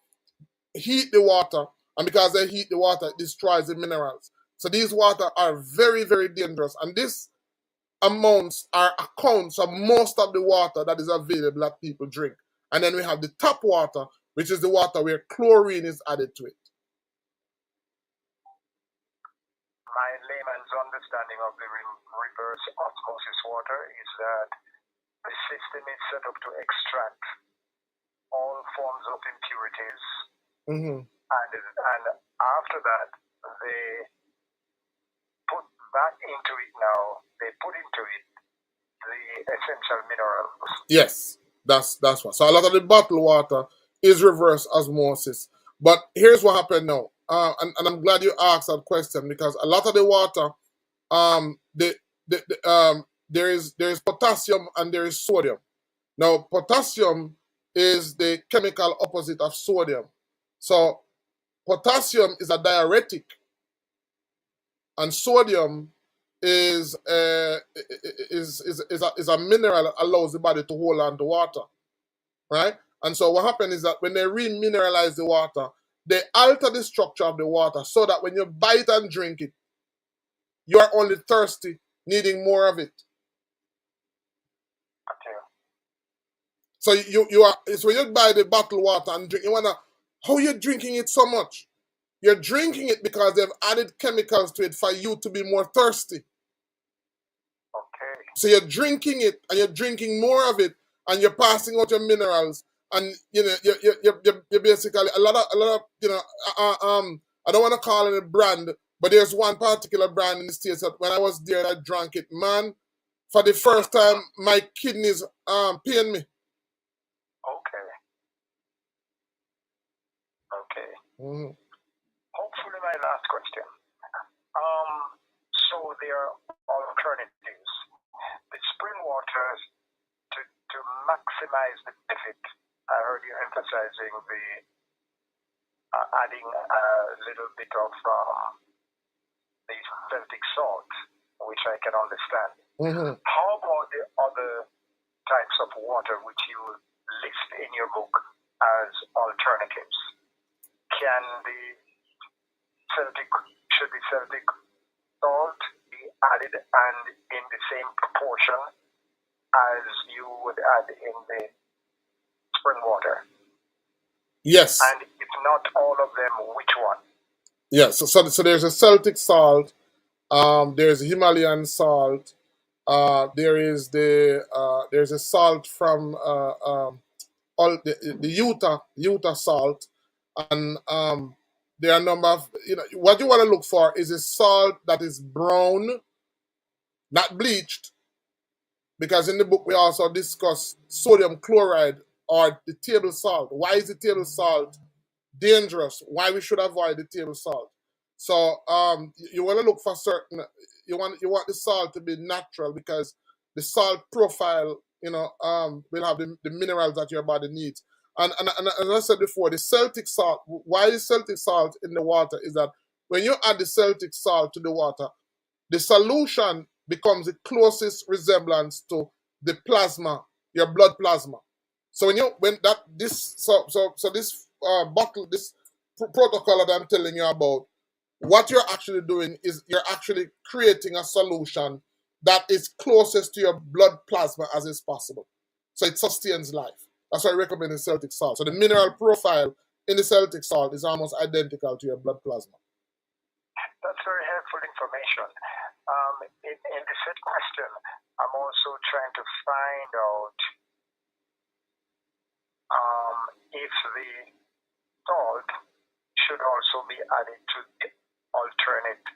heat the water, and because they heat the water, it destroys the minerals. So these water are very, very dangerous, and this amounts are accounts of most of the water that is available that people drink. And then we have the tap water, which is the water where chlorine is added to it. My layman's understanding of the reverse osmosis water is that the system is set up to extract all forms of impurities, and after that they put back into it now. They put into it the essential minerals. Yes, that's what. So a lot of the bottled water is reverse osmosis. But here's what happened now. And I'm glad you asked that question, because a lot of the water, there is potassium and there is sodium. Now, potassium is the chemical opposite of sodium. So potassium is a diuretic, and sodium is a mineral that allows the body to hold on to water, right? And so what happens is that when they remineralize the water, they alter the structure of the water so that when you bite and drink it, you are only thirsty, needing more of it. Okay. So you are. So when you buy the bottled water and drink, you wanna, how are you drinking it so much? You're drinking it because they've added chemicals to it for you to be more thirsty. Okay. So you're drinking it, and you're drinking more of it, and you're passing out your minerals, and you know you're basically a lot of you know I don't want to call it a brand, but there's one particular brand in the States that when I was there and I drank it, man, for the first time my kidneys pain me. Okay. Okay. Mm-hmm. Hopefully, my last question. So there are alternatives. The spring waters, to maximize the benefit. I heard you emphasizing the adding a little bit of the Celtic salt, which I can understand. How about the other types of water which you list in your book as alternatives? Can should the Celtic salt be added and in the same proportion as you would add in the spring water? Yes. And if not all of them, which one? Yes. So there's a Celtic salt. There's Himalayan salt. There's a salt from all the Utah salt, and there are a number of, what you want to look for is a salt that is brown, not bleached, because in the book we also discuss sodium chloride or the table salt. Why is the table salt dangerous? Why we should avoid the table salt? So you want to look for certain. You want the salt to be natural, because the salt profile, will have the minerals that your body needs. And as I said before, the Celtic salt. Why is Celtic salt in the water? Is that when you add the Celtic salt to the water, the solution becomes the closest resemblance to the plasma, your blood plasma. So this bottle, this protocol that I'm telling you about, what you're actually doing is you're actually creating a solution that is closest to your blood plasma as is possible. So it sustains life. That's why I recommend the Celtic salt. So the mineral profile in the Celtic salt is almost identical to your blood plasma. That's very helpful information. In the said question, I'm also trying to find out if the salt should also be added to the alternate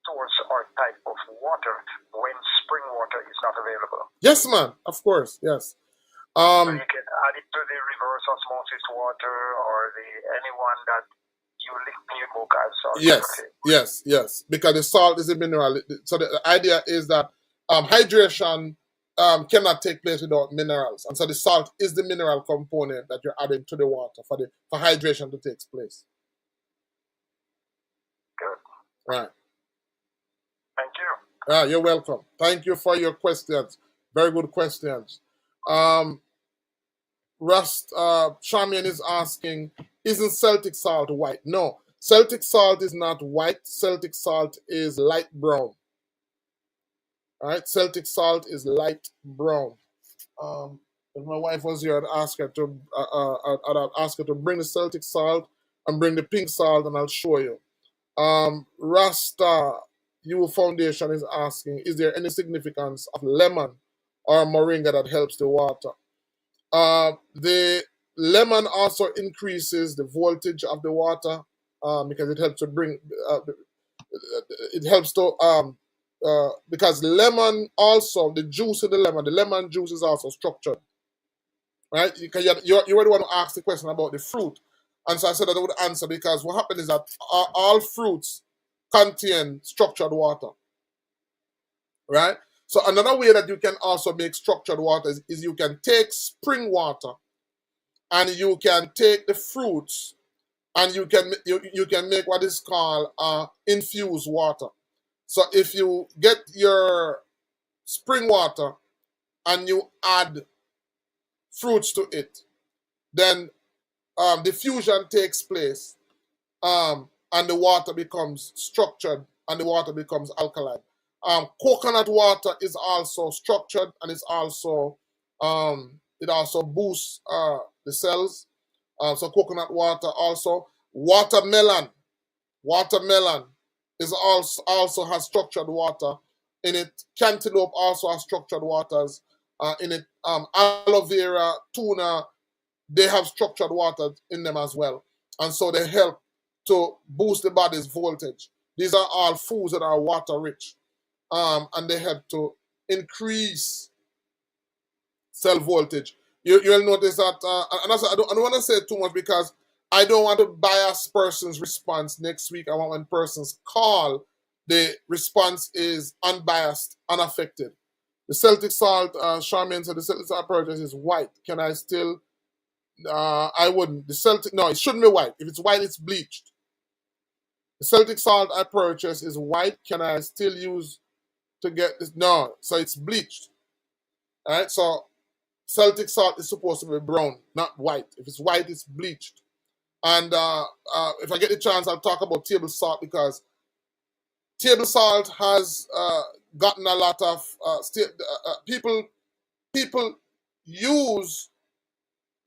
source or type of water when spring water is not available. Yes, man. Of course. Yes. So you can add it to the reverse osmosis water or anyone that you list in your book as salt. Yes. Because the salt is a mineral. So the idea is that hydration cannot take place without minerals, and so the salt is the mineral component that you're adding to the water for hydration to take place. Good. Right. Thank you. You're welcome. Thank you for your questions. Very good questions. Rust Charmian is asking, isn't Celtic salt white? No, Celtic salt is not white. Celtic salt is light brown. All right, Celtic salt is light brown. If my wife was here, I'd ask her to bring the Celtic salt and bring the pink salt, and I'll show you. Rasta U Foundation is asking, is there any significance of lemon or moringa that helps the water? The lemon also increases the voltage of the water, because it helps to bring, because lemon also, the juice of the lemon juice is also structured, right? You already want to ask the question about the fruit, and so I said that I would answer, because what happens is that all fruits contain structured water, right? So another way that you can also make structured water is you can take spring water and you can take the fruits and you can make what is called infused water. So if you get your spring water and you add fruits to it, then the fusion takes place, and the water becomes structured and the water becomes alkaline. Coconut water is also structured, and it's also it also boosts the cells. So coconut water also. Watermelon is also has structured water in it. Cantaloupe also has structured waters in it. Aloe vera, tuna, they have structured water in them as well, and so they help to boost the body's voltage. These are all foods that are water rich, and they help to increase cell voltage. You'll notice that, and I don't want to say too much, because I don't want to bias person's response next week. I want when persons call, the response is unbiased, unaffected. The Celtic salt, Charmaine said the Celtic salt purchase is white. Can I still? I wouldn't. The Celtic, no, it shouldn't be white. If it's white, it's bleached. The Celtic salt I purchase is white. Can I still use to get this? No, so it's bleached. All right, so Celtic salt is supposed to be brown, not white. If it's white, it's bleached. And if I get the chance, I'll talk about table salt, because table salt has gotten a lot of people use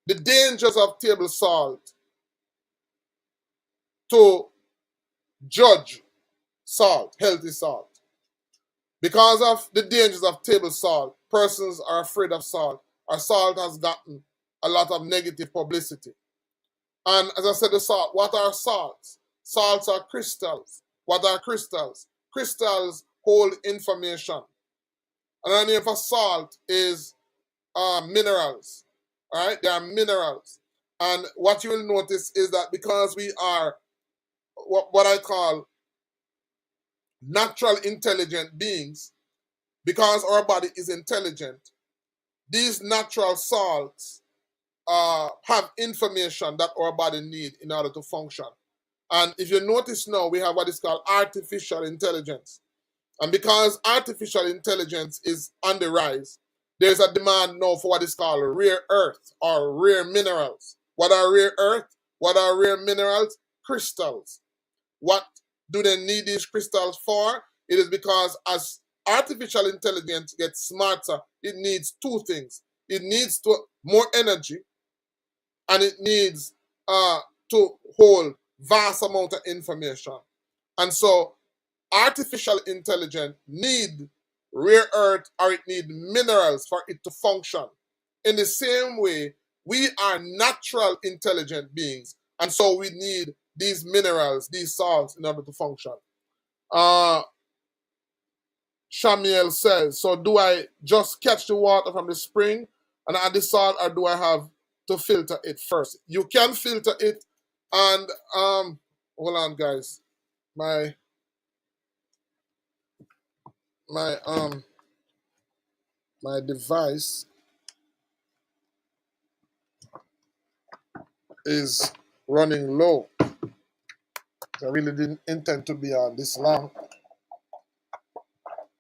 the dangers of table salt to judge salt, healthy salt. Because of the dangers of table salt, persons are afraid of salt, or salt has gotten a lot of negative publicity. And as I said, the salt. What are salts? Salts are crystals. What are crystals? Crystals hold information. Another name for salt is minerals. All right, they are minerals. And what you will notice is that because we are what I call natural intelligent beings, because our body is intelligent, these natural salts have information that our body needs in order to function. And if you notice now, we have what is called artificial intelligence. And because artificial intelligence is on the rise, there's a demand now for what is called rare earth or rare minerals. What are rare earth? What are rare minerals? Crystals. What do they need these crystals for? It is because as artificial intelligence gets smarter, it needs two things. It needs more energy, and it needs to hold vast amount of information. And so artificial intelligence need rare earth or it need minerals for it to function. In the same way, we are natural intelligent beings, and so we need these minerals, these salts, in order to function. Shamiel says, so do I just catch the water from the spring and add the salt, or do I have to filter it first? You can filter it, and hold on, guys. My device is running low. I really didn't intend to be on this long.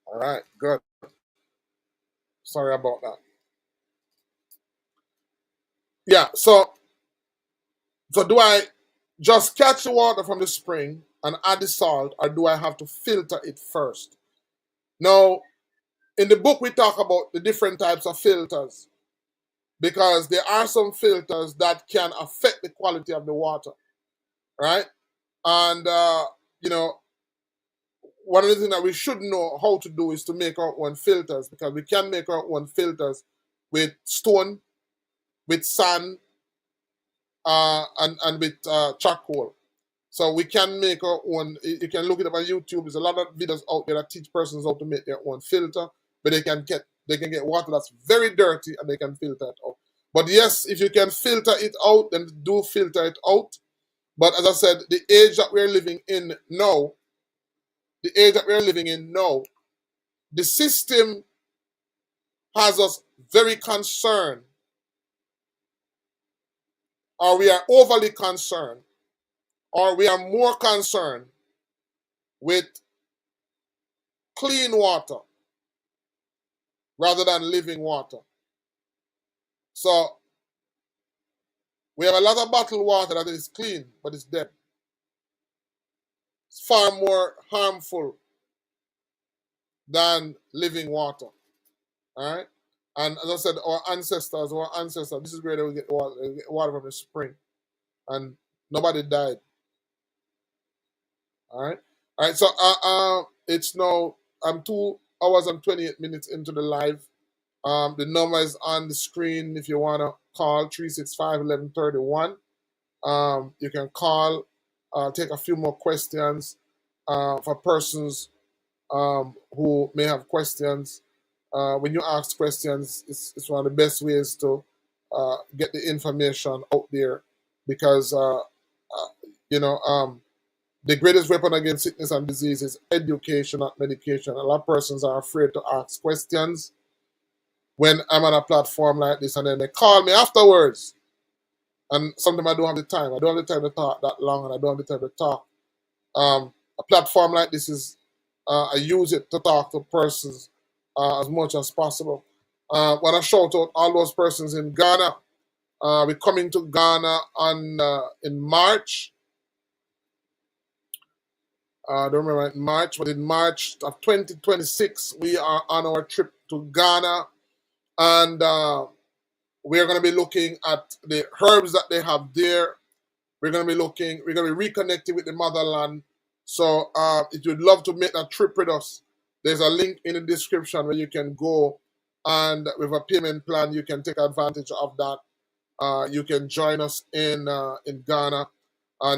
All right, good. Sorry about that. Yeah, so do I just catch the water from the spring and add the salt, or do I have to filter it first? Now, in the book, we talk about the different types of filters, because there are some filters that can affect the quality of the water, right? And, one of the things that we should know how to do is to make our own filters, because we can make our own filters with stone, with sand, and with charcoal. So we can make our own. You can look it up on YouTube. There's a lot of videos out there that teach persons how to make their own filter, but they can get water that's very dirty and they can filter it out. But yes, if you can filter it out, then do filter it out. But as I said, the age that we're living in now, the system has us very concerned, or we are overly concerned, or we are more concerned with clean water rather than living water. So we have a lot of bottled water that is clean, but it's dead. It's far more harmful than living water. All right? And as I said, our ancestors, this is where they would get water. They get water from the spring. And nobody died. All right? All right, so it's now, I'm 2 hours and 28 minutes into the live. The number is on the screen if you want to call, 365-1131. You can call, take a few more questions for persons who may have questions. When you ask questions, it's one of the best ways to get the information out there, because the greatest weapon against sickness and disease is education, not medication. A lot of persons are afraid to ask questions when I'm on a platform like this, and then they call me afterwards. And sometimes I don't have the time. I don't have the time to talk that long, and I don't have the time to talk. A platform like this is, I use it to talk to persons as much as possible. When I shout out all those persons in Ghana, we're coming to Ghana in March. I don't remember in March, but in March of 2026, we are on our trip to Ghana, and we're going to be looking at the herbs that they have there. We're going to be reconnecting with the motherland. So if you'd love to make that trip with us, there's a link in the description where you can go, and with a payment plan, you can take advantage of that. you can join us in Ghana.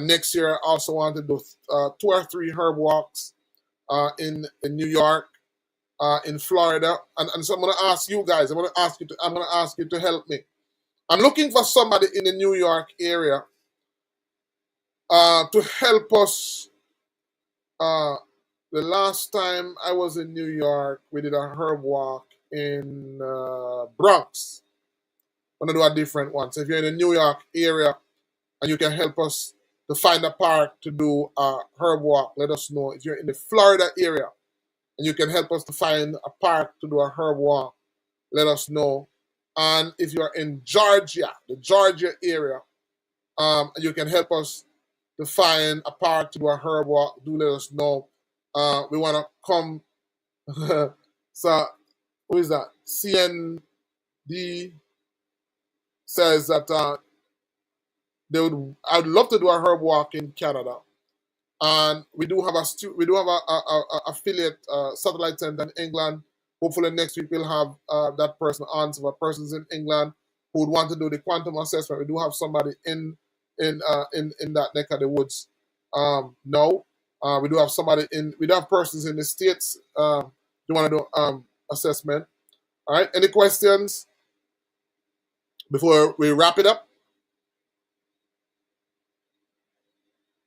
Next year, I also want to do 2 or 3 herb walks in New York, in Florida, and so I'm going to ask you guys. I'm going to ask you to help me. I'm looking for somebody in the New York area to help us. The last time I was in New York, we did a herb walk in Bronx. I'm going to do a different one. So if you're in the New York area and you can help us to find a park to do a herb walk, let us know. If you're in the Florida area and you can help us to find a park to do a herb walk, let us know. And if you're in Georgia, the Georgia area, and you can help us to find a park to do a herb walk, do let us know. We want to come. So, who is that? CND says that I'd love to do a herb walk in Canada, and we do have a affiliate satellite center in England. Hopefully next week we'll have that person on. So for persons in England who would want to do the quantum assessment, we do have somebody in that neck of the woods. No, we do have somebody we do have persons in the States who want to do assessment. All right. Any questions before we wrap it up?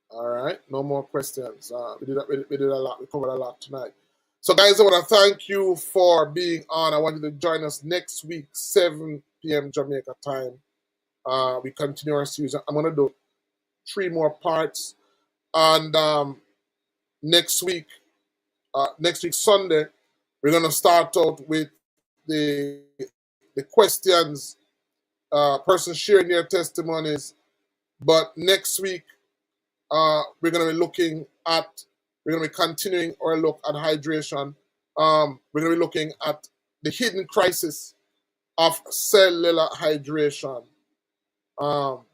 All right. No more questions. We did a lot. We covered a lot tonight. So, guys, I want to thank you for being on. I want you to join us next week, 7 p.m. Jamaica time. We continue our series. I'm going to do 3 more parts. And next week Sunday, we're going to start out with the questions, persons sharing their testimonies. But next week, we're going to be continuing our look at hydration. We're going to be looking at the hidden crisis of cellular hydration. And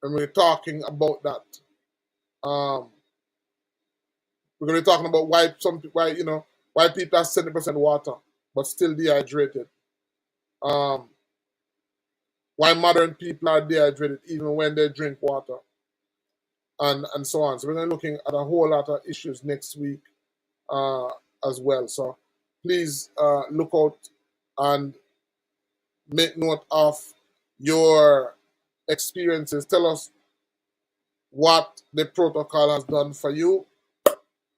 we're talking about that. We're going to be talking about why people are 70% water but still dehydrated. Why modern people are dehydrated even when they drink water, and so on. So we're going to be looking at a whole lot of issues next week as well. So please look out and make note of your experiences. Tell us what the protocol has done for you.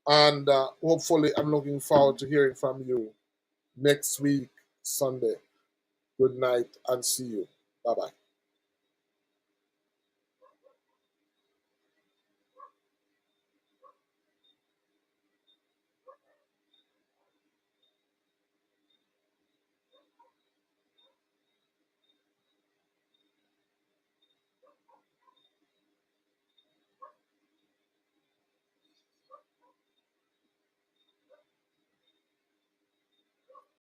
And hopefully I'm looking forward to hearing from you next week, Sunday. Good night and see you. Bye-bye.